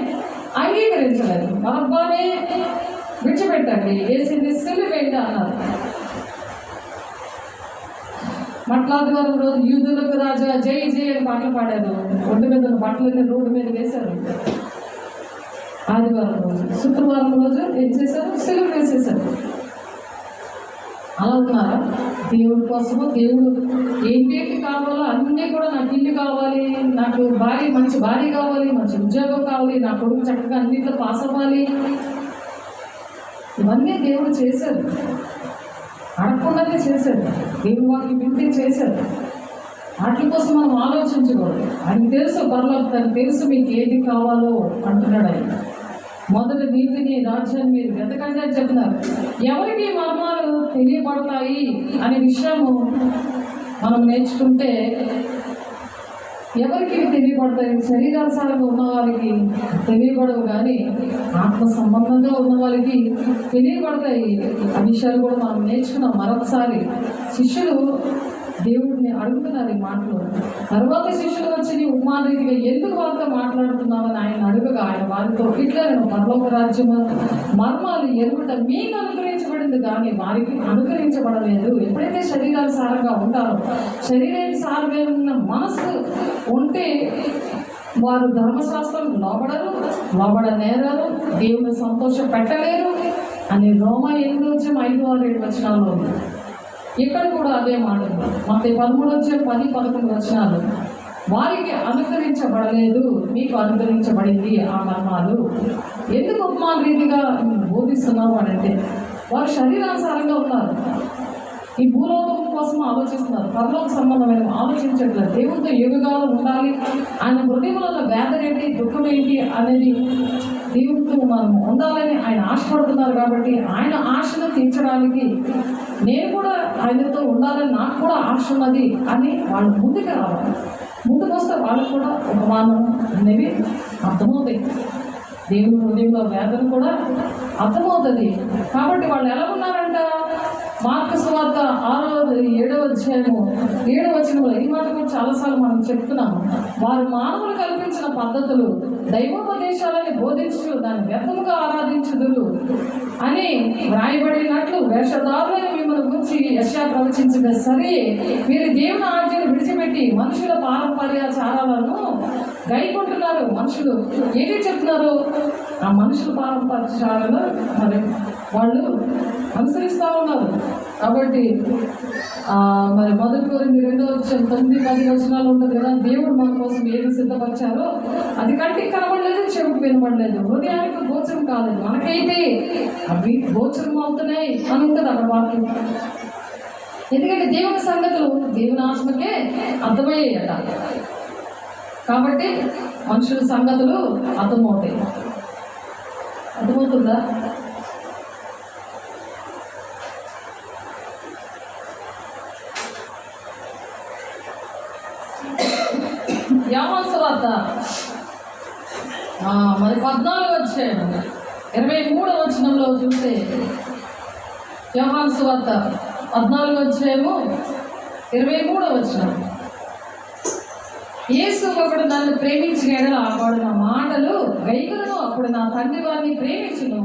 అంగీకరించలేదు. బరబ్బనే విడిచిపెట్టండి, యేసుని సిలువేయండి అన్నారు. మట్లాదివారం రోజు యూదులకు రాజా జై జై అని పాటలు పాడారు. ఒంటి మీద బట్టలన్నీ రోడ్డు మీద వేశారు. ఆదివారం రోజు, శుక్రవారం రోజు ఏం చేశారు? సిలువ వేసేశారు. అలా ఉన్నారా? దేవుడి కోసము దేవుడు ఏంటేంటి కావాలో అన్నీ కూడా, నాకు ఇల్లు కావాలి, నాకు మంచి భార్య కావాలి, మంచి ఉద్యోగం కావాలి, నా కొడుకు చక్కగా అన్నింటిలో పాస్ అవ్వాలి, ఇవన్నీ దేవుడు చేశారు. అడగకుండానే చేశారు. దేవుడు వాటిని వింటే చేశారు. వాటి కోసం మనం ఆలోచించకూడదు. ఆయనకు తెలుసు, పర్లేదు తనకు తెలుసు మీకు ఏది కావాలో అంటున్నాడు ఆయన. మొదటి నీతిని రాజ్యాన్ని మీరు వెతకండి అని చెప్తున్నారు. ఎవరికి మర్మాలు తెలియబడతాయి అనే విషయము మనం నేర్చుకుంటే ఎవరికి తెలియబడతాయి? శరీరానుసారంగా ఉన్న వారికి తెలియబడవు, కానీ ఆత్మ సంబంధంగా ఉన్న వారికి తెలియబడతాయి. ఆ విషయాలు కూడా మనం నేర్చుకున్నాం. మరొకసారి శిష్యులు దేవుడిని అడుగుతున్నారు ఈ మాటలు. తర్వాత శిష్యులు వచ్చి నీ ఉపమానరీతిగా ఎందుకు వారితో మాట్లాడుతున్నావని ఆయన అడుగగా ఆయన వారితో ఇట్లా నేను పరలోక రాజ్యము మర్మాలు ఎరుగుట మీకు అనుగ్రహించబడింది కానీ వారికి అనుగ్రహించబడలేదు. ఎప్పుడైతే శరీరానుసారంగా ఉంటారో, శరీరానుసారమైన మనసు ఉంటే వారు ధర్మశాస్త్రం లోబడనేరారు, దేవుని సంతోషం పెట్టలేరు అని రోమా 8:5-7 ఉంది. ఇక్కడ కూడా అదే మాట. మత్తయి 13:10-11 వారికి అనుగ్రహించబడలేదు, మీకు అనుగ్రహించబడింది ఆ మర్మాలు. ఎందుకు ఉపమాన రీతిగా బోధిస్తున్నావు అని అంటే, వారు శరీరానుసారంగా ఉన్నారు, ఈ భూలోకం కోసం ఆలోచిస్తున్నారు, పరలోక సంబంధమైన ఆలోచించట్లేదు. దేవునితో యుగాలు ఉండాలి, ఆయన హృదయంలో వేదన ఏంటి, దుఃఖం ఏంటి అనేది దేవునితో మనం ఉండాలని ఆయన ఆశపడుతున్నారు. కాబట్టి ఆయన ఆశను తీర్చడానికి నేను కూడా ఆయనతో ఉండాలని నాకు కూడా ఆశ ఉన్నది అని వాళ్ళు ముందుకు రావాలి. ముందుకు వస్తే వాళ్ళకు కూడా ఉపమానం అనేవి అర్థమవుతాయి, దేవుని హృదయంలో వేదన కూడా అర్థమవుతుంది. కాబట్టి వాళ్ళు ఎలా ఉన్నారంట, మార్కు సువార్త 6:7 ఈ మాట కూడా చాలాసార్లు మనం చెప్తున్నాము. వారు మానవులు కల్పించిన పద్ధతులు దైవోపదేశాలని బోధించు దాన్ని వ్యర్థముగా ఆరాధించుదురు అని వ్రాయబడినట్లు వేషధారులను మిమ్మల్ని గురించి యెషయా ప్రవచించగా సరే, మీరు దేవుని ఆజ్ఞను విడిచిపెట్టి మనుషుల పారంపర్యాచారాలను గైకొంటున్నారు. మనుషులు ఏంటి చెప్తున్నారు, ఆ మనుషుల పారంపర్యాచారాలు మరి వాళ్ళు అనుసరిస్తూ ఉన్నారు. కాబట్టి మరి 1 Corinthians 2:9-10 ఉంటుంది కదా, దేవుడు మన కోసం ఏది సిద్ధపరిచారో అది కంటికి కనబడలేదు, చెవికి వినబడలేదు, హృదయానికి గోచరం కాలేదు, మనకైతే అవి గోచరం అవుతున్నాయి అని ఉంటుంది అక్కడ వాక్యం. ఎందుకంటే దేవుని సంగతులు దేవుని ఆత్మకే అర్థమయ్యాయట. కాబట్టి మనుషుల సంగతులు అర్థమవుతాయి. అర్థమవుతుందా? యోహాను సువార్త మరి 14:23 చూస్తే, యోహాను సువార్త 14:23 యేసు ఒకడు నన్ను ప్రేమించిన ఎడల వాడు నా మాటలు గైకొనును, అప్పుడు నా తండ్రి వారిని ప్రేమించును,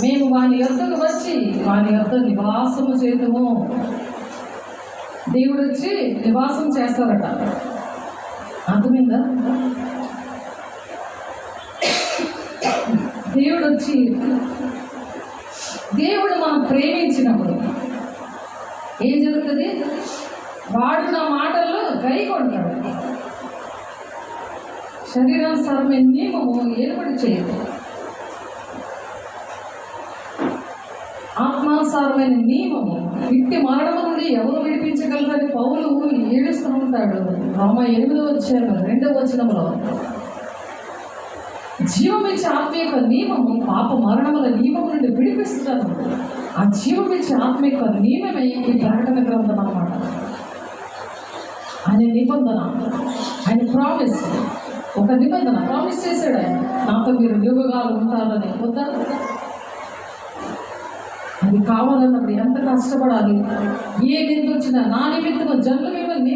మేము వాని యొద్దకు వచ్చి వాని యొద్ద నివాసము చేతుము. దేవుడు వచ్చి నివాసం చేస్తారట. అర్థమైందా? దేవుడు మనం ప్రేమించినప్పుడు ఏం జరుగుతుంది, వాడు నా మాటల్లో గైకొంటాడు. శరీరానుసారమైన నియమము ఏర్పడి చేయదు, ఆత్మానుసారమైన నియమము. వ్యక్తి మరణము నుండి ఎవరు విడిపించగలరని పౌలు ఏడుస్తూ ఉంటాడు. రోమా 8:2 జీవమిచ్చే ఆత్మీయ నియమము పాప మరణముల నియమం నుండి విడిపిస్తున్నాను. ఆ జీవమిచ్చే ఆత్మీయ నియమమే ఈ ప్రకటన గ్రంథం అన్నమాట. ఆయన నిబంధన, ఆయన ప్రామిస్, ఒక నిబంధన ప్రామిస్ చేశాడు ఆయన, నాతో మీరు యుగాలు ఉంటారని. వద్దా? అది కావాలన్నప్పుడు ఎంత కష్టపడాలి. ఏ నింద వచ్చినా నా నిమిత్తము జనులు మిమ్మల్ని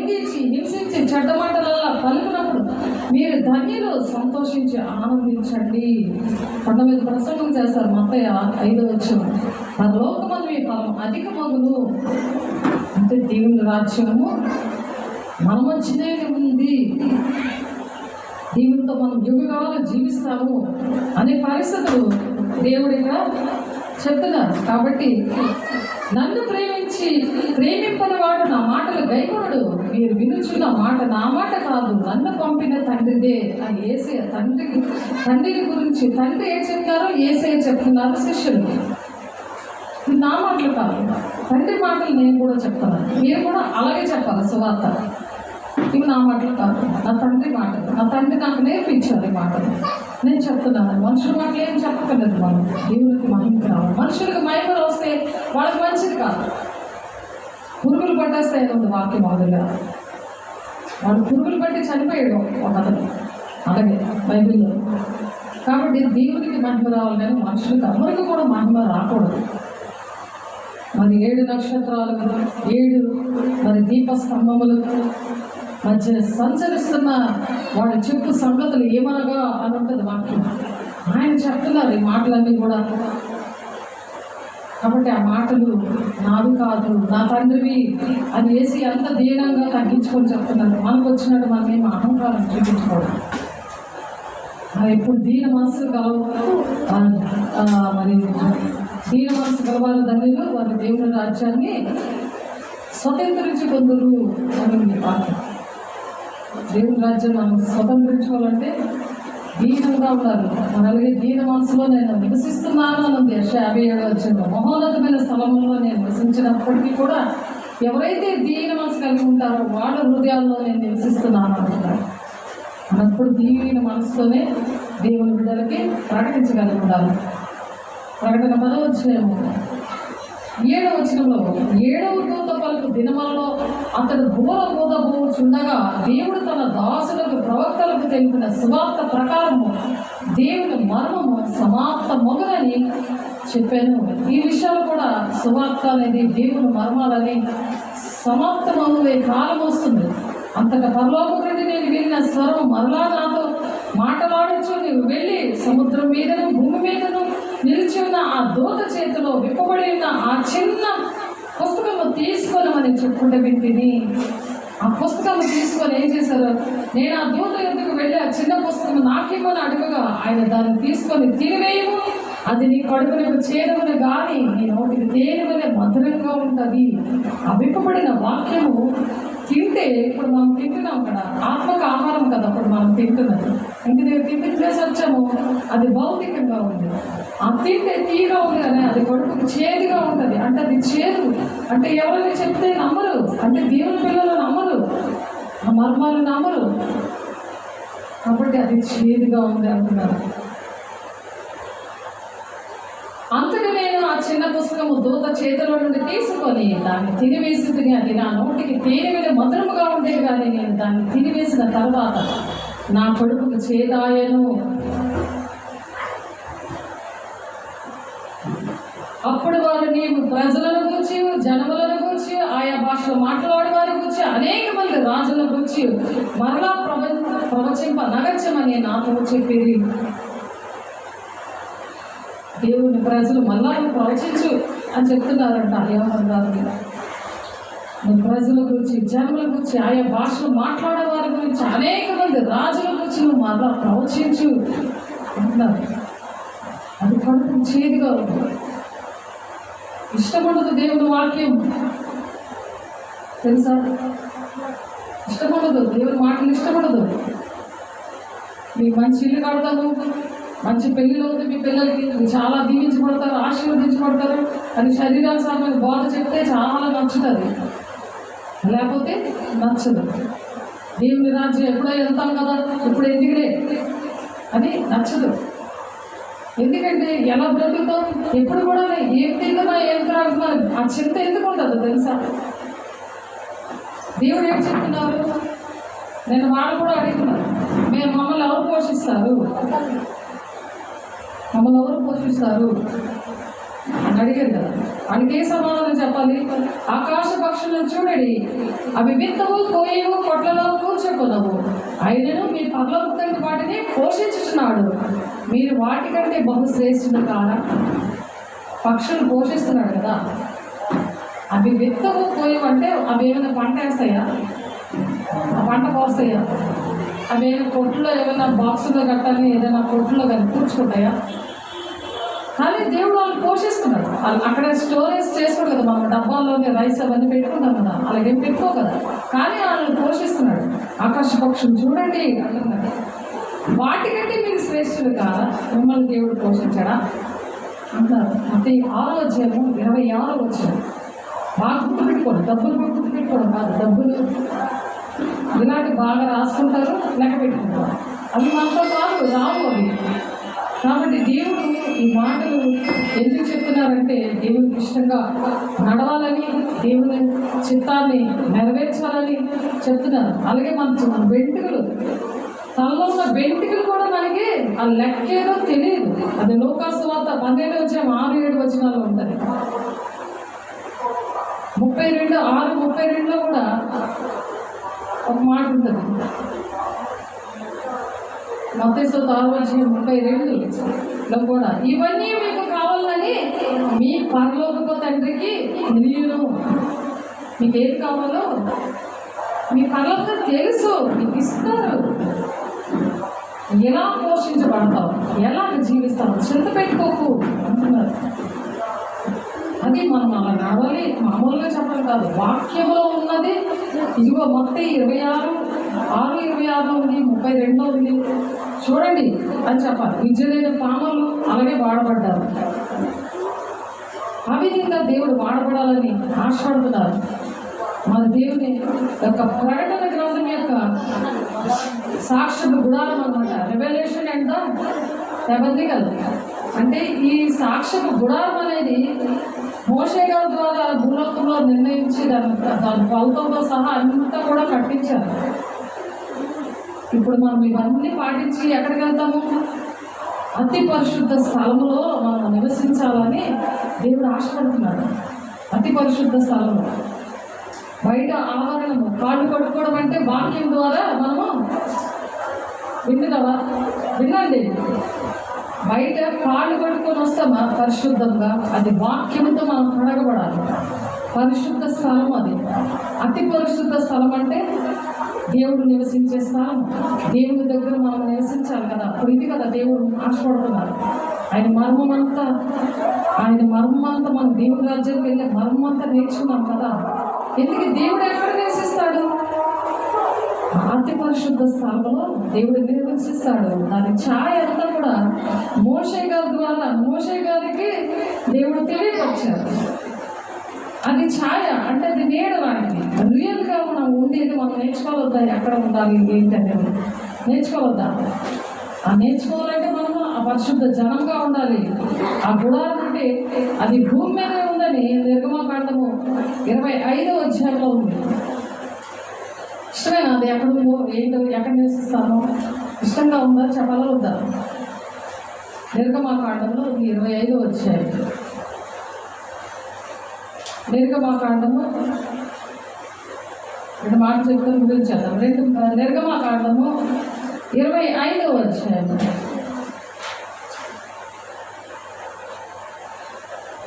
హింసించి చెడ్డ మాటలల్లా పలుకున్నప్పుడు మీరు ధన్యులు, సంతోషించి ఆనందించండి. 19 ప్రసంగం చేస్తారు మత్తయి 5:1. పరలోకమందు మీ ఫలం అధికమగును. అంటే దేవుని రాజ్యము మన మంచిదే ఉంది, దేవునితో మనం యుగాలు జీవిస్తాము అనే పరిస్థితులు దేవుడిగా చెప్తున్నారు. కాబట్టి నన్ను ప్రేమింపని వాడు నా మాటలు గైకొనడు. మీరు వినుచున్న మాట నా మాట కాదు, నన్ను పంపిన తండ్రిదే. ఆ యేసయ్య తండ్రిని గురించి తండ్రి ఏం చెప్తారో యేసయ్య చెప్తున్నారు శిష్యులకి. నా మాటలు కాదు, తండ్రి మాటలు నేను కూడా చెప్తాను, మీరు కూడా అలాగే చెప్పాలి. సువార్త ఇవి నా మాటలు కాదు, నా తండ్రి మాటలు. నా తండ్రి నాకు నేర్పించారు ఈ మాటలు, నేను చెప్తున్నాను. మనుషుల మాటలు ఏం చెప్పలేదు. మనం దేవునికి మహిమకి రావాలి. మనుషులకు మహిమలు వస్తే వాళ్ళకి మంచిది కాదు. పురుగులు పట్టేస్తాయి ఉంది వాక్యం మొదలుగా. వాడు పురుగులు పట్టి చనిపోయాడు ఒక అతను, అలాగే బైబిల్లో. కాబట్టి దేవునికి మహిమ రావాలి కానీ మనుషులకు ఎవరికి కూడా మహిమ రాకూడదు. మరి 7 నక్షత్రాలు, 7 మరి దీపస్తంభములు మధ్య సంచరిస్తున్న వాడు చెప్పు సంగతులు ఏమనగా అని ఉంటుంది వాక్యం. ఆయన చెప్తున్నారు ఈ మాటలన్నీ కూడా. కాబట్టి ఆ మాటలు నావి కాదు, నా తండ్రివి అని వేసి అంత దీనంగా తగ్గించుకొని చెప్తున్నారు. మనకు వచ్చినట్టు మనం ఏమి అహంకారం చూపించుకోవడం. ఇప్పుడు దీన మనసు మరి దీన మనసు కలవారు ధన్యులు, వారి దేవుని రాజ్యాన్ని స్వతంత్రించి పొందురు అని వాక్యం. దేవుని రాజ్యం మనం స్వతంత్రించుకోవాలంటే దీనంగా ఉండాలి. మన అలాగే దీన మనసులో నేను నివసిస్తున్నాను అన్నది 57 వచ్చింది. మహోన్నతమైన స్థలంలో నేను నివసించినప్పటికీ కూడా ఎవరైతే దీన మనసు కలిగి ఉంటారో వాళ్ళ హృదయాల్లో నేను నివసిస్తున్నాను అంటున్నారు. అన్నప్పుడు దీన మనసుతోనే దేవుని బిడ్డలకి ప్రకటించగలిగి ఉండాలి. ప్రకటన 10వ అధ్యాయము 7వ వచనంలో 7వ దూత పలుకు దినములలో అతడు బోధబోచుండగా దేవుడు తన దాసులకు ప్రవక్తలకు తెలిపిన సువార్త ప్రకారము దేవుని మర్మము సమాప్తమగునని చెప్పాను. ఈ విషయాలు కూడా సువార్త అనేది దేవుని మర్మాలని సమాప్తమవునే కాలం వస్తుంది. అంతటా పరలోకం నుండి నేను విన్న స్వరం మరలా నాతో మాట్లాడించు, నీవు వెళ్ళి సముద్రం మీదను భూమి మీదను నిలిచి ఉన్న ఆ దూత చేతిలో విప్పబడి ఉన్న ఆ చిన్న పుస్తకము తీసుకొనమని చెప్పుకుంటే వింటిని. ఆ పుస్తకము తీసుకొని ఏం చేశారు? నేను ఆ దూత ఎందుకు వెళ్ళి ఆ చిన్న పుస్తకం నాకేమని అడుగగా ఆయన దాన్ని తీసుకొని తినివేయము, అది నీ కడుపునకు చేరువని కానీ నీ నోటికి తేరువనే మధురంగా ఉంటుంది. ఆ విప్పబడిన వాక్యము తింటే, ఇప్పుడు మనం తింటున్నాం కదా, ఆత్మక ఆహారం కదా అప్పుడు మనం తింటున్నది. ఇంక నేను తింటేసి వచ్చాము, అది భౌతికంగా ఉంది. ఆ తింటే తీగా ఉంది కానీ అది కడుపుకు చేదుగా ఉంటుంది. అంటే అది చేదు అంటే ఎవరైనా చెప్తే నమ్మరు, అంటే దేవుని పిల్లలు నమ్మరు, ఆ మర్మాలు నమ్మరు. కాబట్టి అది చేదుగా ఉంది అంటున్నారు. అంతటి నేను ఆ చిన్న పుస్తకము దూత చేతిలో నుండి తీసుకొని దాన్ని తినివేసింది. అది నా నోటికి తేనె మీద మధురముగా ఉండేది కానీ నేను దాన్ని తినివేసిన తర్వాత నా కడుపుకు చేదాయను. అప్పుడు వారు నీవు ప్రజలను గురించి, జనములను గురించి, ఆయా భాషలో మాట్లాడే వారి గురించి, అనేక మంది రాజుల గురించి మరలా ప్రవచింప నగర్చమని నాతో చెప్పేది. దేవుని ప్రజలు మళ్ళా ప్రవచించు అని చెప్తున్నారంట. ఏమన్నారు? ప్రజల గురించి, జనముల గురించి, ఆయా భాషలు మాట్లాడే వారి గురించి, అనేక మంది రాజుల గురించి నువ్వు మళ్ళా ప్రవచించు అంటున్నారు. అది కడుపు చేదుగా ఉంది, ఇష్టపడదు దేవుని వాక్యం. తెలుసా? ఇష్టపడదు దేవుని మాటలు, ఇష్టపడదు. మీకు మంచి ఇల్లు కడతాను, మంచి పెళ్ళిలో ఉంది మీ పిల్లలకి, చాలా దీవించబడతారు, ఆశీర్వదించబడతారు అని శరీరానుసారమైన బోధ చెప్తే చాలా నచ్చుతుంది, లేకపోతే నచ్చదు. దేవుని రాజ్యం ఎప్పుడో వెళ్తాం కదా, ఇప్పుడు ఎందుకులే అని నచ్చదు. ఎందుకంటే ఎలా బ్రతుకుతాం, ఎప్పుడు కూడా ఏం తింటున్నా ఏం త్రాగుతున్నా ఆ చింత ఎందుకు ఉండదు తెలుసా? దేవుడు ఏం చెప్తున్నారు? నేను వాళ్ళు కూడా అడుగుతున్నాను, మేము మమ్మల్ని ఎవరు పోషిస్తారు, మమ్మల్ని ఎవరు పోషిస్తారు అని అడిగారు కదా. వాడికి ఏ సమాధానం చెప్పాలి? ఆకాశ పక్షులను చూడండి, అవి విత్తవు, కోయవు, కొట్లలో కూర్చోకొనవు, అయినను మీ పరలోక తండ్రి వాటిని పోషించుచున్నాడు, మీరు వాటికంటే బహుశ్రేష్ఠులు కారా? పక్షులు పోషిస్తున్నాడు కదా. అవి విత్తవు, కోయవు అంటే అవి ఏమైనా పంట వేస్తాయా? ఆ పంట కోస్తాయా? అవి ఏమైనా కొట్టులో ఏమైనా బాక్సులో కట్టాలి, ఏదైనా కొట్టులో కానీ కూర్చుకుంటాయా? కానీ దేవుడు వాళ్ళు పోషిస్తున్నాడు. అక్కడ స్టోరేజ్ చేసుకోడు కదా, మనం డబ్బాల్లోనే రైస్ అవన్నీ పెట్టుకుంటాం కదా, అలాగేం పెట్టుకో కదా, కానీ వాళ్ళని పోషిస్తున్నాడు. ఆకాశ పక్షులు చూడండి అంటున్నాడు, వాటికంటే మీరు శ్రేష్ఠులు కాదా, మిమ్మల్ని దేవుడు పోషించాడా అంటారు. అంటే 6వ అధ్యాయము 26వ వచనం బాగా గుర్తుపెట్టుకోండి. డబ్బులు గుర్తుపెట్టుకోవడం కాదు, డబ్బులు ఇలాంటి బాగా రాసుకుంటారు, లెక్క పెట్టుకుంటారు, అవి మనతో రావు అవి. కాబట్టి దేవుడు ఈ మాటలు ఎందుకు చెప్తున్నారంటే దేవునికి ఇష్టంగా నడవాలని, దేవుని చిత్తాన్ని నెరవేర్చాలని చెప్తున్నారు. అలాగే మన వెంట్రుకలు, తనలో ఉన్న వెంట్రుకలు కూడా మనకి ఆ లెక్కేదో తెలియదు. అది లోకాసు వార్త 12వ అధ్యాయం 6-7 వచనాల్లో ఉంటుంది. 32:6-32లో కూడా ఒక మాట ఉంటుంది. మత్తయి 6:32లో కూడా ఇవన్నీ మీకు కావాలని మీ పరలోకపు తండ్రికి తెలియను. మీకు ఏది కావాలో మీ పరలోకం తెలుసు, మీకు ఇస్తారు. ఎలా పోషించబడతావు, ఎలా జీవిస్తావు, చింత పెట్టుకోకు అంటున్నారు. అది మనం అలా నడవాలి. మామూలుగా చెప్పడం కాదు, వాక్యంలో ఉన్నది. ఇదిగో మత్తయి 26:6-26 ఉంది, 32 ఉంది. చూడండి అని చెప్పాలి. విద్య లేని పామలు అలాగే వాడబడ్డారు. ఆ విధంగా దేవుడు వాడబడాలని ఆశపడుతున్నారు. మన దేవుని యొక్క ప్రకటన గ్రంథం యొక్క సాక్షులు గుడారం అనమాట. రెవల్యూషన్ అండ్ టెబర్నకల్ అంటే ఈ సాక్షపు గుడారం అనేది మోషే గారి ద్వారా భూలోకంలో నిర్ణయించి దాని కొలతలతో సహా అంతా కూడా కట్టించారు. ఇప్పుడు మనం ఇవన్నీ పాటించి ఎక్కడికి వెళ్తాము? అతి పరిశుద్ధ స్థలంలో మనం నివసించాలని దేవుడు ఆశపడుతున్నాడు. అతి పరిశుద్ధ స్థలంలో బయట ఆవరణము కాళ్ళు కట్టుకోవడం అంటే వాక్యం ద్వారా మనము వినండి. బయట కాళ్ళు కట్టుకొని వస్తామా పరిశుద్ధంగా? అది వాక్యంతో మనం కడగబడాలి. పరిశుద్ధ స్థలం అది. అతి పరిశుద్ధ స్థలం అంటే దేవుడు నివసించే స్థలం. దేవుడి దగ్గర మనం నివసించాలి కదా. అప్పుడు ఇది కదా దేవుడు ఆశపడుతున్నారు. ఆయన మర్మమంతా మనం దేవుడి రాజ్యానికి వెళ్ళే మర్మమంతా నేర్చుకున్నాం కదా. ఎందుకు దేవుడు ఎక్కడ నివసిస్తాడు? అతి పరిశుద్ధ స్థలంలో దేవుడు నివసిస్తాడు. దాని ఛాయ అంతా కూడా మోషే గారి ద్వారా మోషే గారికి దేవుడు తెలియపరిచారు. అది ఛాయ అంటే అది నీడ వాడికి. రియల్గా మనం ఉండేది మనం నేర్చుకోవద్దా? ఎక్కడ ఉండాలి ఏంటనేది నేర్చుకోవద్దా? ఆ నేర్చుకోవాలంటే మనము ఆ పరిశుద్ధ జనంగా ఉండాలి. ఆ గుడారం అంటే అది భూమి మీదే ఉందని నిర్గమకాండము 25వ అధ్యాయంలో ఉంది. ఇష్టమేనా? అది ఎక్కడ ఉందో ఏంటో ఎక్కడ నివసిస్తానో ఇష్టంగా ఉందా? చెప్పాలా వద్దా? నిర్గమకాండంలో 25వ అధ్యాయం. నిర్గమకాండము 2 మాట చెప్తాను గురించి చేద్దాం. నిర్గమకాండము 25వ అధ్యాయం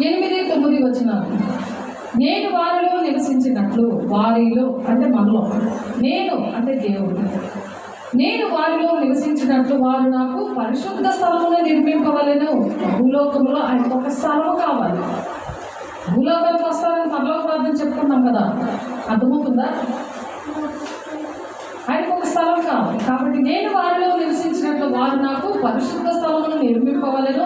8-9 వచనాలు. నేను వారిలో నివసించినట్లు, వారిలో అంటే మనలో, నేను అంటే దేవుడు, నేను వారిలో నివసించినట్లు వారు నాకు పరిశుద్ధ స్థలమును నిర్మింపవలెను. భూలోకంలో ఆయనకు ఒక స్థలము కావాలి. భూలోకానికి వస్తారని పరలోక ప్రార్థన చెప్పుకున్నాం కదా, అర్థమవుతుందా? ఆయనకు ఒక స్థలం కావాలి. కాబట్టి నేను వారిలో నివసించినట్లు వారు నాకు పరిశుద్ధ స్థలమును నిర్మింపవలెను.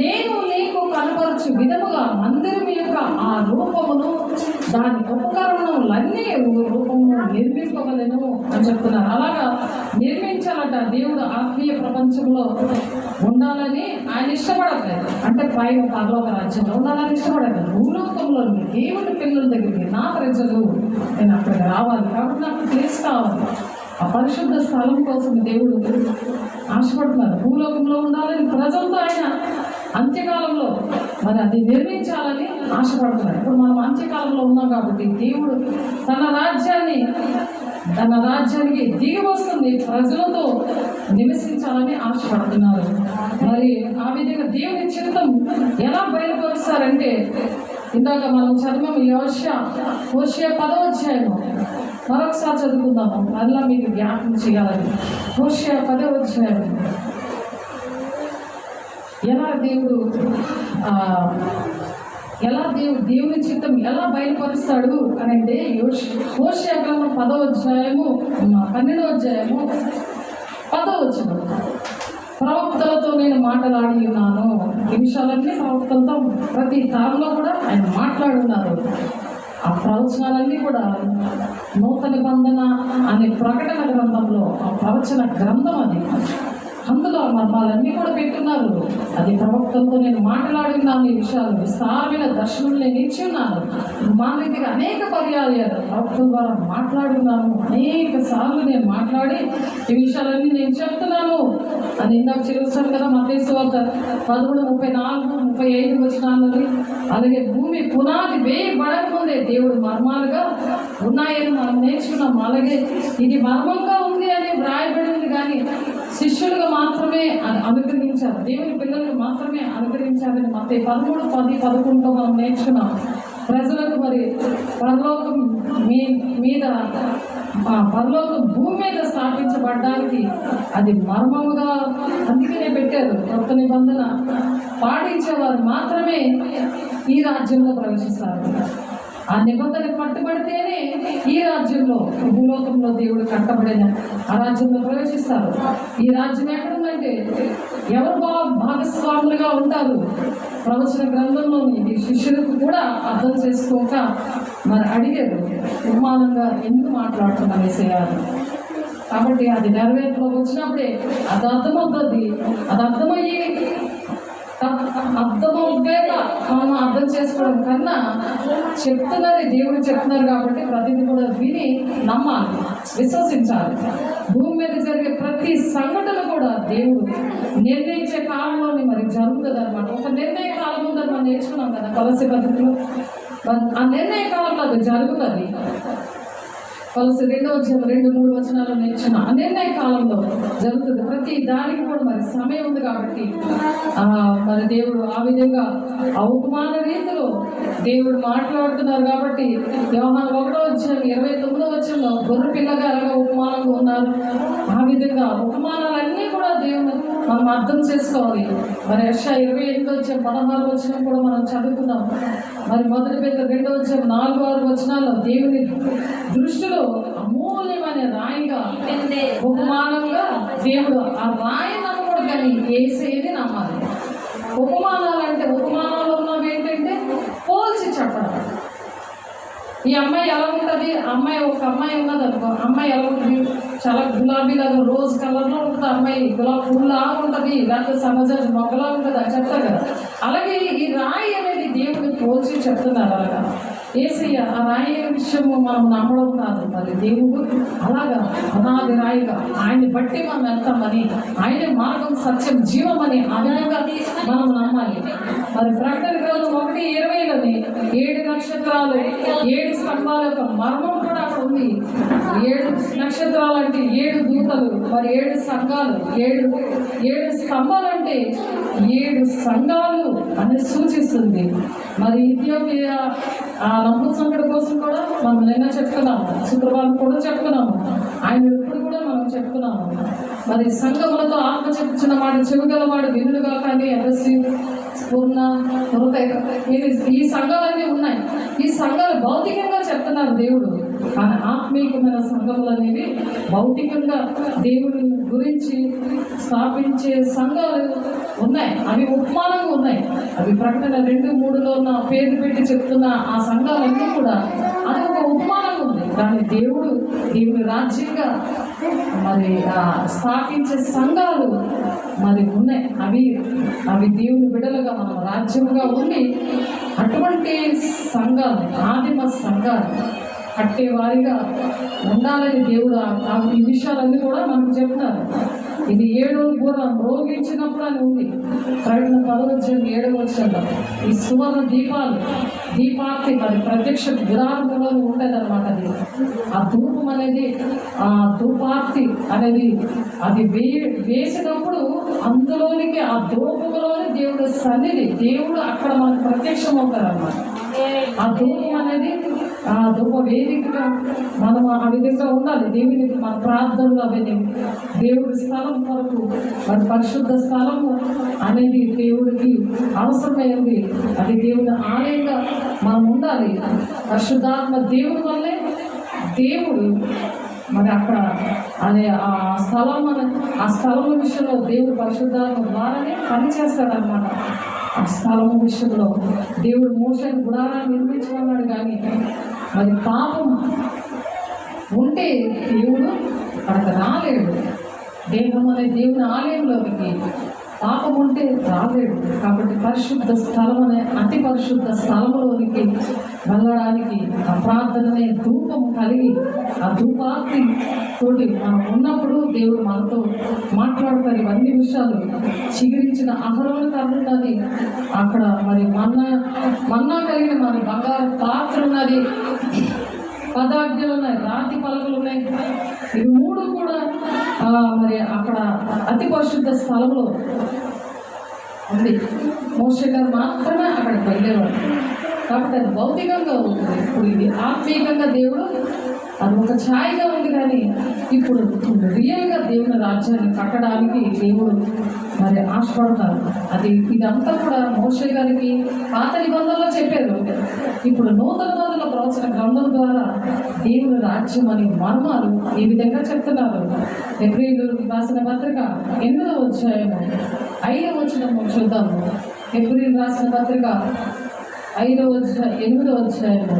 నేను నీకు కనపరచు విధముగా మందిరం యొక్క ఆ రూపమును దాని ఉపకరణములన్నీ రూపమును నిర్మింపవలెను అని చెప్తున్నారు. అలాగా నిర్మించాలట. దేవుడు ఆత్మీయ ప్రపంచంలో ఉండాలని ఆయన ఇష్టపడట్లేదు. అంటే పైన పరలోక రాజ్యంలో ఉండాలని ఇష్టపడట్లేదు. భూలోకంలో దేవుడి పిల్లల దగ్గరికి, నా ప్రజలు, నేను అక్కడికి రావాలి. కాబట్టి నాకు ప్లేస్ కావాలి. ఆ పరిశుద్ధ స్థలం కోసం దేవుడు ఆశపడుతున్నారు. భూలోకంలో ఉండాలని ప్రజలతో ఆయన అంత్యకాలంలో మరి అది నిర్మించాలని ఆశపడుతున్నారు. ఇప్పుడు మనం అంత్యకాలంలో ఉన్నాం కాబట్టి దేవుడు తన రాజ్యానికి దిగి వస్తుంది, ప్రజలతో నివసించాలని ఆశపడుతున్నారు. మరి ఆ విధంగా దేవుని చిత్తం ఎలా బయలుపరుస్తారంటే, ఇందాక మనం చదివాము హోషేయ 10వ అధ్యాయము. మరొకసారి చదువుకుందాము, మళ్ళా మీకు జ్ఞాపకం చేయాలని. హోషేయ 10వ అధ్యాయం దేవుని చిత్తం ఎలా బయలుపరుస్తాడు అని అంటే, హోషేయ గ్రంథం 10వ అధ్యాయము 12వ అధ్యాయము 10వ వచనం. ప్రవక్తలతో నేను మాట్లాడి ఉన్నాను. ఈ విషయాలన్నీ ప్రవక్తలతో ప్రతి తరంలో కూడా ఆయన మాట్లాడున్నారు. ఆ ప్రవచనాలన్నీ కూడా నూతన నిబంధన అనే ప్రకటన గ్రంథంలో, ఆ ప్రవచన గ్రంథం అది, అందులో మర్మాలన్నీ కూడా పెట్టున్నారు. అది ప్రవక్తలతో నేను మాట్లాడినాను. ఈ విషయాలు విస్తారమైన దర్శనం నేను ఇచ్చి ఉన్నాను. మా దగ్గర అనేక పర్యాయాలు ప్రవక్తల ద్వారా మాట్లాడున్నాను. అనేక సార్లు నేను మాట్లాడి ఈ విషయాలన్నీ నేను చెప్తున్నాను అది ఇందాక చూస్తాను కదా మత్తయి సువార్త 13:34-35 వచనాలని. అలాగే భూమి పునాది వేయబడకముందే దేవుడు మర్మాలుగా ఉన్నాయని మనం నేర్చుకున్నాం. అలాగే ఇది మర్మంగా ఉంది అని వ్రాయబడింది, కానీ శిష్యులుగా మాత్రమే అనుగ్రహించారు, దేవుని పిల్లలకు మాత్రమే అనుగ్రహించాలని మత్తయి 13:10-11 మనం నేర్చుకున్నాం. ప్రజలకు మరి పరలోకం మీద పరలోకం భూమి మీద స్థాపించబడ్డానికి అది మర్మముగా అందుకనే పెట్టారు. కొత్త నిబంధన పాటించేవారు మాత్రమే ఈ రాజ్యంలో ప్రవేశిస్తారు. ఆ నిబంధన కట్టుబడితేనే ఈ రాజ్యంలో, భూలోకంలో దేవుడు కట్టబడిన ఆ రాజ్యంలో ప్రవేశిస్తారు. ఈ రాజ్యం ఎక్కడుందంటే ఎవరు భాగస్వాములుగా ఉంటారు. ప్రవచన గ్రంథంలోని ఈ శిష్యులకు కూడా అర్థం చేసుకోక మరి అడిగారు, ఉపమానంగా ఎందుకు మాట్లాడుతున్నా వేసేయాలి. కాబట్టి అది నెరవేర్పులోకి వచ్చినప్పుడే అది అర్థమవుతుంది. అది అర్థమవుతాక మనం అర్థం చేసుకోవడం కన్నా చెప్తున్నది దేవుడు చెప్తున్నారు కాబట్టి ప్రతిదీ కూడా విని నమ్మాలి, విశ్వసించాలి. భూమి మీద జరిగే ప్రతి సంఘటన కూడా దేవుడు నిర్ణయించే కాలంలోనే మరి జరుగుతుంది అనమాట. ఒక నిర్ణయ కాలం ఉందని మనం నేర్చుకున్నాం కదా కొలస్సీ పద్ధతిలో. ఆ నిర్ణయ కాలంలో అది జరుగుతుంది. కొలస్సీ 2:3 వచనాలు నేర్చుకున్న ఆ నిర్ణయ కాలంలో జరుగుతుంది. ప్రతి దానికి కూడా మరి సమయం ఉంది కాబట్టి మరి దేవుడు ఆ విధంగా ఆ ఉపమాన రీతిలో దేవుడు మాట్లాడుతున్నారు. కాబట్టి యోహాను 1:29 గొర్రె పిల్లగా అలాగా ఉపమానంగా ఉన్నారు. ఆ విధంగా ఉపమానాలన్నీ కూడా దేవుడు మనం అర్థం చేసుకోవాలి. మరి యెషయా 28:16 కూడా మనం చదువుకున్నాం. మరి 1 పేతురు 2:4-6 దేవుని దృష్టిలో అమూల్యమైన రాయిగా ఉపమానంగా దేవుడు ఆ రాయి నమ్మడు, కానీ యేసయ్యని నమ్మాలి. ఉపమానాలు ఉన్నవి ఏంటంటే పోల్చి చెప్పడం. ఈ అమ్మాయి ఎలా ఉంటుంది, ఒక అమ్మాయి ఉన్నది అనుకో, అమ్మాయి ఎలా ఉంటుంది, చాలా గులాబీలాగా రోజ్ కలర్లో ఉంటుంది. అమ్మాయి గులాబీ పుల్లా ఉంటుంది, లేకపోతే సమాజ మొగ్గలా ఉంటుంది అని చెప్తారు కదా. అలాగే ఈ రాయి అనేది దేవుడిని పోల్చి చెప్తున్నారు. అలాగా యేసయ్య ఆ రాయి విషయము మనం నమ్మడం కాదు, మరి దేవుడు అలాగా అనాది రాయిగా ఆయన్ని బట్టి మనం వెళ్తామని, ఆయన మార్గం సత్యం జీవం అని ఆ విధంగా మనం నమ్మాలి. మరి ప్రకటన గ్రంథం 1:20 7 నక్షత్రాలు 7 స్తంభాల యొక్క మర్మం కూడా అక్కడ ఉంది. 7 నక్షత్రాలు అంటే 7 దూతలు, మరి 7 సంఘాలు, 7 స్తంభాలు అంటే 7 సంఘాలు అని సూచిస్తుంది. మరి ఇథియోపియా ఆ రంగు సంకట కోసం కూడా మనం నిన్న చెప్పుకున్నాము, శుక్రవారం కూడా చెప్పుకున్నాము, ఆయన ఇప్పుడు కూడా మనం చెప్పుకున్నాము. మరి సంఘములతో ఆత్మ చెప్పుచున్న వాడు చెవిగలవాడు వినుడుగా, కానీ ఎఫెసీ, స్ఫూర్ణ, ఈ సంఘాలన్నీ ఉన్నాయి. ఈ సంఘాలు భౌతికంగా చెప్తున్నారు దేవుడు, కానీ ఆత్మీయమైన సంఘములు అనేవి భౌతికంగా దేవుడి గురించి స్థాపించే సంఘాలు ఉన్నాయి. అవి ఉపమానంగా ఉన్నాయి. అవి ప్రకటన 2:3 ఉన్న పేరు పెట్టి చెప్తున్న ఆ సంఘాలన్నీ కూడా అది ఒక ఉపమానంగా ఉంది. కానీ దేవుడి రాజ్యంగా మరి స్థాపించే సంఘాలు మరి ఉన్నాయి. అవి దేవుని బిడ్డలుగా మనం రాజ్యంగా ఉండి అటువంటి సంఘాలు, ఆదిమ సంఘాలు కట్టేవారిగా ఉండాలని దేవుడు ఈ విషయాలన్నీ కూడా మనకు చెప్తున్నారు. ఇది 7వ గుర్రం రోగించినప్పుడు అని ఉంది. ప్రకటన 10:7 ఈ సువర్ణ దీపార్తి మరి ప్రత్యక్ష గుడారంలో ఉండేదన్నమాట. అది ఆ ధూపం అనేది, ఆ ధూపార్తి అనేది అది వేసినప్పుడు అందులోనికి ఆ ధూపంలోని దేవుడు సన్నిధి, దేవుడు అక్కడ మనకు ప్రత్యక్షం అవుతారన్నమాట. ఆ ధూపం అనేది ఆ ధూప వేదికగా మనం ఆ విధంగా ఉండాలి. దేవుని మన ప్రార్థనలు అవన్నీ దేవుడి స్థలం కొరకు, మరి పరిశుద్ధ స్థలము అనేది దేవుడికి అవసరమైంది. అది దేవుని ఆలయంగా మనం ఉండాలి. పరిశుద్ధాత్మ దేవుడి వల్లే దేవుడు మరి అక్కడ అదే ఆ స్థలం విషయంలో దేవుడు పరిశుద్ధాత్మ ద్వారానే పనిచేస్తాడనమాట. ఆ స్థలము విషయంలో దేవుడు మోషేని గుడారాన్ని నిర్మించుకున్నాడు, కానీ మరి పాపం ఉంటే దేవుడు అక్కడికి రాలేడు. దేహం అనే దేవుని ఆలయంలోకి పాపం ఉంటే రాలేడు. కాబట్టి పరిశుద్ధ స్థలం అనే అతి పరిశుద్ధ స్థలంలోనికి వెళ్ళడానికి ఆ ప్రార్థననే ధూపం కలిగి ఆ ధూపాగ్ని తోటి మనం ఉన్నప్పుడు దేవుడు మనతో మాట్లాడతారు. ఇవన్నీ విషయాలు చిగురించిన అహరోను కర్ర ఉన్నది అక్కడ, మరి మన్నా కలిగిన మరి బంగారు పాత్ర ఉన్నది, పదార్థాలు ఉన్నాయి, రాతి పలకలు ఉన్నాయి. ఇవి మూడు కూడా మరి అక్కడ అతి పరిశుద్ధ స్థలంలో ఉంది. మోషే గారు మాత్రమే అక్కడికి వెళ్ళేవారు. కాబట్టి అది భౌతికంగా ఉంటుంది. ఇప్పుడు ఇది ఆత్మీయంగా దేవుడు అది ఒక ఛాయగా ఉంది, కానీ ఇప్పుడు రియల్గా దేవుని రాజ్యాన్ని కట్టడానికి దేవుడు మరి ఆశపడతారు. అది ఇదంతా కూడా మోషే గారికి పాత నిబంధనలో చెప్పారు. ఇప్పుడు నూతన ప్రవచన గ్రంథం ద్వారా దేవుని రాజ్యం అనే మర్మాలు ఈ విధంగా చెప్తున్నారు. హెబ్రీయులకు రాసిన పత్రిక 8వ అధ్యాయము 5వ వచనం చూద్దాము. హెబ్రీయులకు రాసిన పత్రిక 8వ అధ్యాయము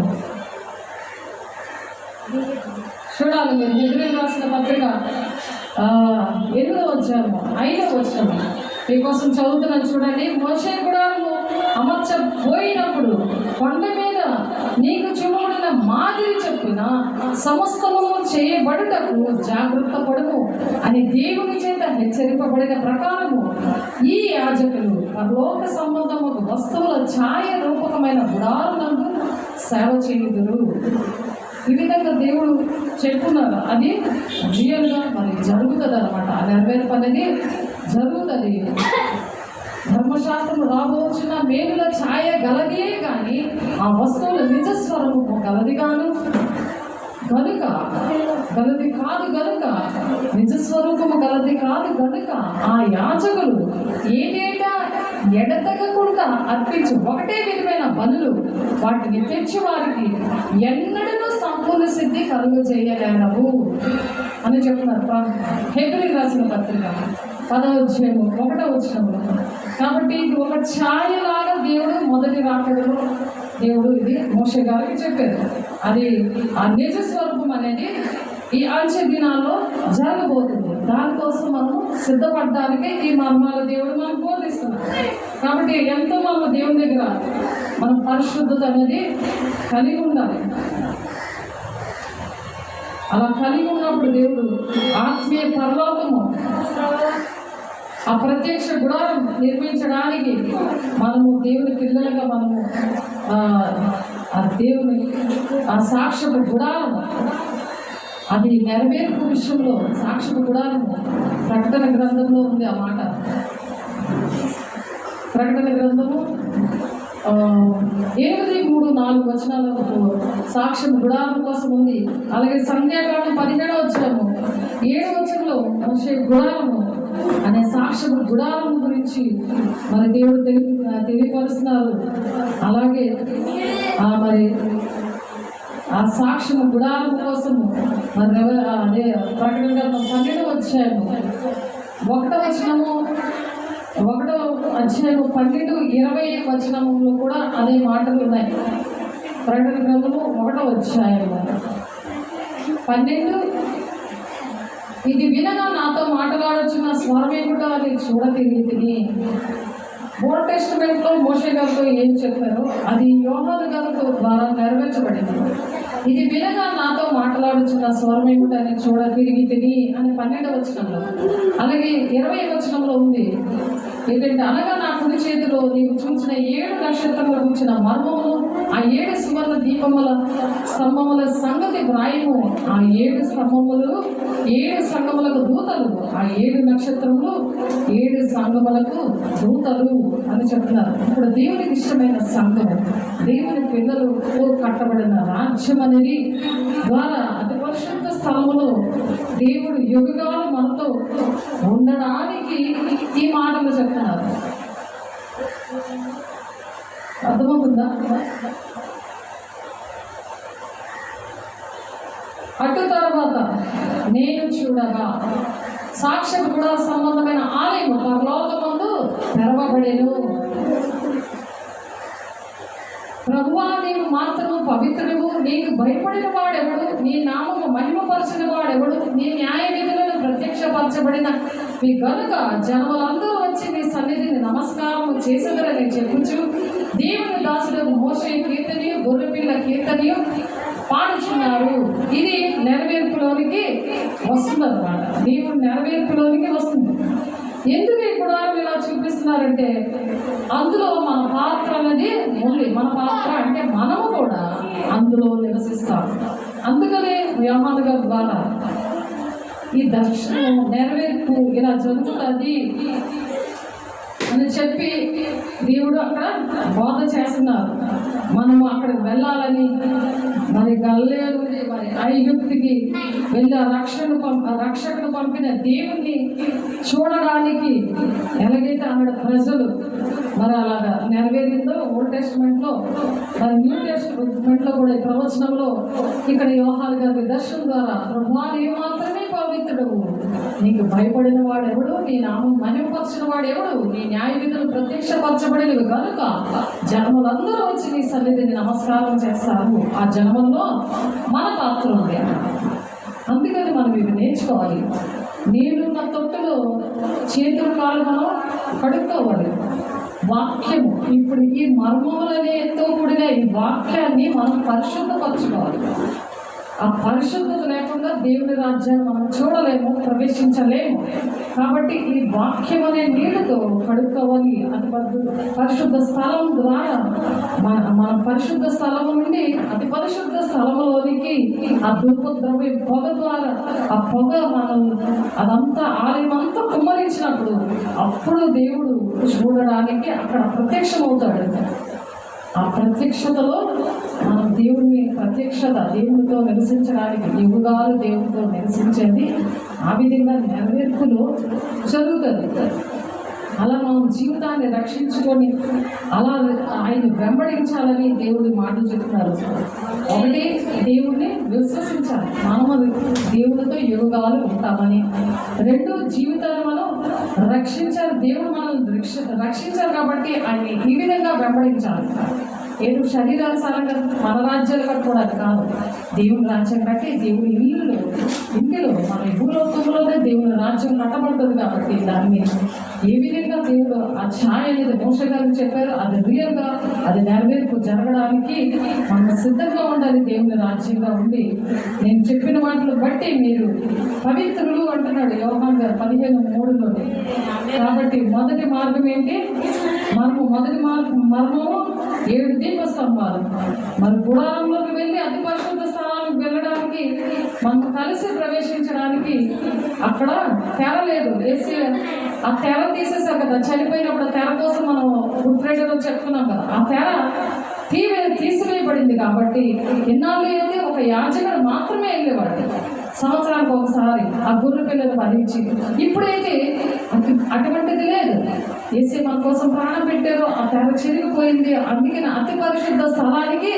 చూడాలి మీరు. హెబ్రీయులకు రాసిన పత్రిక 8వ అధ్యాయము 5వ వచనం మీకోసం చదువుతున్నాను చూడండి. మోషే గుడారము అమర్చబోయినప్పుడు కొండ మీద నీకు చూపబడిన మాదిరి చొప్పున సమస్తము చేయబడుటకు జాగ్రత్త పడుము అని దేవుని చేత హెచ్చరింపబడిన ప్రకారము ఈ యాజకులు పరలోక సంబంధము వస్తువుల ఛాయ రూపకమైన గుడారునందు సేవ చేయుదురు. ఈ విధంగా దేవుడు చెప్పున్నారు. అది రియల్గా మరి జరుగుతుంది అన్నమాట. ఆ నెరవేర్పు అనేది జరుగుతుంది. ధర్మశాస్త్రం రాబోచున్న మేలుల ఛాయ గలదే కానీ ఆ వస్తువుల నిజస్వరము గలది కాదు గనుక నిజస్వరూపము గలది కాదు గనుక ఆ యాజకులు ఏటేటా ఎడతెగకుండా అర్పించు ఒకటే విధమైన బలులు వాటిని తెచ్చి వారికి ఎన్నడూ సంపూర్ణ సిద్ధి కలుగు చేయలేనవు అని చెప్తున్నారు. హెబ్రీ రాసిన పత్రిక 10వ అధ్యాయము 1వ వచనంలో. కాబట్టి ఇది ఒక ఛాయలాగా దేవుడు మొదటి రాకడలో దేవుడు ఇది మోషే గారికి చెప్పారు. అది ఆ నిజ స్వరూపం అనేది ఈ అంచె దినాల్లో జరగబోతుంది. దానికోసం మనము సిద్ధపడడానికి ఈ మర్మాల దేవుడు మనకు బోధిస్తున్నారు. కాబట్టి ఎంతో మనం దేవుని దగ్గర మనం పరిశుద్ధత అనేది కలిగి ఉండాలి. అలా కలిగి ఉన్నప్పుడు దేవుడు ఆత్మీయ పరలోకము ఆ ప్రత్యక్ష గుడారం నిర్మించడానికి మనము దేవుని పిల్లలుగా మనము ఆ దేవుని ఆ సాక్ష్యపు గుడారం అది నెరవేర్పు విషయంలో సాక్ష్యపు గుడారము ప్రకటన గ్రంథంలో ఉంది. ఆ మాట ప్రకటన గ్రంథము 8-3-4 వచనాలకు సాక్ష్యం గుడారం కోసం ఉంది. అలాగే సంఖ్యాకాండం 17వ అధ్యాయము 7వ వచనంలో మోషే గుడారము అనే సాక్ష్యం గుడారం గురించి మన దేవుడు తెలియపరుస్తున్నారు. అలాగే మరి ఆ సాక్ష్యం గుడారం కోసము మరి అదే ప్రకటన గ్రంథం 12వ అధ్యాయము 1వ వచనము 1వ అధ్యాయము 12-20 వచనంలో కూడా అదే మాటలు ఉన్నాయి. ప్రకటన గ్రంథము 1వ అధ్యాయము 12 ఇది వినగా నాతో మాట్లాడుచున్న స్వరమేమిటో అని చూడతిరిగి ఓల్డ్ టెస్టిమెంట్లో మోషే గారితో ఏం చెప్పారో అది యోహాను గారి ద్వారా నెరవేర్చబడింది. ఇది వినగా నాతో మాట్లాడుచున్న స్వరమేమిటని చూడతిరిగి అని 12వ వచనంలో, అలాగే 20వ వచనంలో ఉంది ఏంటంటే అనగా నా కుడి చేతిలో నీవు చూసిన 7 నక్షత్రముల గురించిన మర్మమును ఆ 7 సువర్ణ దీపముల స్తంభముల సంగతి వ్రాయము. ఆ 7 స్తంభములు 7 సంఘములకు దూతలు, ఆ 7 నక్షత్రములు 7 సంఘములకు దూతలు అని చెప్తున్నారు. ఇప్పుడు దేవునికి ఇష్టమైన సంఘము, దేవుని పిల్లలు కట్టబడిన రాజ్యం అనేది ద్వారా అతి పరిశుద్ధ స్థలములో దేవుడు యుగాలు మనతో ఉండడానికి ఈ మాటలు చెప్తున్నారు. అర్థమవుతుందా? అటు తర్వాత నేను చూడగా సాక్ష్యం కూడా సంబంధమైన ఆలయం పరలోకమందు తెరవబడెను. ప్రభువా నీవు మాత్రము పవిత్రుడు, నీకు భయపడిన వాడెవడు, నీ నామము మహిమపరచిన వాడెవడు, నీ న్యాయ విధులను ప్రత్యక్షపరచబడిన మీ గనుక జనములందరూ వచ్చి నీ చేసేదరని చెప్పుచు దేవుని దాసుడు మోషే కీర్తనయు గొర్రెపిల్ల కీర్తనయు పాడుచున్నారు. ఇది నెరవేర్పులోనికి వస్తుందన్నమాట. దేవుడు నెరవేర్పులోనికి వస్తుంది. ఎందుకు ఈ గుడారం ఇలా చూపిస్తున్నారంటే అందులో మన పాత్ర అనేది ఉంది. మన పాత్ర అంటే మనము కూడా అందులో నివసిస్తాం. అందుకనే యోహాను గారి ద్వారా ఈ దర్శనం నెరవేర్పు ఇలా జరుగుతుంది అని చెప్పి దేవుడు అక్కడ బోధ చేస్తున్నారు. మనము అక్కడికి వెళ్ళాలని, మరి గల్లియా నుండి మరి ఐగుప్తుకి వెళ్ళి రక్షకుడు పంపిన దేవుణ్ణి చూడడానికి ఎలాగైతే అక్కడ ప్రజలు మరి అలాగా నెరవేరిందో ఓల్డ్ టెస్టిమెంట్లో, మరి న్యూ టెస్టిమెంట్లో కూడా ఈ ప్రవచనంలో ఇక్కడ యోహాను గారి దర్శనం ద్వారా ప్రభువా నీవు మాత్రమే పవిత్రుడు, నీకు భయపడిన వాడెవడు, నీ నామం మహిమపరిచిన వాడెవడు, నీ న్యాయ విధులు ప్రత్యక్షపరచబడినవి కనుక జనములందరూ వచ్చి నీ సన్నిధిని నమస్కారం చేస్తారు. ఆ జన్మల్లో మన పాత్ర ఉంది. అందుకని మనం ఇవి నేర్చుకోవాలి. నీళ్ళున్న తొట్టులో చేతులు కాళ్ళు మనం కడుక్కోవాలి. వాక్యము ఇప్పుడు ఈ మర్మములనేతో కూడిన ఈ వాక్యాన్ని మనం పరిశుద్ధపరచుకోవాలి. ఆ పరిశుద్ధత లేకుండా దేవుని రాజ్యాన్ని మనం చూడలేము, ప్రవేశించలేము. కాబట్టి ఈ వాక్యం అనే నీళ్ళతో కడుక్కోవాలి. అతి పరిశుద్ధ స్థలం ద్వారా మన పరిశుద్ధ స్థలము నుండి అతి పరిశుద్ధ స్థలంలోనికి ఆ ధూపద్రవ్య పొగ ద్వారా ఆ పొగ మనం అదంతా ఆలయం అంతా కుమ్మరించినప్పుడు అప్పుడు దేవుడు చూడడానికి అక్కడ ప్రత్యక్షమవుతాడు. ఆ ప్రత్యక్షతలో మనం దేవునితో నివసించడానికి యుగాలు దేవునితో నివసించేది ఆ విధంగా నెరవేర్పులో జరుగుతుంది. అలా మనం జీవితాన్ని రక్షించుకొని అలా ఆయన వెంబడించాలని దేవుడి మాటలు చెప్తున్నారు. ఒకటి దేవుడిని విశ్వసించాలి, మనం దేవుడితో యుగాలు ఉంటామని. రెండు, జీవితాన్ని మనం రక్షించాలి, దేవుడు మనల్ని రక్షించాలి కాబట్టి ఆయన ఈ విధంగా వెంబడించాలి. ఏదో శరీరానుసారంగా మన రాజ్యాలు కట్టుకోవడానికి కాదు, దేవుని రాజ్యం కట్టి దేవుని ఇంటిలో మన భూలోకంలోనే దేవుని రాజ్యం కట్టబడుతుంది. కాబట్టి దాన్ని ఏ విధంగా దేవుడు ఆ ఛాయ అనేది మోషే గారికి చెప్పారు, అది రియల్గా అది నెరవేర్పు జరగడానికి మనం సిద్ధంగా ఉండాలి. దేవుని రాజ్యంగా ఉండి నేను చెప్పిన వాటిని బట్టి మీరు పవిత్రులు అంటున్నాడు యోహాను గారు 15:3. కాబట్టి మొదటి మార్గం ఏంటి? మొదటి మర్మము 7 దీపస్తంభాలు. మరి గుడారంలోకి వెళ్ళి అతి పరిశుద్ధ స్థానానికి వెళ్ళడానికి మనం కలిసి ప్రవేశించడానికి అక్కడ తెర లేదు. వేసి ఆ తెర తీసేసాం కదా, చనిపోయినప్పుడు తెర కోసం మనం గుడ్ ఫ్రైడేలో చెప్పుకున్నాం కదా, ఆ తెర తీసివేయబడింది. కాబట్టి ఇన్నాళ్ళు అయితే ఒక యాజకుడు మాత్రమే వెళ్ళేవాడు, సంవత్సరానికి ఒకసారి ఆ గుర్రె పిల్లలు వధించి. ఇప్పుడైతే అటువంటిది లేదు. యేసే మన కోసం ప్రాణం పెట్టారు, ఆ తెర చిరిగిపోయింది. అందుకని అతి పరిశుద్ధ స్థలానికి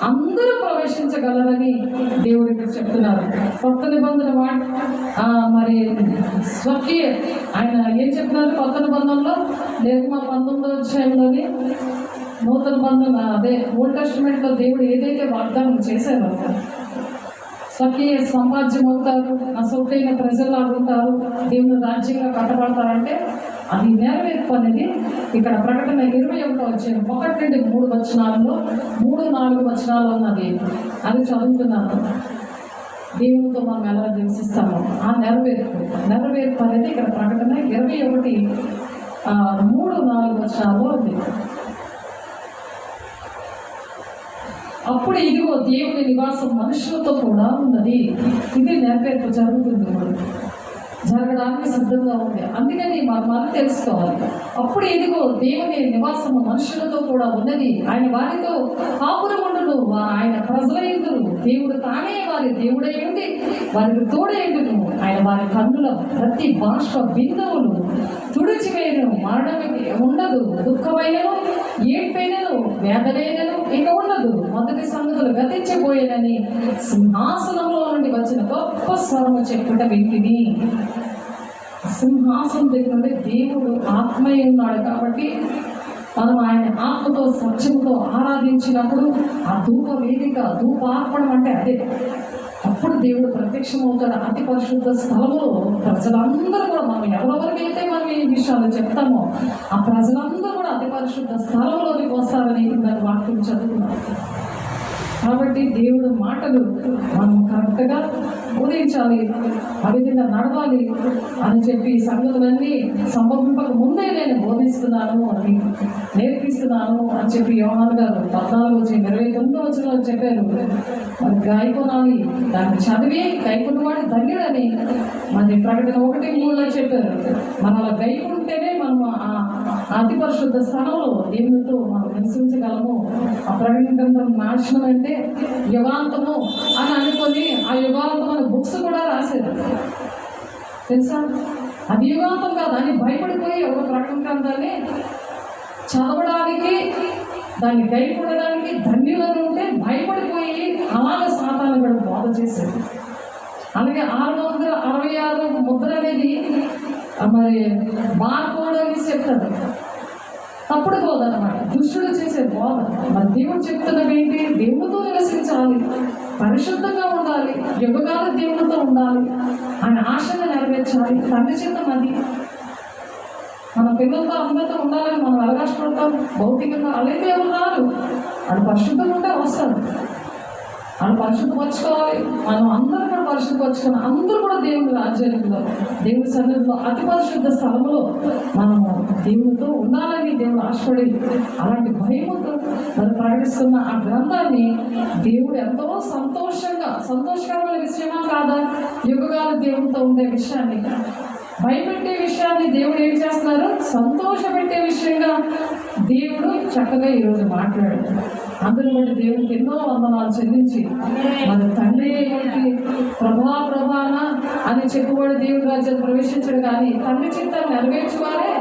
అందరూ ప్రవేశించగలరని దేవుడు ఇక్కడ చెప్తున్నారు. కొత్త నిబంధన మరి స్వకీయ ఆయన ఏం చెప్తున్నారు కొత్త నిబంధనలో? లేక 19వ అధ్యాయంలోని నూతన బంధం అదే ఓల్డ్ టెస్టిమెంట్లో దేవుడు ఏదైతే వాగ్దానం చేశారో స్వకీయ సామ్రాజ్యం అవుతారు, అసౌటైన ప్రజలు అవుతారు, దేవుని రాజ్యంగా కట్టబడతారంటే అది నెరవేర్పు అనేది ఇక్కడ ప్రకటన 21వ అధ్యాయం 1-3 వచనాల్లో 3-4 వచనాలు ఉన్నది. అది చదువుతున్నాను. దేవునితో మనం ఎలా నివసిస్తామో ఆ నెరవేర్పు అనేది ఇక్కడ ప్రకటన 21:3-4 వచనాల్లో ఉంది. అప్పుడు ఇదిగో దేవుని నివాసం మనుషులతో కూడా ఉన్నది. ఇది నెరవేర్పు జరగడానికి సిద్ధంగా ఉంది. అందుకని మనం తెలుసుకోవాలి. అప్పుడు ఇదిగో దేవుని నివాసము మనుషులతో కూడా ఉన్నది. ఆయన వారితో కాపురముండును, ఆయన ప్రజలైందురు. దేవుడు తానే వారి దేవుడై ఉండి వారికి తోడైండును. ఆయన వారి కన్నుల ప్రతి బాష్ప బిందువులు తుడిచివేయను. మరణమే ఉండదు, దుఃఖమైనను ఏడ్పైనను వేదనైనను ఇక ఉండదు. మొదటి సంగతులు గతించిపోయేనని సింహాసనంలో నుండి వచ్చిన గొప్ప స్వరము చెప్పుట వింటిని. సింహాసనం దగ్గర నుండి దేవుడు ఆత్మయ్య ఉన్నాడు. కాబట్టి మనం ఆయన ఆత్మతో సత్యముతో ఆరాధించినప్పుడు ఆ ధూప వేదిక ధూపార్పణం అంటే అదే. ఆ అప్పుడు దేవుడు ప్రత్యక్షమవుతాడు. అతి పరిశుద్ధ స్థలంలో ప్రజలందరూ కూడా, మనం ఎవరెవరికైతే మనం ఈ విషయాలు చెప్తామో ఆ ప్రజలందరూ కూడా అతి పరిశుద్ధ స్థలంలోనికి వస్తారని దాని వాక్యం చదువుతున్నాం. కాబట్టి దేవుడు మాటలు మనం కరెక్ట్గా బోధించాలి, ఆ విధంగా నడవాలి అని చెప్పి సంగతులన్నీ సంభవింపక ముందే నేను బోధిస్తున్నాను అని నేర్పిస్తున్నాను అని చెప్పి యోహాను గారు 14:29 చెప్పారు. మరి గాయకొనాలి, దాన్ని చదివి గైకొన్నవాడు ధన్యుడని మరి ప్రకటన 1:3 చెప్పారు. మనం అలా గైకుంటేనే మనం అతి పరిశుద్ధ స్థలంలో దేవునితో మనం నివసించగలము. ఆ ప్రకటన గ్రంథం నాశనం అంటే యుగాంతము అని అనుకొని ఆ యుగాంతం అనే బుక్స్ కూడా రాశారు తెలుసా. అది యుగాంతం కాదు అని భయపడిపోయి ఎవరో ప్రకటన గ్రంథాన్ని చదవడానికి, దాన్ని గైపడడానికి ధన్యులను ఉంటే భయపడిపోయి అలాగే సాతాను కూడా బోధ చేశారు. అలాగే 666 ముద్ర అనేది మరి బార్కోడ్ అని చెప్తారు. తప్పుడు బోధ అన్నమాట, దుష్టుడు చేసే బోధ. మరి దేవుడు చెప్తున్నది ఏంటి? దేవుడితో నివసించాలి, పరిశుద్ధంగా ఉండాలి, యుగకాల దేవుడితో ఉండాలి, ఆయన ఆశగా నెరవేర్చాలి. తండ్రి చిత్తం అది. మన పిల్లలతో అందరితో ఉండాలని మనం అలగాష్టపడతాం భౌతికంగా. అలాగే ఎవరు రారు, అది పరిశుద్ధంగా ఉంటే వస్తారు. వాళ్ళు పరిశుద్ధపరచుకోవాలి. మనం అందరూ కూడా పరిశుద్ధపరచుకొని అందరూ కూడా దేవుని రాజ్యంలో, దేవుని సన్నిధిలో, అతి పరిశుద్ధ స్థలంలో మనము దేవునితో ఉండాలని దేవుడు ఆశపడి అలాంటి భయముతో మనం ప్రకటిస్తున్న ఆ గ్రంథాన్ని దేవుడు ఎంతో సంతోషకరమైన విషయమా కాదా? యుగకాల దేవునితో ఉండే విషయాన్ని, భయపెట్టే విషయాన్ని దేవుడు ఏం చేస్తున్నారు? సంతోషపెట్టే విషయంగా దేవుడు చక్కగా ఈరోజు మాట్లాడాడు. అందులో బట్టి దేవుడికి ఎన్నో వందనాలు చెల్లించి మన తండ్రి ప్రభాన అని చెప్పుబడి దేవుడి రాజ్యం ప్రవేశించడు. కానీ తండ్రి చిత్తాన్ని నెరవేర్చువారే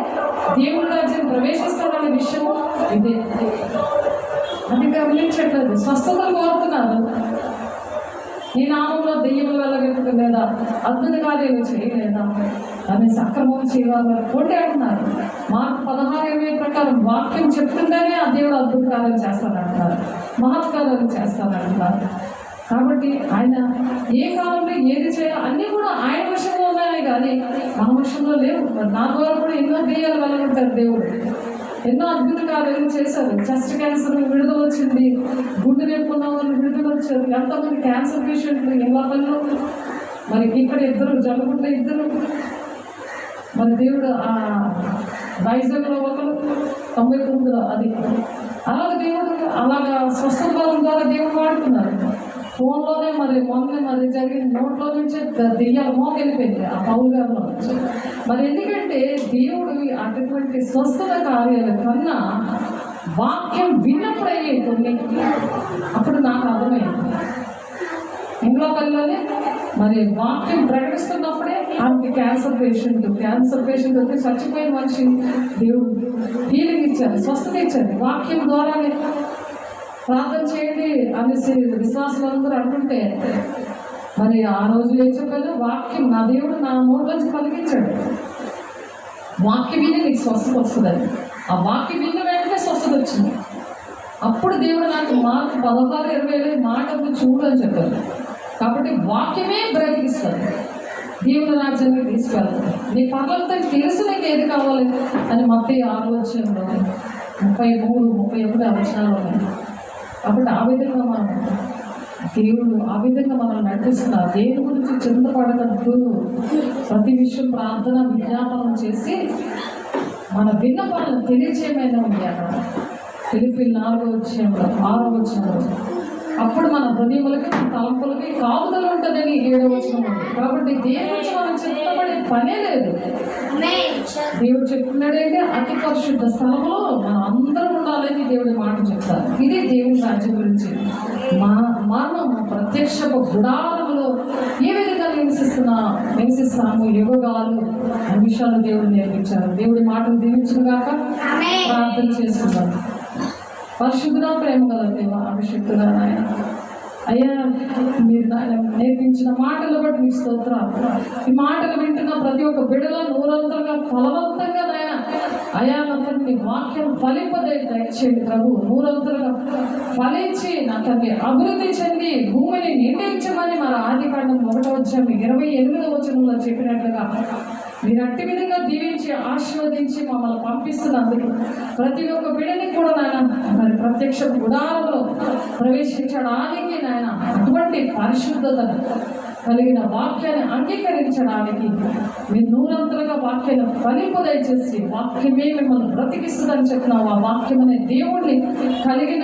దేవుడి రాజ్యం ప్రవేశిస్తాడనే విషయము ఇదే. అది గమనించట్లేదు. స్వస్థతలు కోరుతున్నారు, నీ నామంలో దెయ్యములు వెళ్ళగలుగుతలేదా, అద్భుత కార్యాలు చేయలేదా అని సక్రమం చేయాలని కొంటే అంటున్నారు. మార్కు 16:20 ప్రకారం వాక్యం చెప్తుంటేనే ఆ దేవుడు అద్భుత కార్యాలు చేస్తానంటున్నారు, మహత్కార్యాలు చేస్తానంటున్నారు. కాబట్టి ఆయన ఏ కాలంలో ఏది చేయాలి అన్నీ కూడా ఆయన వశంలో ఉన్నాయని కానీ మన వశంలో లేవు. నా ద్వారా కూడా ఎన్నో దెయ్యాలు వెళ్ళగలుగుతారు దేవుడు. ఎన్నో అద్భుత కార్యాలు చేశారు. చెస్ట్ క్యాన్సర్ విడుదల వచ్చింది, గుండె నొప్పి ఉన్న వాళ్ళు విడుదల వచ్చారు. ఎంతమంది క్యాన్సర్ పేషెంట్లు ఇళ్ళలో, మరి ఇక్కడ 2 జరుగుంటే 2, మరి దేవుడు ఆ వైజాగ్లో 1, 99 అది అలాగే దేవుడు అలాగా స్వస్థత బలం ద్వారా దేవుడు వాడుతున్నారు. ఫోన్లోనే మరి జరిగిన నోట్లో నుంచే దెయ్యాలు మోకెళ్ళిపోయింది ఆ పౌలు గారిలో నుంచి. మరి ఎందుకంటే దేవుడు అటువంటి స్వస్థత కార్యాల కన్నా వాక్యం విన్నప్పుడయ్యే కొన్ని, అప్పుడు నాకు అర్థమైంది. ఇంట్లో పిల్లలే మరి వాక్యం ప్రకటిస్తున్నప్పుడే ఆమెకి క్యాన్సర్ పేషెంట్ వచ్చి చచ్చిపోయిన మనిషి దేవుడు హీలింగ్ ఇచ్చారు, స్వస్థత ఇచ్చారు. వాక్యం ద్వారానే ప్రార్థన చేయండి అనేసి విశ్వాసులందరూ అంటుంటే మరి ఆ రోజు ఏం చెప్పారు? వాక్యం నా దేవుడు నా నోట్లోంచి కలిగించాడు. వాక్యం విని నీకు స్వస్థత వస్తుందని. ఆ వాక్యం విన్న వెంటనే స్వస్థత వచ్చింది. అప్పుడు దేవుడు నాకు మార్కు 16:20 మాటలు చూడని చెప్పారు. కాబట్టి వాక్యమే బ్రతికిస్తుంది, దేవుని రాజ్యానికి తీసుకెళ్తాడు. నీ పర్లంతా తెలుసు, నీకు ఏది కావాలి అని మత్తయి 6:33-31 కాబట్టి ఆ విధంగా మనం దేవుడు ఆ విధంగా మనం నడిపిస్తున్నారు. దేని గురించి చింతపడకద్దు, ప్రతి విషయం ప్రార్థన విజ్ఞాపనం చేసి మన విన్నపాలను తెలియచేయమైనా ఉంది. అక్కడ ఫిలిప్పీ 4:6 అప్పుడు మన హృదయములకి, మన తలంపులకి కాపుదల ఉంటుందని 7 కాబట్టి దేని గురించి మనం చింతపడే పనే లేదు. దేవుడు చెప్తున్నాడంటే అతి పరిశుద్ధ స్థలంలో మనం అందరం ఉండాలని దేవుడి మాట చెప్తారు. ఇదే దేవుని రాజ్యం గురించి. మనము ప్రత్యక్ష గుడారంలో ఏ విధంగా నివసిస్తాము యుగగాలు అనే విషయాలు దేవుడు నేర్పించారు. దేవుడి మాటలు దీవించిన గాక ప్రార్థన చేసుకున్నాను. పరిశుద్ధుడా, ప్రేమ గల దేవ, అభిషేక్తుడా నాయన, అయ్యా మీరు నేర్పించిన మాటలు బట్టి మీ స్తోత్రాలు. ఈ మాటలు వింటున్న ప్రతి ఒక్క బిడ్డలో నూరంతలుగా ఫలవంతంగా నాయన అయ్యా నీ వాక్యం దయచేయండి ప్రభు. నూరంతలుగా ఫలించి నా తండ్రి అభివృద్ధి చెంది భూమిని నిండించమని మన ఆదికాండం 1:28 చెప్పినట్లుగా మీరు అట్టి విధంగా దీవించి ఆశీర్వదించి మమ్మల్ని పంపిస్తున్నందుకు ప్రతి ఒక్క బిడ్డని కూడా నాయన మరి ప్రత్యక్ష గుడారంలో ప్రవేశించడానికి నాయన అటువంటి పరిశుద్ధత కలిగిన వాక్యాన్ని అంగీకరించడానికి మీరు నూరంతలుగా వాక్యాన్ని ఫలింపు దయచేసి వాక్యమే మిమ్మల్ని బ్రతికిస్తుందని చెప్పినావు. ఆ వాక్యం అనే దేవుడిని కలిగిన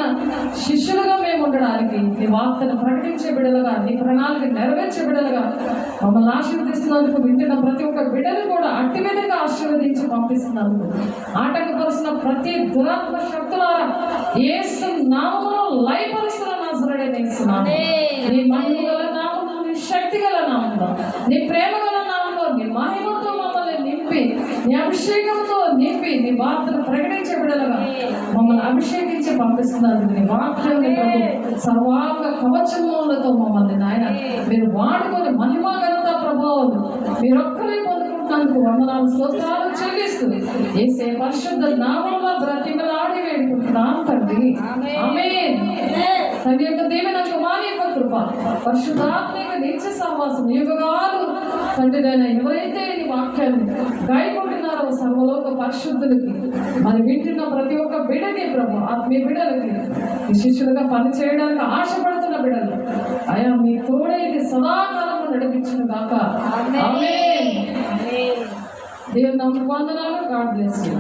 శిష్యులుగా మేము ఉండడానికి నీ వార్తను ప్రకటించే బిడ్డలుగా నీ ప్రణాళిక నెరవేర్చే బిడ్డలుగా మమ్మల్ని ఆశీర్వదిస్తున్నందుకు వింటున్న ప్రతి ఒక్క బిడ్డను కూడా అట్టి విధంగా ఆశీర్వదించి పంపిస్తున్నందుకు ఆటంకపరుస్తున్న ప్రతి దురాత్మ శక్తులారా యేసు నామములో లయపరుస్తున్న నజరేయుడైన యేసు నామములో నీ మహిమగల నామములో శక్తి గల నామంలో నీ ప్రేమ గల నామంలో నీ మహిమతో మమ్మల్ని నింపి నీ అభిషేకంతో నింపి నీ వార్తను ప్రకటించే బిడ్డలుగా మమ్మల్ని అభిషేకించి పంపిస్తున్నారు. నీ వాక్యం సర్వాంగ కవచములతో మమ్మల్ని నాయన మీరు వాడుకొని మహిమ ఘనత ప్రభావం మీరొక్కరే పొందుకుంటున్నందుకు వందనాలు స్తోత్రాలు చెల్లిస్తూ యేసే పరిశుద్ధ నామంలో బ్రతిమలాడి వేడుకుంటున్నాం తండ్రి. ఆమేన్. తండ్రి యొక్క దేవుని కుమారి యొక్క కృప పరిశుద్ధాత్మ యొక్క నిత్య సహవాసం యుగాలు తండ్రి ఎవరైతే ఈ వాక్యాన్ని గాయకుంటున్నారో సర్వలోక పరిశుద్ధులకి మరి వింటున్న ప్రతి ఒక్క బిడ్డకి ప్రభు ఆత్మీయ బిడ్డలకి ఈ శిష్యులుగా పనిచేయడానికి ఆశపడుతున్న బిడ్డలు అయా మీ తోడేది సదాకాలము నడిపించిన గాక. ఆమేన్. దేవుని నామమున వందనాలు. God bless you.